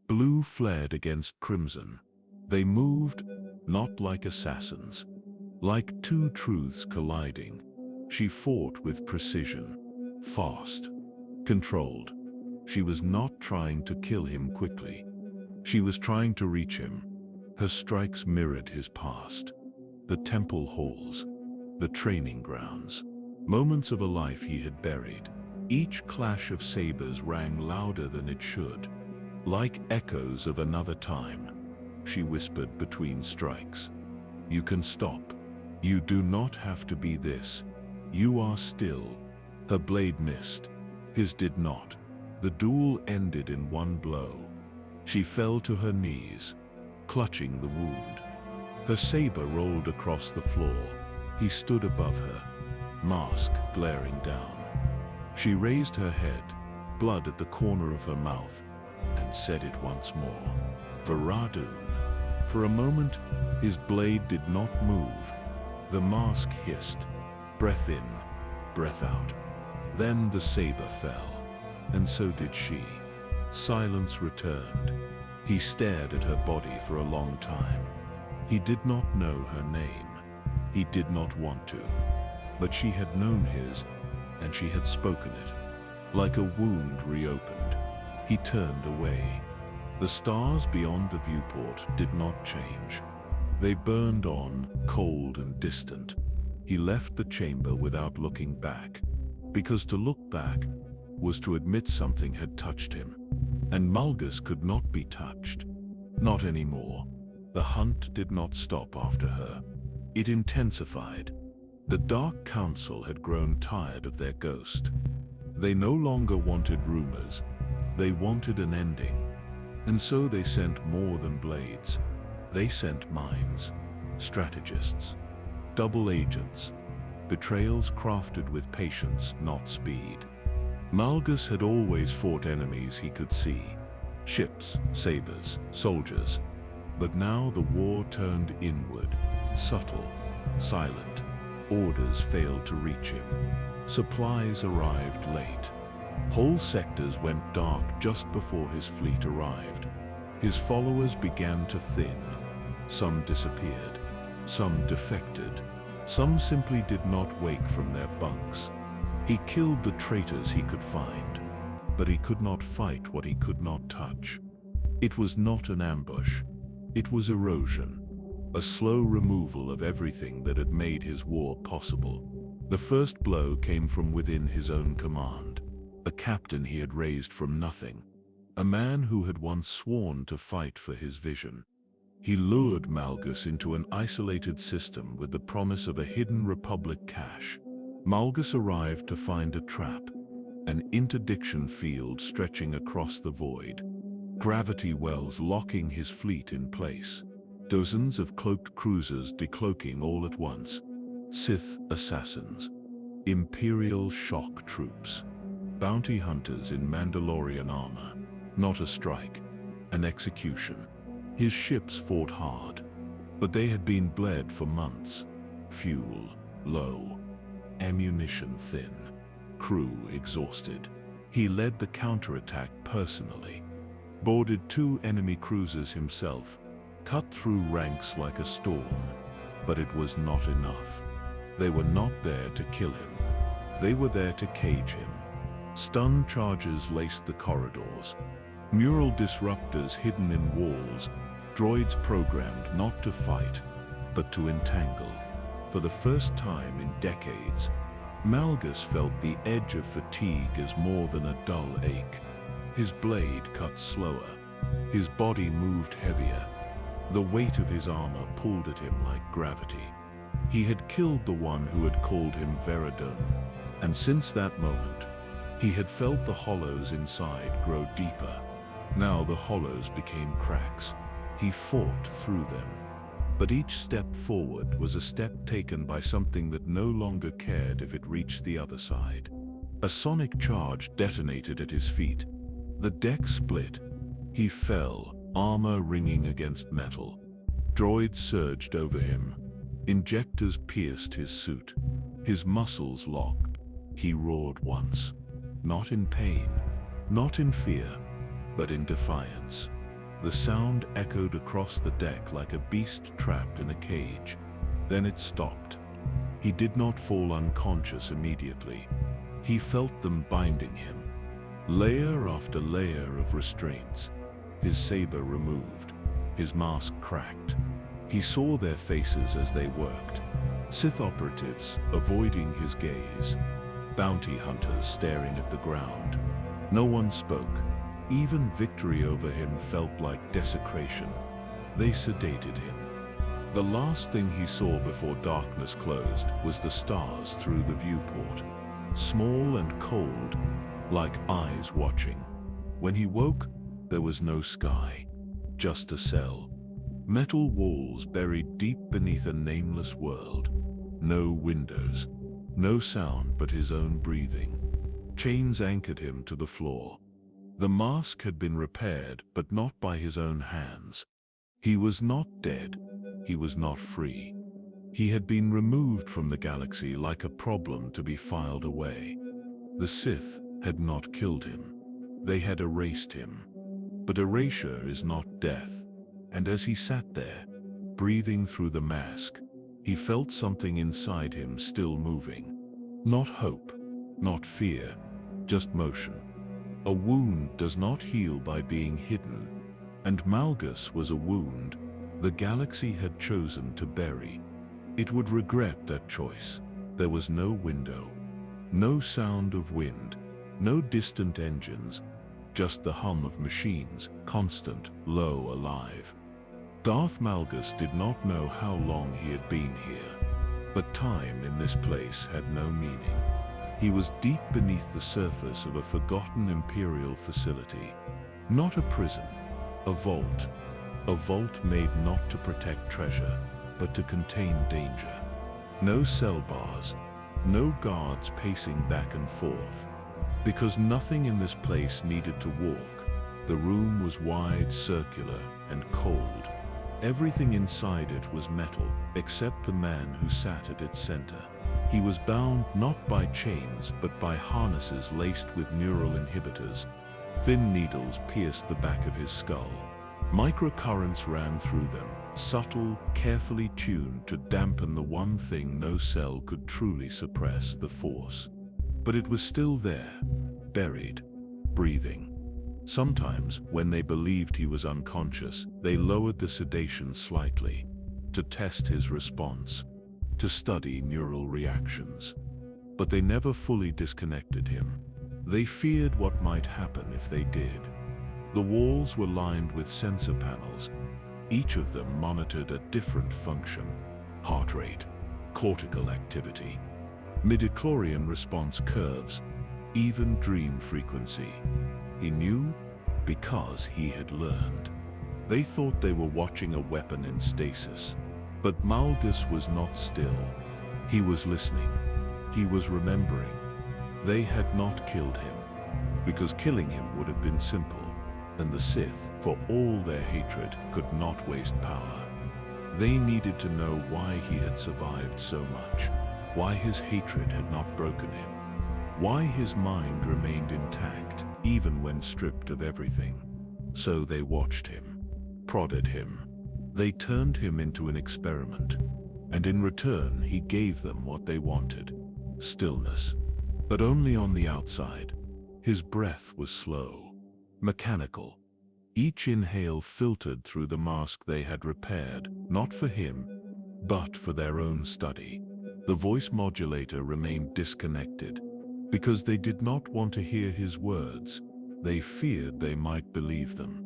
Blue flared against crimson. They moved, not like assassins, like two truths colliding. She fought with precision, fast, controlled. She was not trying to kill him quickly. She was trying to reach him. Her strikes mirrored his past. The temple halls, the training grounds, moments of a life he had buried. Each clash of sabers rang louder than it should, like echoes of another time. She whispered between strikes. "You can stop. You do not have to be this. You are still." Her blade missed. His did not. The duel ended in one blow. She fell to her knees, clutching the wound. Her saber rolled across the floor. He stood above her, mask glaring down. She raised her head, blood at the corner of her mouth, and said it once more. "Veradun." For a moment, his blade did not move. The mask hissed, breath in, breath out. Then the saber fell, and so did she. Silence returned. He stared at her body for a long time. He did not know her name. He did not want to. But she had known his, and she had spoken it. Like a wound reopened, he turned away. The stars beyond the viewport did not change. They burned on, cold and distant. He left the chamber without looking back, because to look back was to admit something had touched him. And Malgus could not be touched. Not anymore. The hunt did not stop after her. It intensified. The Dark Council had grown tired of their ghost. They no longer wanted rumors. They wanted an ending. And so they sent more than blades. They sent minds, strategists, double agents, betrayals crafted with patience, not speed. Malgus had always fought enemies he could see. Ships, sabers, soldiers. But now the war turned inward, subtle, silent. Orders failed to reach him. Supplies arrived late. Whole sectors went dark just before his fleet arrived. His followers began to thin. Some disappeared. Some defected. Some simply did not wake from their bunks. He killed the traitors he could find, but he could not fight what he could not touch. It was not an ambush. It was erosion, a slow removal of everything that had made his war possible. The first blow came from within his own command, a captain he had raised from nothing, a man who had once sworn to fight for his vision. He lured Malgus into an isolated system with the promise of a hidden Republic cache. Malgus arrived to find a trap, an interdiction field stretching across the void, gravity wells locking his fleet in place, dozens of cloaked cruisers decloaking all at once, Sith assassins, Imperial shock troops, bounty hunters in Mandalorian armor. Not a strike, an execution. His ships fought hard, but they had been bled for months. Fuel low, ammunition thin, crew exhausted. He led the counterattack personally, boarded 2 enemy cruisers himself, cut through ranks like a storm. But it was not enough. They were not there to kill him. They were there to cage him. Stun charges laced the corridors. Mural disruptors hidden in walls. Droids programmed not to fight, but to entangle. For the first time in decades, Malgus felt the edge of fatigue as more than a dull ache. His blade cut slower. His body moved heavier. The weight of his armor pulled at him like gravity. He had killed the one who had called him Veradun, and since that moment, he had felt the hollows inside grow deeper. Now the hollows became cracks. He fought through them. But each step forward was a step taken by something that no longer cared if it reached the other side. A sonic charge detonated at his feet. The deck split. He fell, armor ringing against metal. Droids surged over him. Injectors pierced his suit. His muscles locked. He roared once. Not in pain, not in fear, but in defiance. The sound echoed across the deck like a beast trapped in a cage. Then it stopped. He did not fall unconscious immediately. He felt them binding him. Layer after layer of restraints. His saber removed. His mask cracked. He saw their faces as they worked. Sith operatives avoiding his gaze. Bounty hunters staring at the ground. No one spoke. Even victory over him felt like desecration. They sedated him. The last thing he saw before darkness closed was the stars through the viewport. Small and cold, like eyes watching. When he woke, there was no sky, just a cell. Metal walls buried deep beneath a nameless world. No windows, no sound but his own breathing. Chains anchored him to the floor. The mask had been repaired, but not by his own hands. He was not dead. He was not free. He had been removed from the galaxy like a problem to be filed away. The Sith had not killed him. They had erased him. But erasure is not death. And as he sat there, breathing through the mask, he felt something inside him still moving. Not hope, not fear, just motion. A wound does not heal by being hidden, and Malgus was a wound the galaxy had chosen to bury. It would regret that choice. There was no window, no sound of wind, no distant engines, just the hum of machines, constant, low, alive. Darth Malgus did not know how long he had been here, but time in this place had no meaning. He was deep beneath the surface of a forgotten Imperial facility. Not a prison, a vault. A vault made not to protect treasure, but to contain danger. No cell bars, no guards pacing back and forth. Because nothing in this place needed to walk, the room was wide, circular, and cold. Everything inside it was metal, except the man who sat at its center. He was bound not by chains, but by harnesses laced with neural inhibitors. Thin needles pierced the back of his skull. Microcurrents ran through them, subtle, carefully tuned to dampen the one thing no cell could truly suppress, the Force. But it was still there, buried, breathing. Sometimes, when they believed he was unconscious, they lowered the sedation slightly, to test his response, to study neural reactions. But they never fully disconnected him. They feared what might happen if they did. The walls were lined with sensor panels. Each of them monitored a different function: heart rate, cortical activity, midichlorian response curves, even dream frequency. He knew because he had learned. They thought they were watching a weapon in stasis. But Malgus was not still. He was listening. He was remembering. They had not killed him, because killing him would have been simple, and the Sith, for all their hatred, could not waste power. They needed to know why he had survived so much, why his hatred had not broken him, why his mind remained intact, even when stripped of everything. So they watched him, prodded him. They turned him into an experiment, and in return he gave them what they wanted: stillness. But only on the outside. His breath was slow, mechanical. Each inhale filtered through the mask they had repaired, not for him, but for their own study. The voice modulator remained disconnected, because they did not want to hear his words. They feared they might believe them.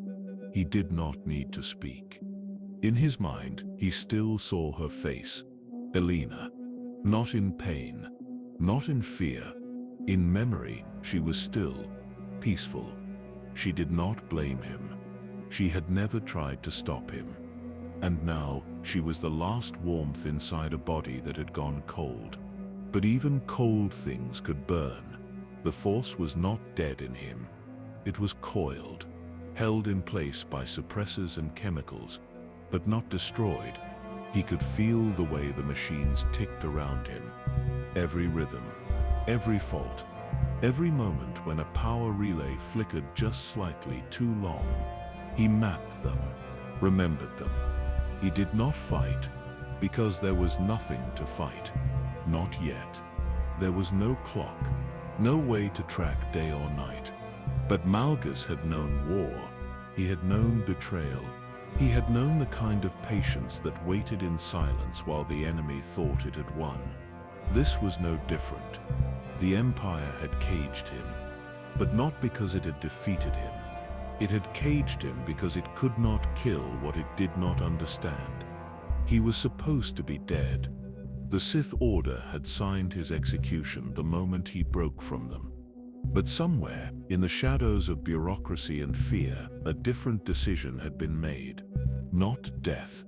He did not need to speak. In his mind, he still saw her face, Elena. Not in pain, not in fear. In memory, she was still, peaceful. She did not blame him. She had never tried to stop him. And now, she was the last warmth inside a body that had gone cold. But even cold things could burn. The Force was not dead in him. It was coiled, held in place by suppressors and chemicals, but not destroyed. He could feel the way the machines ticked around him. Every rhythm, every fault, every moment when a power relay flickered just slightly too long. He mapped them, remembered them. He did not fight, because there was nothing to fight. Not yet. There was no clock, no way to track day or night. But Malgus had known war. He had known betrayal. He had known the kind of patience that waited in silence while the enemy thought it had won. This was no different. The Empire had caged him, but not because it had defeated him. It had caged him because it could not kill what it did not understand. He was supposed to be dead. The Sith Order had signed his execution the moment he broke from them. But somewhere, in the shadows of bureaucracy and fear, a different decision had been made. Not death.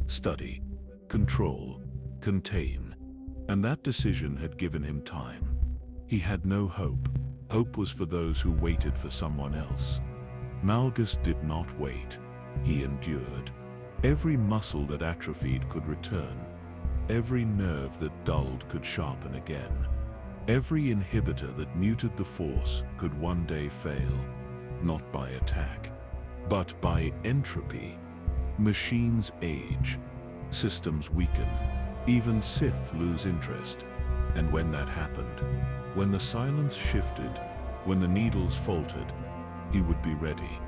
Study. Control. Contain. And that decision had given him time. He had no hope. Hope was for those who waited for someone else. Malgus did not wait. He endured. Every muscle that atrophied could return. Every nerve that dulled could sharpen again. Every inhibitor that muted the Force could one day fail, not by attack, but by entropy. Machines age, systems weaken, even Sith lose interest. And when that happened, when the silence shifted, when the needles faltered, he would be ready.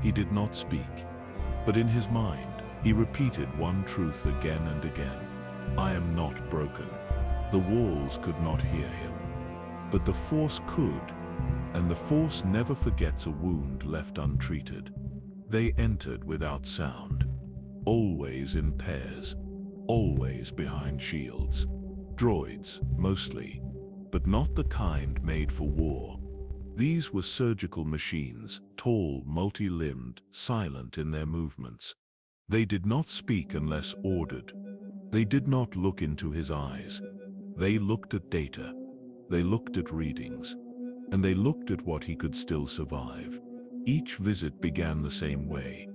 He did not speak, but in his mind, he repeated one truth again and again. I am not broken. The walls could not hear him. But the Force could, and the Force never forgets a wound left untreated. They entered without sound, always in pairs, always behind shields. Droids, mostly, but not the kind made for war. These were surgical machines, tall, multi-limbed, silent in their movements. They did not speak unless ordered. They did not look into his eyes. They looked at data. They looked at readings, and they looked at what he could still survive. Each visit began the same way.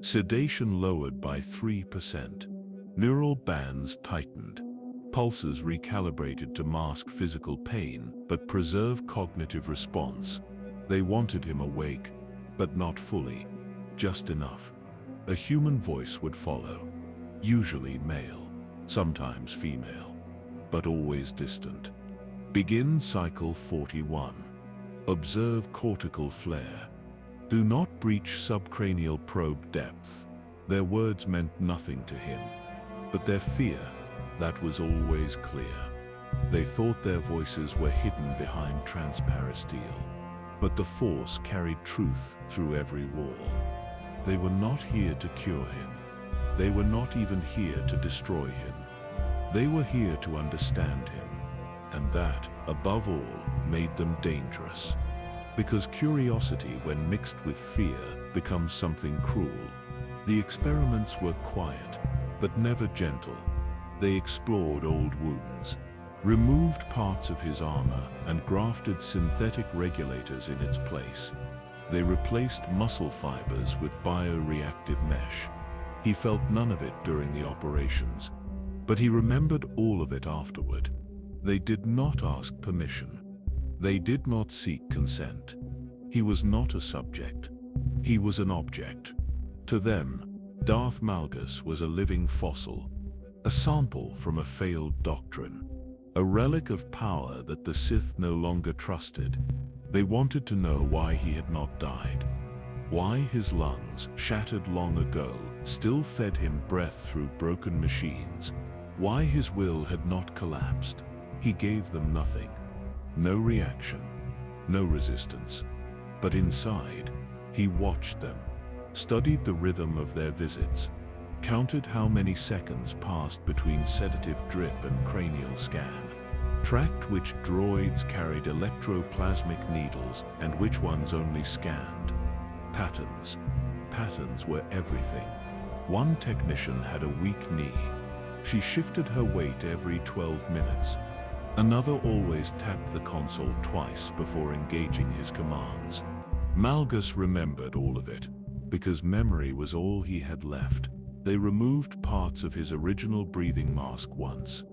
Sedation lowered by 3%. Neural bands tightened. Pulses recalibrated to mask physical pain, but preserve cognitive response. They wanted him awake, but not fully. Just enough. A human voice would follow. Usually male, sometimes female, but always distant. Begin cycle 41. Observe cortical flare. Do not breach subcranial probe depth. Their words meant nothing to him. But their fear, that was always clear. They thought their voices were hidden behind transparent steel. But the Force carried truth through every wall. They were not here to cure him. They were not even here to destroy him. They were here to understand him. And that, above all, made them dangerous. Because curiosity, when mixed with fear, becomes something cruel. The experiments were quiet, but never gentle. They explored old wounds, removed parts of his armor, and grafted synthetic regulators in its place. They replaced muscle fibers with bioreactive mesh. He felt none of it during the operations, but he remembered all of it afterward. They did not ask permission. They did not seek consent. He was not a subject. He was an object. To them, Darth Malgus was a living fossil, a sample from a failed doctrine, a relic of power that the Sith no longer trusted. They wanted to know why he had not died, why his lungs, shattered long ago, still fed him breath through broken machines, why his will had not collapsed. He gave them nothing, no reaction, no resistance. But inside, he watched them, studied the rhythm of their visits, counted how many seconds passed between sedative drip and cranial scan, tracked which droids carried electroplasmic needles and which ones only scanned. Patterns. patterns were everything. One technician had a weak knee. She shifted her weight every 12 minutes. Another always tapped the console twice before engaging his commands. Malgus remembered all of it, because memory was all he had left. They removed parts of his original breathing mask once,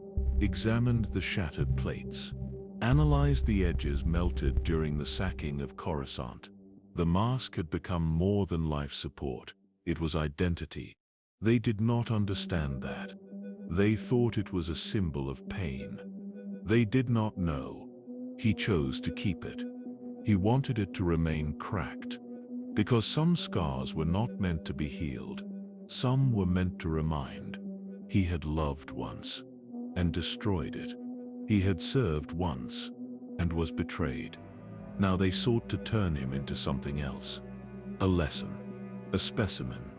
examined the shattered plates, analyzed the edges melted during the sacking of Coruscant. The mask had become more than life support. It was identity. They did not understand that. They thought it was a symbol of pain. They did not know. He chose to keep it. He wanted it to remain cracked. Because some scars were not meant to be healed. Some were meant to remind. He had loved once and destroyed it. He had served once and was betrayed. Now they sought to turn him into something else. A lesson, a specimen.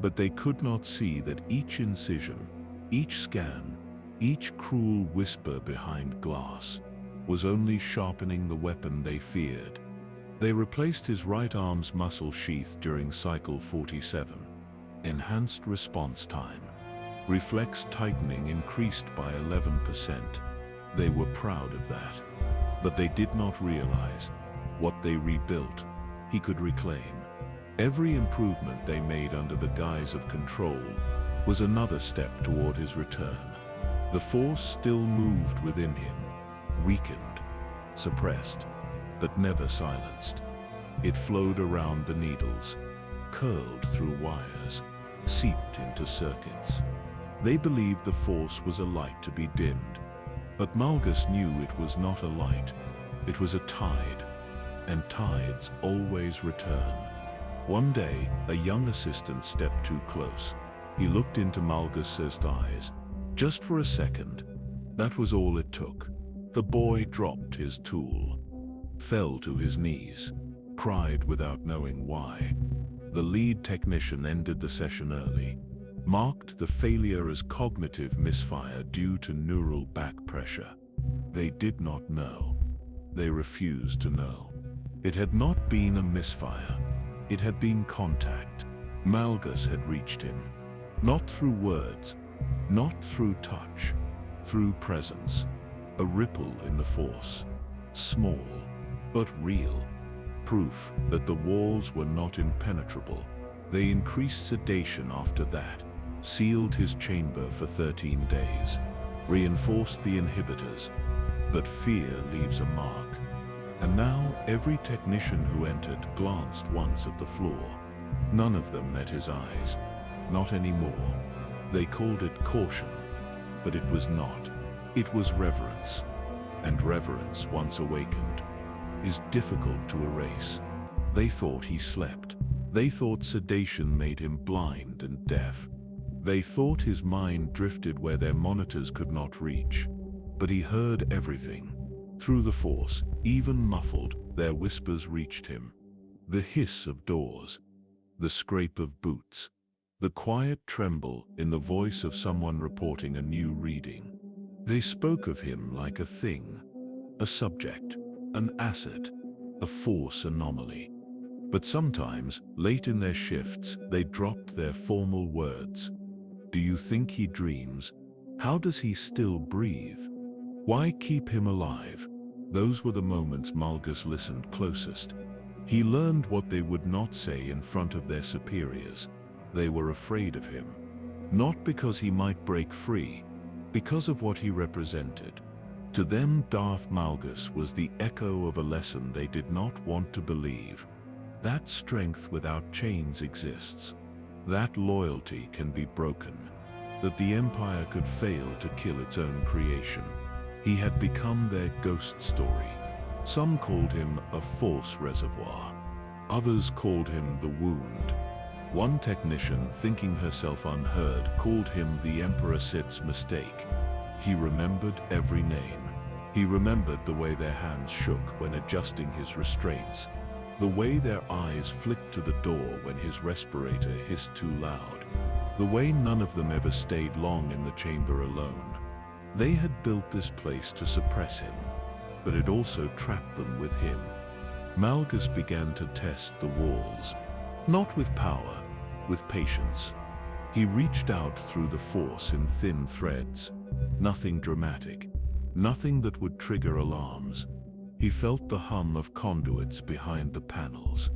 But they could not see that each incision, each scan, each cruel whisper behind glass was only sharpening the weapon they feared. They replaced his right arm's muscle sheath during cycle 47. Enhanced response time. Reflex tightening increased by 11%. They were proud of that. But they did not realize what they rebuilt, he could reclaim. Every improvement they made under the guise of control was another step toward his return. The Force still moved within him, weakened, suppressed, but never silenced. It flowed around the needles, curled through wires, seeped into circuits. They believed the Force was a light to be dimmed. But Malgus knew it was not a light. It was a tide, and tides always return. One day, a young assistant stepped too close. He looked into Malgus's eyes. Just for a second. That was all it took. The boy dropped his tool, fell to his knees, cried without knowing why. The lead technician ended the session early, marked the failure as cognitive misfire due to neural back pressure. They did not know. They refused to know. It had not been a misfire. It had been contact. Malgus had reached him. Not through words, not through touch, through presence. A ripple in the Force. Small, but real. Proof that the walls were not impenetrable. They increased sedation after that, sealed his chamber for 13 days, reinforced the inhibitors. But fear leaves a mark. And now every technician who entered glanced once at the floor. None of them met his eyes. Not anymore. They called it caution, but it was not. It was reverence. And reverence, once awakened, is difficult to erase. They thought he slept. They thought sedation made him blind and deaf. They thought his mind drifted where their monitors could not reach. But he heard everything. Through the Force, even muffled, their whispers reached him. The hiss of doors, the scrape of boots, the quiet tremble in the voice of someone reporting a new reading. They spoke of him like a thing, a subject, an asset, a Force anomaly. But sometimes, late in their shifts, they dropped their formal words. Do you think he dreams? How does he still breathe? Why keep him alive? Those were the moments Malgus listened closest. He learned what they would not say in front of their superiors. They were afraid of him. Not because he might break free, because of what he represented. To them, Darth Malgus was the echo of a lesson they did not want to believe. That strength without chains exists. That loyalty can be broken. That the Empire could fail to kill its own creation. He had become their ghost story. Some called him a Force reservoir. Others called him the wound. One technician, thinking herself unheard, called him the Emperor Sith's mistake. He remembered every name. He remembered the way their hands shook when adjusting his restraints. The way their eyes flicked to the door when his respirator hissed too loud. The way none of them ever stayed long in the chamber alone. They had built this place to suppress him, but it also trapped them with him. Malgus began to test the walls. Not with power, with patience. He reached out through the Force in thin threads. Nothing dramatic, nothing that would trigger alarms. He felt the hum of conduits behind the panels,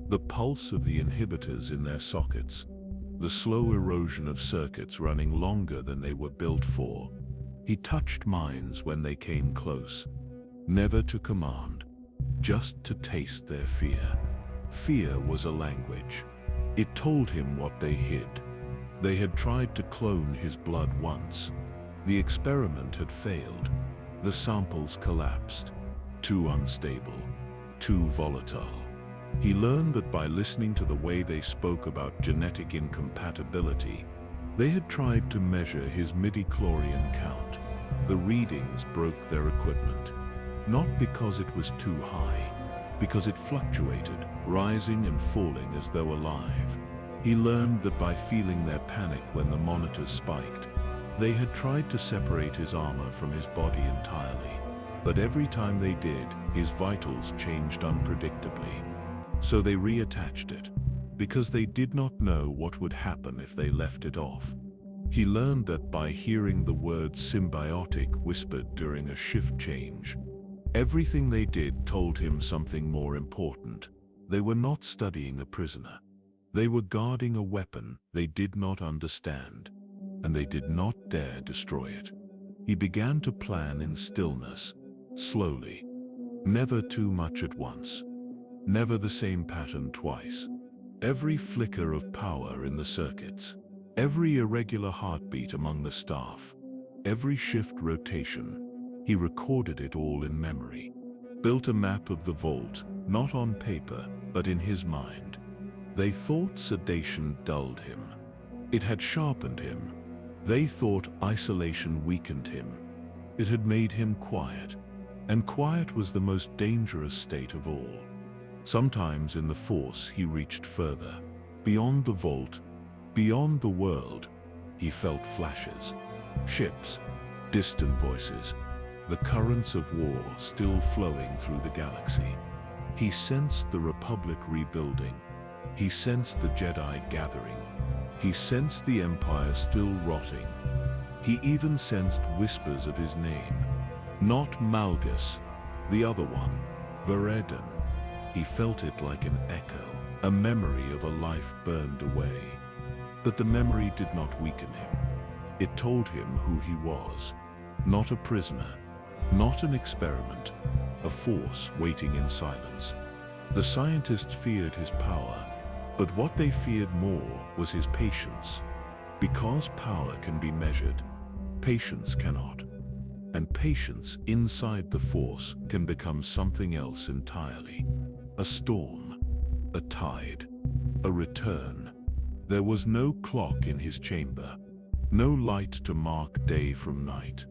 the pulse of the inhibitors in their sockets, the slow erosion of circuits running longer than they were built for. He touched minds when they came close, never to command, just to taste their fear. Fear was a language. It told him what they hid. They had tried to clone his blood once. The experiment had failed. The samples collapsed. Too unstable, too volatile. He learned that by listening to the way they spoke about genetic incompatibility, they had tried to measure his midi-chlorian count. The readings broke their equipment. Not because it was too high, because it fluctuated, rising and falling as though alive. He learned that by feeling their panic when the monitors spiked, they had tried to separate his armor from his body entirely. But every time they did, his vitals changed unpredictably. So they reattached it, because they did not know what would happen if they left it off. He learned that by hearing the word symbiotic whispered during a shift change, everything they did told him something more important. They were not studying a prisoner. They were guarding a weapon they did not understand, and they did not dare destroy it. He began to plan in stillness, slowly, never too much at once, never the same pattern twice. Every flicker of power in the circuits, every irregular heartbeat among the staff, every shift rotation, he recorded it all in memory. Built a map of the vault, not on paper, but in his mind. They thought sedation dulled him. It had sharpened him. They thought isolation weakened him. It had made him quiet. And quiet was the most dangerous state of all. Sometimes in the Force he reached further. Beyond the vault, beyond the world, he felt flashes, ships, distant voices, the currents of war still flowing through the galaxy. He sensed the Republic rebuilding. He sensed the Jedi gathering. He sensed the Empire still rotting. He even sensed whispers of his name. Not Malgus, the other one, Veredan. He felt it like an echo, a memory of a life burned away. But the memory did not weaken him. It told him who he was. Not a prisoner, not an experiment, a force waiting in silence. The scientists feared his power, but what they feared more was his patience. Because power can be measured, patience cannot. And patience inside the Force can become something else entirely. A storm, a tide, a return. There was no clock in his chamber, no light to mark day from night,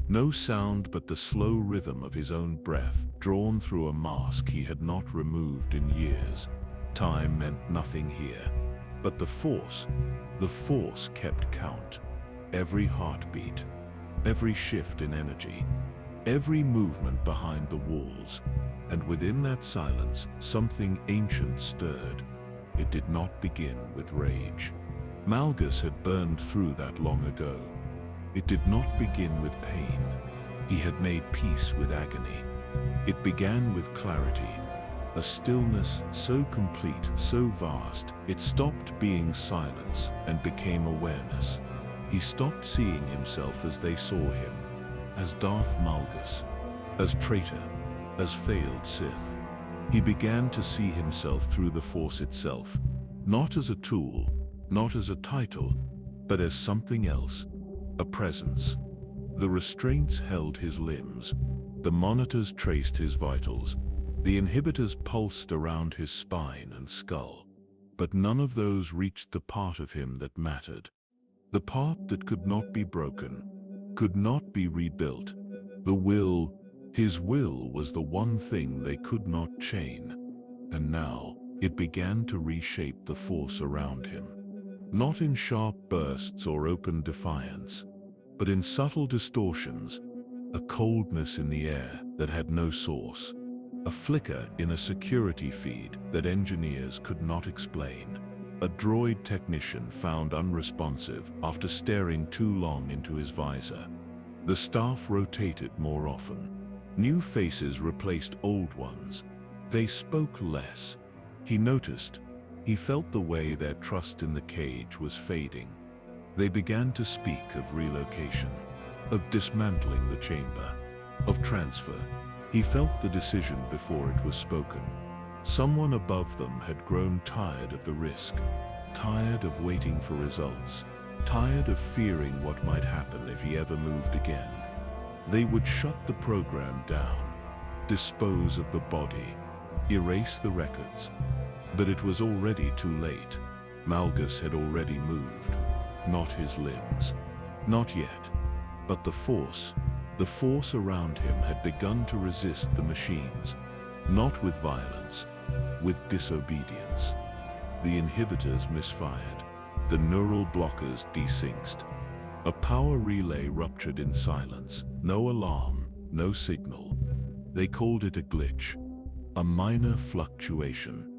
no sound but the slow rhythm of his own breath drawn through a mask he had not removed in years. Time meant nothing here, but the Force kept count. Every heartbeat, every shift in energy, every movement behind the walls, and within that silence, something ancient stirred. It did not begin with rage. Malgus had burned through that long ago. It did not begin with pain. He had made peace with agony. It began with clarity, a stillness so complete, so vast, it stopped being silence and became awareness. He stopped seeing himself as they saw him, as Darth Malgus, as traitor, as failed Sith. He began to see himself through the Force itself, not as a tool, not as a title, but as something else, a presence. The restraints held his limbs, the monitors traced his vitals, the inhibitors pulsed around his spine and skull, but none of those reached the part of him that mattered. The part that could not be broken, could not be rebuilt. The will, his will was the one thing they could not chain. And now, it began to reshape the Force around him. Not in sharp bursts or open defiance, but in subtle distortions, a coldness in the air that had no source, A flicker in a security feed that engineers could not explain. A droid technician found unresponsive after staring too long into his visor. The staff rotated more often. New faces replaced old ones. They spoke less. He noticed. He felt the way their trust in the cage was fading. They began to speak of relocation, of dismantling the chamber, of transfer. He felt the decision before it was spoken. Someone above them had grown tired of the risk, tired of waiting for results, tired of fearing what might happen if he ever moved again. They would shut the program down, dispose of the body, erase the records. But it was already too late. Malgus had already moved. Not his limbs. Not yet. But the Force around him had begun to resist the machines, not with violence, with disobedience. The inhibitors misfired. The neural blockers desynced. A power relay ruptured in silence. No alarm, no signal. They called it a glitch, a minor fluctuation.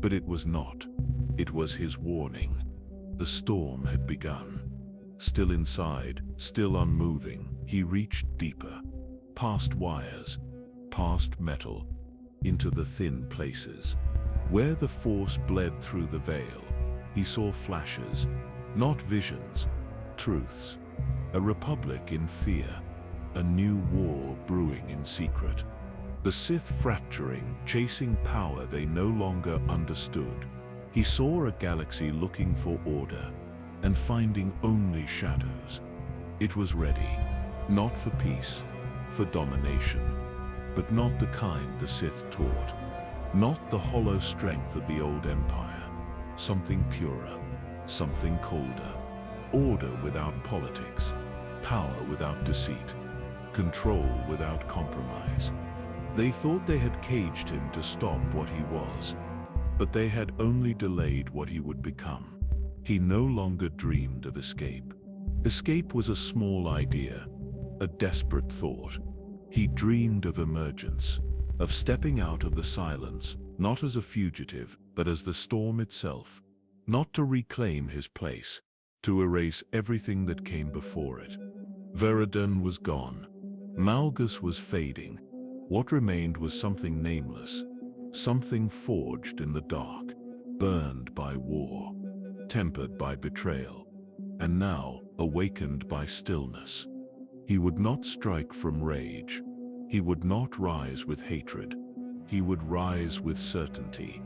But it was not. It was his warning. The storm had begun. Still inside, still unmoving, he reached deeper, past wires, past metal, into the thin places. Where the Force bled through the veil, he saw flashes, not visions, truths. A republic in fear, a new war brewing in secret. The Sith fracturing, chasing power they no longer understood. He saw a galaxy looking for order, and finding only shadows. It was ready, not for peace, for domination, but not the kind the Sith taught. Not the hollow strength of the old Empire. Something purer, something colder. Order without politics, power without deceit, control without compromise. They thought they had caged him to stop what he was, but they had only delayed what he would become. He no longer dreamed of escape. Escape was a small idea, a desperate thought. He dreamed of emergence, of stepping out of the silence, not as a fugitive, but as the storm itself. Not to reclaim his place, to erase everything that came before it. Veradun was gone. Malgus was fading. What remained was something nameless, something forged in the dark, burned by war, tempered by betrayal, and now awakened by stillness. He would not strike from rage. He would not rise with hatred. He would rise with certainty,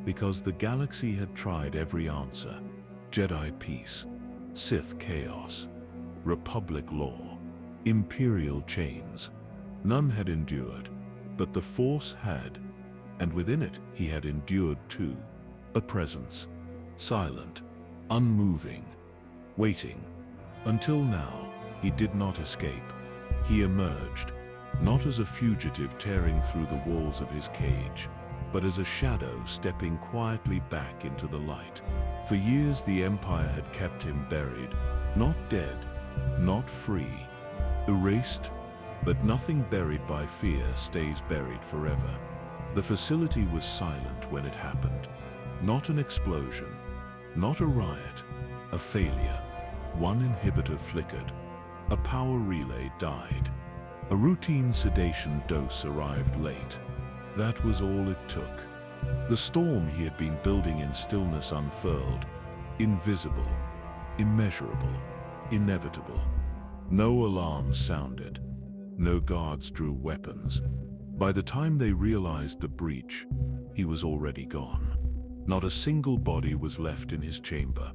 because the galaxy had tried every answer. Jedi peace, Sith chaos, Republic law, Imperial chains. None had endured, but the Force had, and within it he had endured too. A presence, silent, unmoving, waiting. Until now, he did not escape. He emerged, not as a fugitive tearing through the walls of his cage, but as a shadow stepping quietly back into the light. For years the Empire had kept him buried, not dead, not free, erased, but nothing buried by fear stays buried forever. The facility was silent when it happened. Not an explosion, not a riot, a failure. One inhibitor flickered. A power relay died. A routine sedation dose arrived late. That was all it took. The storm he had been building in stillness unfurled, invisible, immeasurable, inevitable. No alarms sounded. No guards drew weapons. By the time they realized the breach, he was already gone. Not a single body was left in his chamber.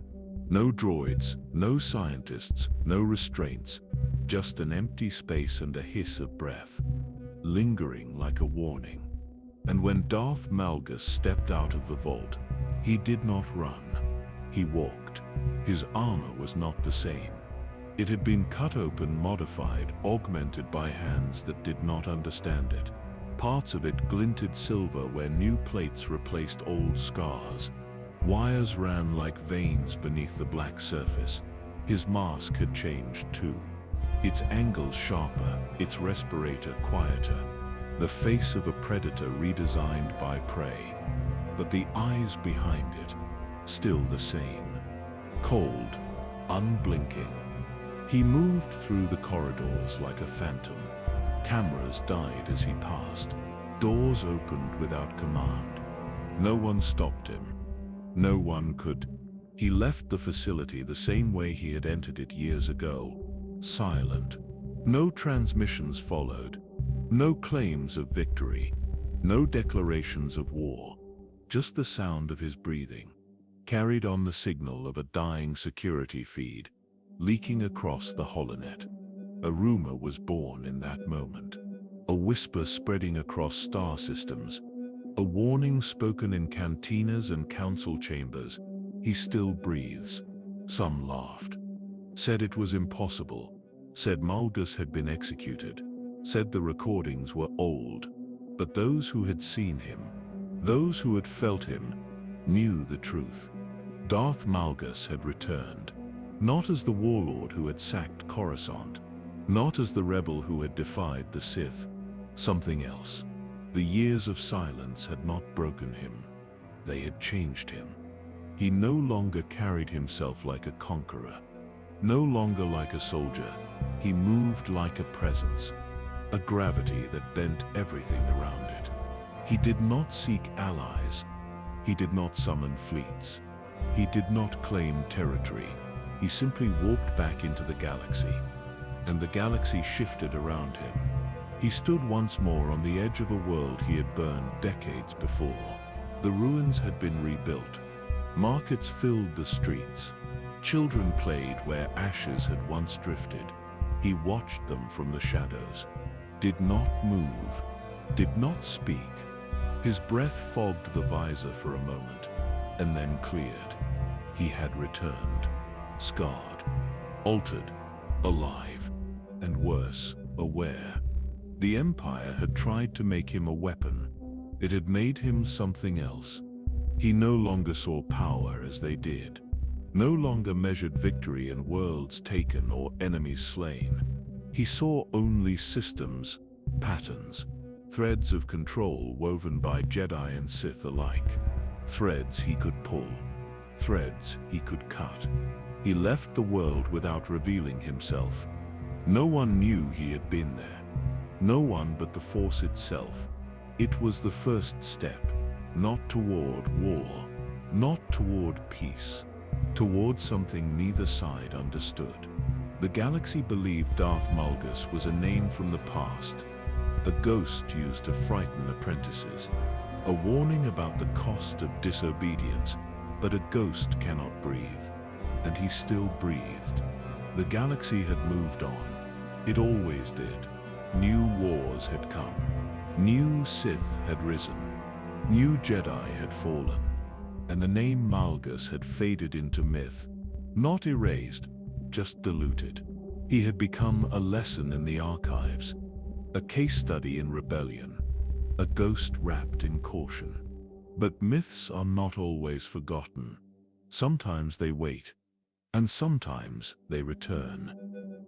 No droids, no scientists, no restraints, just an empty space and a hiss of breath, lingering like a warning. And when Darth Malgus stepped out of the vault, he did not run. He walked. His armor was not the same. It had been cut open, modified, augmented by hands that did not understand it. Parts of it glinted silver where new plates replaced old scars. Wires ran like veins beneath the black surface. His mask had changed too. Its angles sharper, its respirator quieter. the face of a predator redesigned by prey, but the eyes behind it, still the same. Cold, unblinking. He moved through the corridors like a phantom. Cameras died as he passed. Doors opened without command. No one stopped him. No one could. He left the facility the same way he had entered it years ago, silent. No transmissions followed. No claims of victory. No declarations of war. Just the sound of his breathing, carried on the signal of a dying security feed, leaking across the holonet. A rumor was born in that moment. A whisper spreading across star systems. A warning spoken in cantinas and council chambers. He still breathes. Some laughed. Said it was impossible. Said Malgus had been executed. Said the recordings were old. But those who had seen him, those who had felt him, knew the truth. Darth Malgus had returned. Not as the warlord who had sacked Coruscant. Not as the rebel who had defied the Sith. Something else. The years of silence had not broken him. They had changed him. He no longer carried himself like a conqueror. No longer like a soldier. He moved like a presence. A gravity that bent everything around it. He did not seek allies. He did not summon fleets. He did not claim territory. He simply walked back into the galaxy. And the galaxy shifted around him. He stood once more on the edge of a world he had burned decades before. The ruins had been rebuilt. Markets filled the streets. Children played where ashes had once drifted. He watched them from the shadows. Did not move. Did not speak. His breath fogged the visor for a moment, and then cleared. He had returned. Scarred. Altered. Alive. And worse, aware. The Empire had tried to make him a weapon. It had made him something else. He no longer saw power as they did. No longer measured victory in worlds taken or enemies slain. He saw only systems, patterns, threads of control woven by Jedi and Sith alike. Threads he could pull. Threads he could cut. He left the world without revealing himself. No one knew he had been there. No one but the Force itself. It was the first step, not toward war, not toward peace, toward something neither side understood. The galaxy believed Darth Malgus was a name from the past, a ghost used to frighten apprentices, a warning about the cost of disobedience, but a ghost cannot breathe. And he still breathed. The galaxy had moved on. It always did. New wars had come. New Sith had risen. New Jedi had fallen. And the name Malgus had faded into myth. Not erased, just diluted. He had become a lesson in the archives. A case study in rebellion. A ghost wrapped in caution. But myths are not always forgotten. Sometimes they wait. And sometimes they return.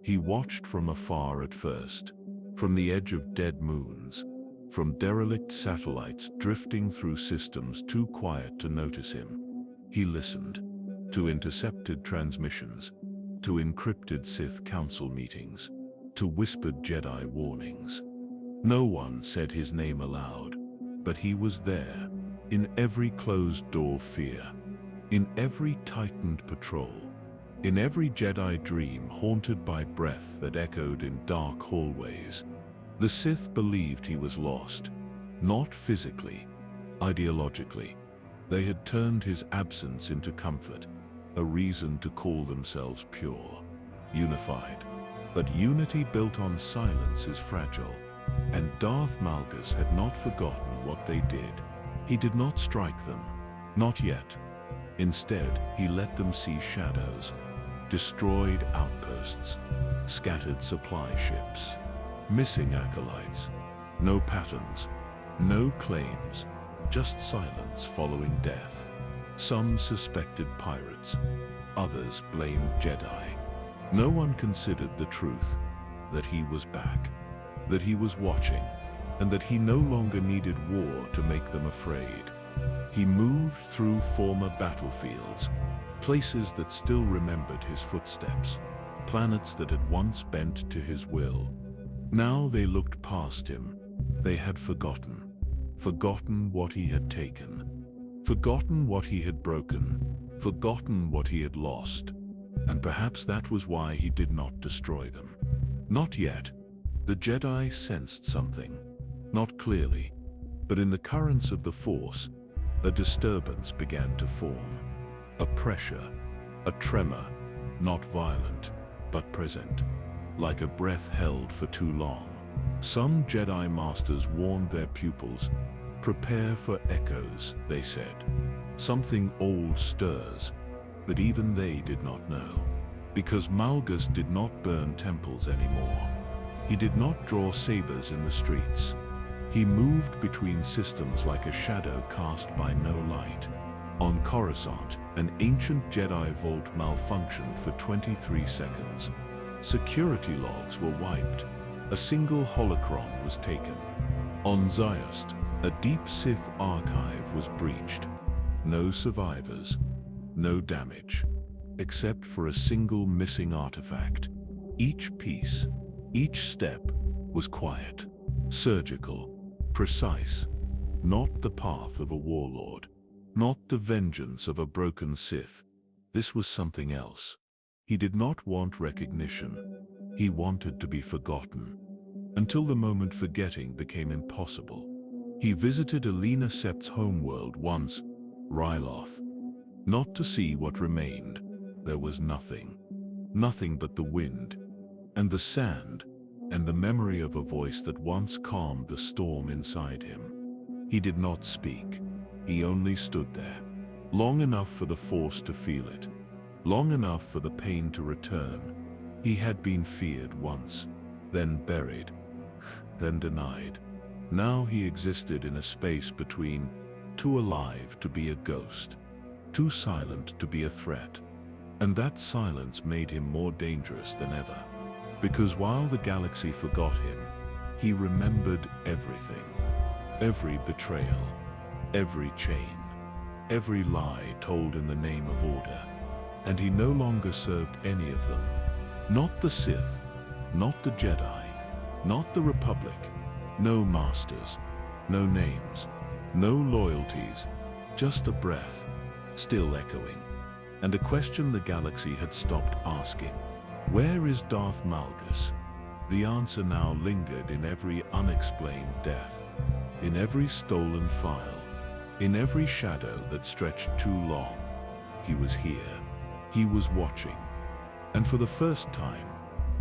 He watched from afar at first. From the edge of dead moons, from derelict satellites drifting through systems too quiet to notice him. He listened to intercepted transmissions, to encrypted Sith Council meetings, to whispered Jedi warnings. No one said his name aloud, but he was there, in every closed-door fear, in every tightened patrol, in every Jedi dream haunted by breath that echoed in dark hallways. The Sith believed he was lost, not physically, ideologically. They had turned his absence into comfort, a reason to call themselves pure, unified. But unity built on silence is fragile, and Darth Malgus had not forgotten what they did. He did not strike them, not yet. Instead, he let them see shadows, destroyed outposts, scattered supply ships, missing acolytes, no patterns, no claims, just silence following death. Some suspected pirates, others blamed Jedi. No one considered the truth, that he was back, that he was watching, and that he no longer needed war to make them afraid. He moved through former battlefields, places that still remembered his footsteps, planets that had once bent to his will. Now they looked past him. They had forgotten what he had taken, forgotten what he had broken, forgotten what he had lost. And perhaps that was why he did not destroy them. Not yet. The Jedi sensed something, not clearly, but in the currents of the Force, a disturbance began to form. A pressure, a tremor, not violent, but present, like a breath held for too long. Some Jedi Masters warned their pupils, "Prepare for echoes," they said. Something old stirs, but even they did not know. Because Malgus did not burn temples anymore. He did not draw sabers in the streets. He moved between systems like a shadow cast by no light. On Coruscant, an ancient Jedi vault malfunctioned for 23 seconds. Security logs were wiped. A single holocron was taken. On Ziost, a deep Sith archive was breached. No survivors, no damage, except for a single missing artifact. Each piece, each step, was quiet, surgical, precise. Not the path of a warlord, not the vengeance of a broken Sith. This was something else. He did not want recognition. He wanted to be forgotten. Until the moment forgetting became impossible. He visited Alina Sept's homeworld once, Ryloth. Not to see what remained. There was nothing. Nothing but the wind, and the sand, and the memory of a voice that once calmed the storm inside him. He did not speak. He only stood there. Long enough for the Force to feel it. Long enough for the pain to return. He had been feared once, then buried, then denied. Now he existed in a space between, too alive to be a ghost, too silent to be a threat. And that silence made him more dangerous than ever. Because while the galaxy forgot him, he remembered everything. Every betrayal, every chain, every lie told in the name of order. And he no longer served any of them. Not the Sith, not the Jedi, not the Republic. No masters, no names, no loyalties, just a breath, still echoing. And a question the galaxy had stopped asking. Where is Darth Malgus? The answer now lingered in every unexplained death, in every stolen file, in every shadow that stretched too long. He was here. He was watching. And for the first time,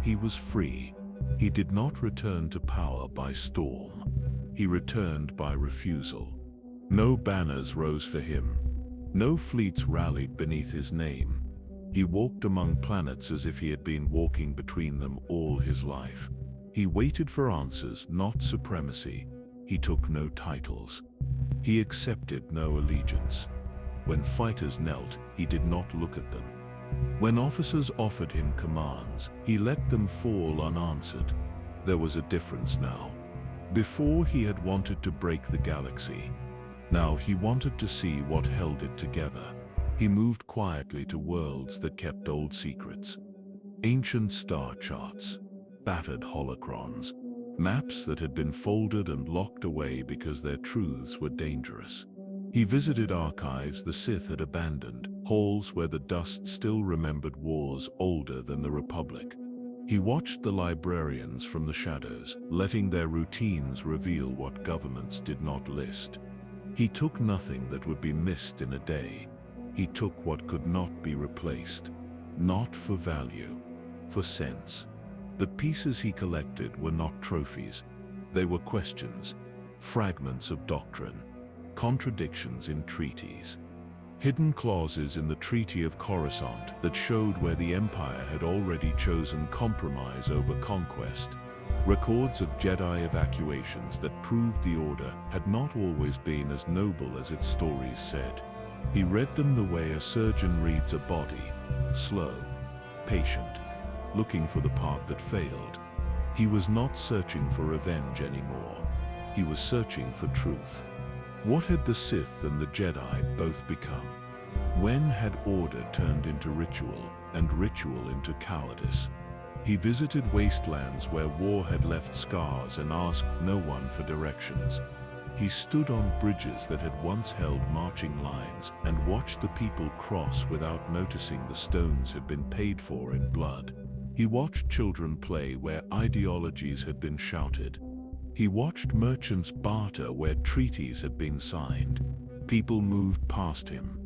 he was free. He did not return to power by storm. He returned by refusal. No banners rose for him. No fleets rallied beneath his name. He walked among planets as if he had been walking between them all his life. He waited for answers, not supremacy. He took no titles. He accepted no allegiance. When fighters knelt, he did not look at them. When officers offered him commands, he let them fall unanswered. There was a difference now. Before he had wanted to break the galaxy. Now he wanted to see what held it together. He moved quietly to worlds that kept old secrets. Ancient star charts, battered holocrons, maps that had been folded and locked away because their truths were dangerous. He visited archives the Sith had abandoned, halls where the dust still remembered wars older than the Republic. He watched the librarians from the shadows, letting their routines reveal what governments did not list. He took nothing that would be missed in a day. He took what could not be replaced. Not for value, for sense. The pieces he collected were not trophies. They were questions, fragments of doctrine, contradictions in treaties. Hidden clauses in the Treaty of Coruscant that showed where the Empire had already chosen compromise over conquest. Records of Jedi evacuations that proved the Order had not always been as noble as its stories said. He read them the way a surgeon reads a body, slow, patient, looking for the part that failed. He was not searching for revenge anymore. He was searching for truth. What had the Sith and the Jedi both become? When had order turned into ritual, and ritual into cowardice? He visited wastelands where war had left scars and asked no one for directions. He stood on bridges that had once held marching lines and watched the people cross without noticing the stones had been paid for in blood. He watched children play where ideologies had been shouted. He watched merchants barter where treaties had been signed. People moved past him.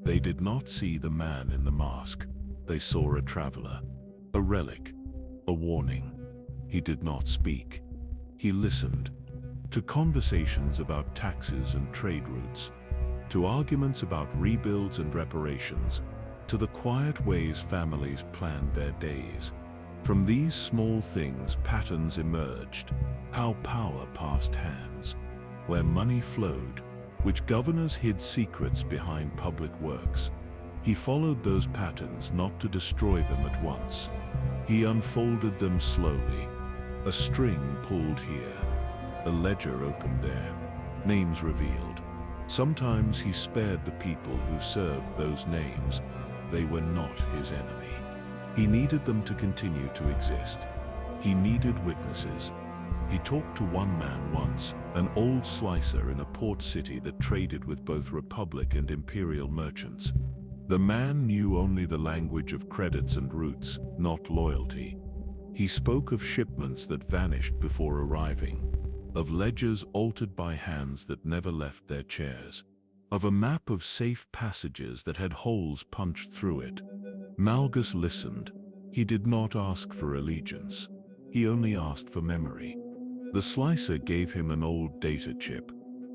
They did not see the man in the mask. They saw a traveler, a relic, a warning. He did not speak. He listened. To conversations about taxes and trade routes, to arguments about rebuilds and reparations, to the quiet ways families planned their days. From these small things, patterns emerged. How power passed hands, where money flowed, which governors hid secrets behind public works. He followed those patterns not to destroy them at once. He unfolded them slowly. A string pulled here. A ledger opened there, names revealed. Sometimes he spared the people who served those names. They were not his enemy. He needed them to continue to exist. He needed witnesses. He talked to one man once, an old slicer in a port city that traded with both Republic and Imperial merchants. The man knew only the language of credits and routes, not loyalty. He spoke of shipments that vanished before arriving, of ledgers altered by hands that never left their chairs, of a map of safe passages that had holes punched through it. Malgus listened. He did not ask for allegiance. He only asked for memory. The slicer gave him an old data chip.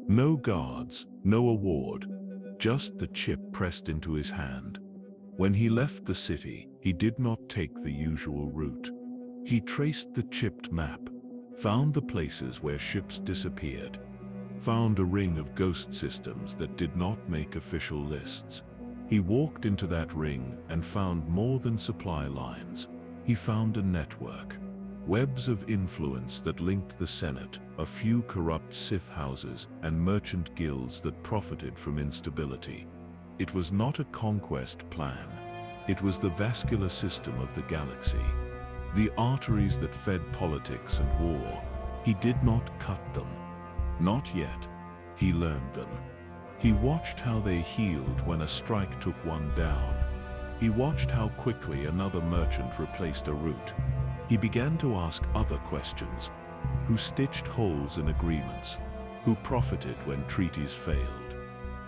No guards, no award, just the chip pressed into his hand. When he left the city, he did not take the usual route. He traced the chipped map, found the places where ships disappeared, found a ring of ghost systems that did not make official lists. He walked into that ring and found more than supply lines. He found a network, webs of influence that linked the Senate, a few corrupt Sith houses, and merchant guilds that profited from instability. It was not a conquest plan. It was the vascular system of the galaxy. The arteries that fed politics and war. He did not cut them. Not yet. He learned them. He watched how they healed when a strike took one down. He watched how quickly another merchant replaced a route. He began to ask other questions. Who stitched holes in agreements? Who profited when treaties failed?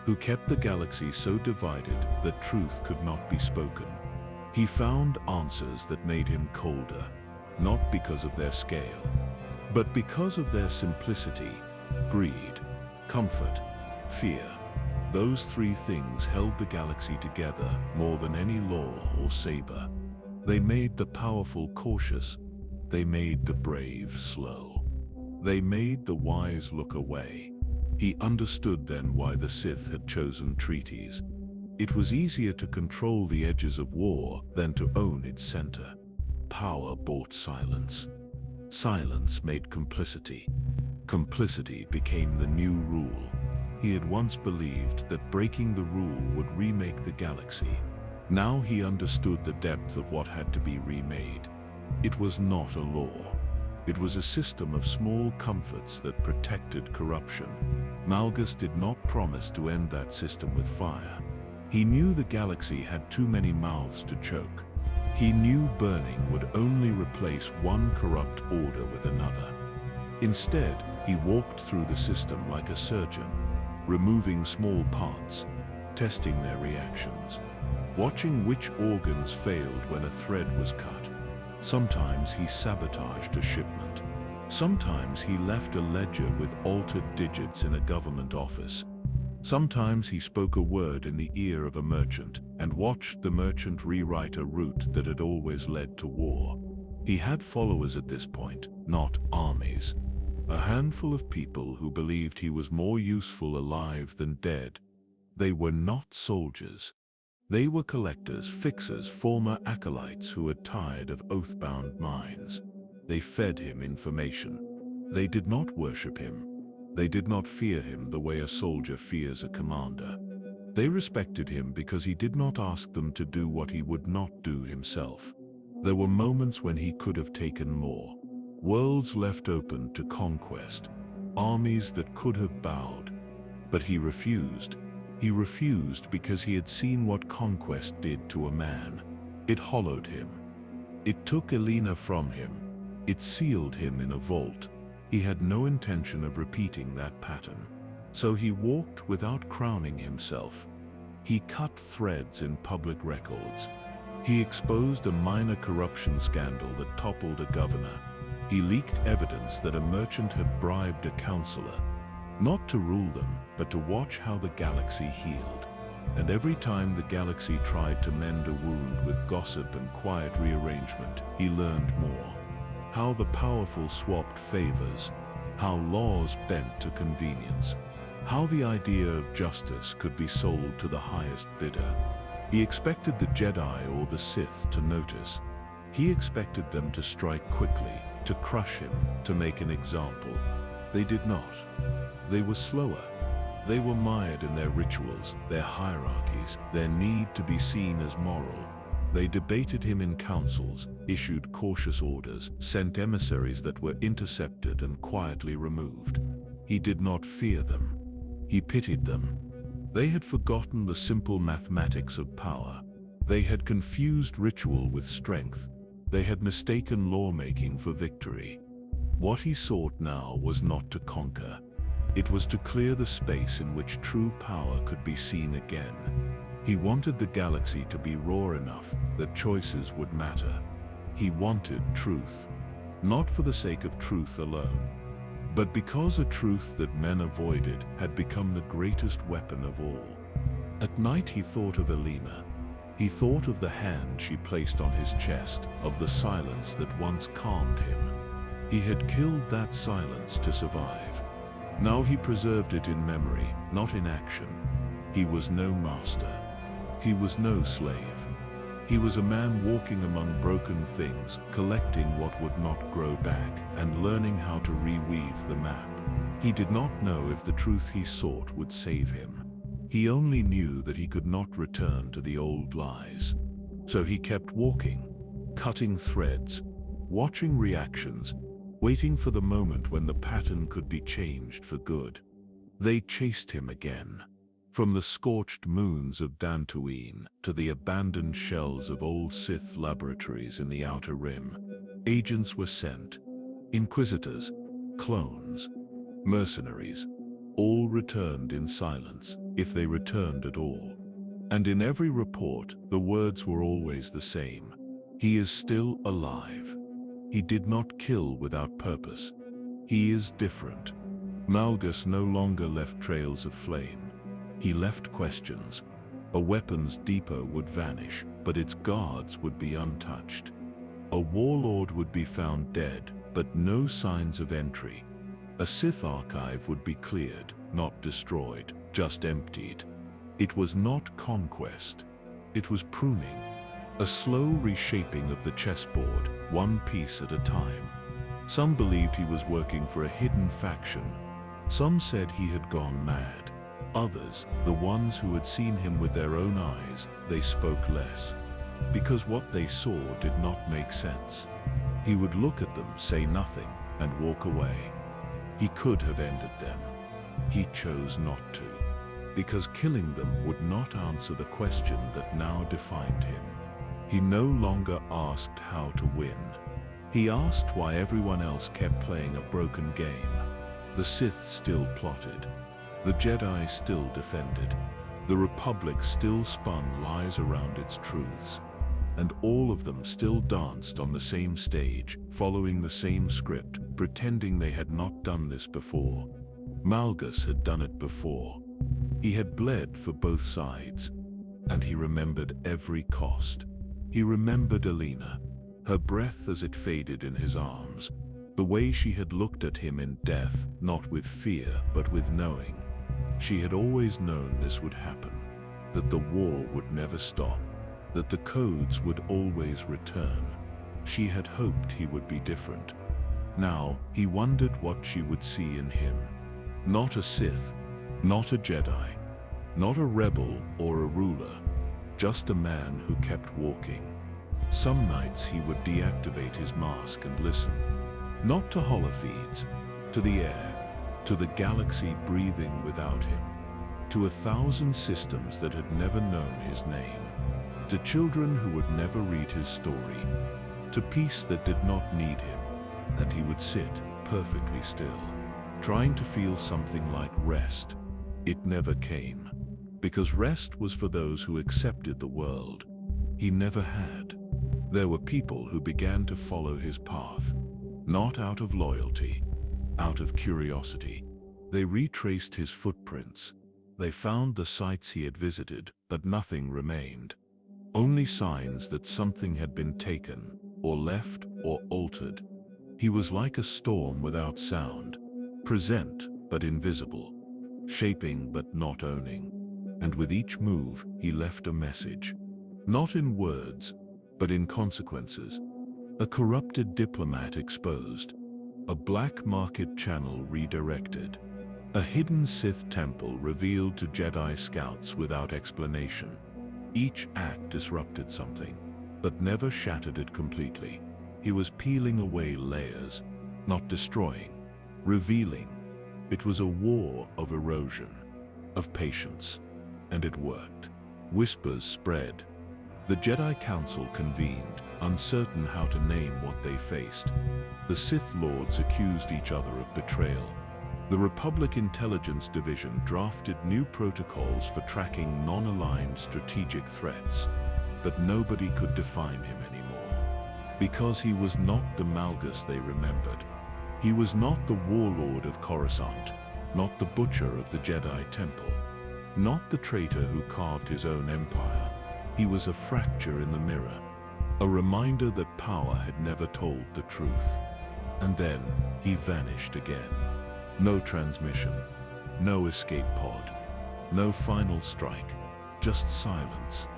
Who kept the galaxy so divided that truth could not be spoken? He found answers that made him colder, not because of their scale, but because of their simplicity, greed, comfort, fear. Those three things held the galaxy together more than any law or saber. They made the powerful cautious. They made the brave slow. They made the wise look away. He understood then why the Sith had chosen treaties. It was easier to control the edges of war than to own its center. Power bought silence. Silence made complicity. Complicity became the new rule. He had once believed that breaking the rule would remake the galaxy. Now he understood the depth of what had to be remade. It was not a law. It was a system of small comforts that protected corruption. Malgus did not promise to end that system with fire. He knew the galaxy had too many mouths to choke. He knew burning would only replace one corrupt order with another. Instead, he walked through the system like a surgeon, removing small parts, testing their reactions, watching which organs failed when a thread was cut. Sometimes he sabotaged a shipment. Sometimes he left a ledger with altered digits in a government office. Sometimes he spoke a word in the ear of a merchant and watched the merchant rewrite a route that had always led to war. He had followers at this point, not armies. A handful of people who believed he was more useful alive than dead. They were not soldiers. They were collectors, fixers, former acolytes who were tired of oath-bound minds. They fed him information. They did not worship him. They did not fear him the way a soldier fears a commander. They respected him because he did not ask them to do what he would not do himself. There were moments when he could have taken more. Worlds left open to conquest. Armies that could have bowed. But he refused. He refused because he had seen what conquest did to a man. It hollowed him. It took Elena from him. It sealed him in a vault. He had no intention of repeating that pattern. So he walked without crowning himself. He cut threads in public records. He exposed a minor corruption scandal that toppled a governor. He leaked evidence that a merchant had bribed a counselor, not to rule them, but to watch how the galaxy healed. And every time the galaxy tried to mend a wound with gossip and quiet rearrangement, he learned more. How the powerful swapped favors, how laws bent to convenience, how the idea of justice could be sold to the highest bidder. He expected the Jedi or the Sith to notice. He expected them to strike quickly, to crush him, to make an example. They did not. They were slower. They were mired in their rituals, their hierarchies, their need to be seen as moral. They debated him in councils, issued cautious orders, sent emissaries that were intercepted and quietly removed. He did not fear them. He pitied them. They had forgotten the simple mathematics of power. They had confused ritual with strength. They had mistaken lawmaking for victory. What he sought now was not to conquer. It was to clear the space in which true power could be seen again. He wanted the galaxy to be raw enough that choices would matter. He wanted truth, not for the sake of truth alone, but because a truth that men avoided had become the greatest weapon of all. At night he thought of Elena. He thought of the hand she placed on his chest, of the silence that once calmed him. He had killed that silence to survive. Now he preserved it in memory, not in action. He was no master. He was no slave. He was a man walking among broken things, collecting what would not grow back, and learning how to reweave the map. He did not know if the truth he sought would save him. He only knew that he could not return to the old lies. So he kept walking, cutting threads, watching reactions, waiting for the moment when the pattern could be changed for good. They chased him again. From the scorched moons of Dantooine to the abandoned shells of old Sith laboratories in the Outer Rim, agents were sent. Inquisitors, clones, mercenaries, all returned in silence, if they returned at all. And in every report, the words were always the same. He is still alive. He did not kill without purpose. He is different. Malgus no longer left trails of flame. He left questions. A weapons depot would vanish, but its guards would be untouched. A warlord would be found dead, but no signs of entry. A Sith archive would be cleared, not destroyed, just emptied. It was not conquest. It was pruning. A slow reshaping of the chessboard, one piece at a time. Some believed he was working for a hidden faction. Some said he had gone mad. Others, the ones who had seen him with their own eyes, they spoke less. Because what they saw did not make sense. He would look at them, say nothing, and walk away. He could have ended them. He chose not to. Because killing them would not answer the question that now defined him. He no longer asked how to win. He asked why everyone else kept playing a broken game. The Sith still plotted. The Jedi still defended. The Republic still spun lies around its truths. And all of them still danced on the same stage, following the same script, pretending they had not done this before. Malgus had done it before. He had bled for both sides. And he remembered every cost. He remembered Elena, her breath as it faded in his arms, the way she had looked at him in death, not with fear, but with knowing. She had always known this would happen, that the war would never stop, that the codes would always return. She had hoped he would be different. Now, he wondered what she would see in him. Not a Sith, not a Jedi, not a rebel or a ruler, just a man who kept walking. Some nights he would deactivate his mask and listen, not to holofeeds, to the air, to the galaxy breathing without him, to 1,000 systems that had never known his name, to children who would never read his story, to peace that did not need him, and he would sit perfectly still, trying to feel something like rest. It never came, because rest was for those who accepted the world. He never had. There were people who began to follow his path, not out of loyalty, out of curiosity. They retraced his footprints. They found the sites he had visited, but nothing remained. Only signs that something had been taken, or left, or altered. He was like a storm without sound, present but invisible, shaping but not owning. And with each move, he left a message. Not in words, but in consequences. A corrupted diplomat exposed. A black market channel redirected. A hidden Sith temple revealed to Jedi scouts without explanation. Each act disrupted something, but never shattered it completely. He was peeling away layers, not destroying, revealing. It was a war of erosion, of patience, and it worked. Whispers spread. The Jedi Council convened, uncertain how to name what they faced. The Sith Lords accused each other of betrayal. The Republic Intelligence Division drafted new protocols for tracking non-aligned strategic threats, but nobody could define him anymore. Because he was not the Malgus they remembered. He was not the warlord of Coruscant, not the butcher of the Jedi Temple, not the traitor who carved his own empire. He was a fracture in the mirror, a reminder that power had never told the truth. And then he vanished again. No transmission, no escape pod, no final strike, just silence.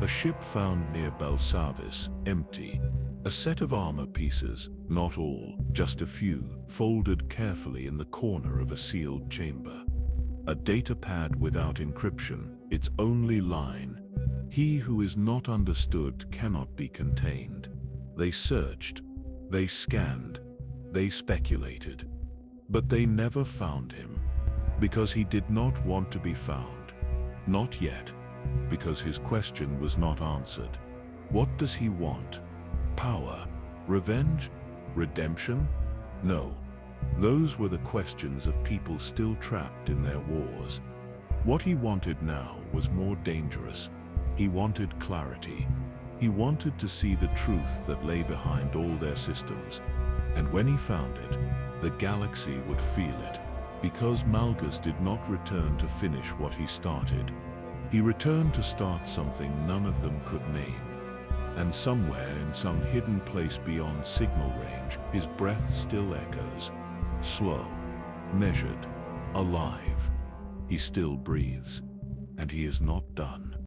A ship found near Belsavis, empty. A set of armor pieces, not all, just a few, folded carefully in the corner of a sealed chamber. A data pad without encryption, its only line. He who is not understood cannot be contained. They searched, they scanned, they speculated. But they never found him, because he did not want to be found. Not yet, because his question was not answered. What does he want? Power? Revenge? Redemption? No. Those were the questions of people still trapped in their wars. What he wanted now was more dangerous. He wanted clarity. He wanted to see the truth that lay behind all their systems. And when he found it, the galaxy would feel it, because Malgus did not return to finish what he started. He returned to start something none of them could name. And somewhere in some hidden place beyond signal range, his breath still echoes. Slow, measured, alive. He still breathes, and he is not done.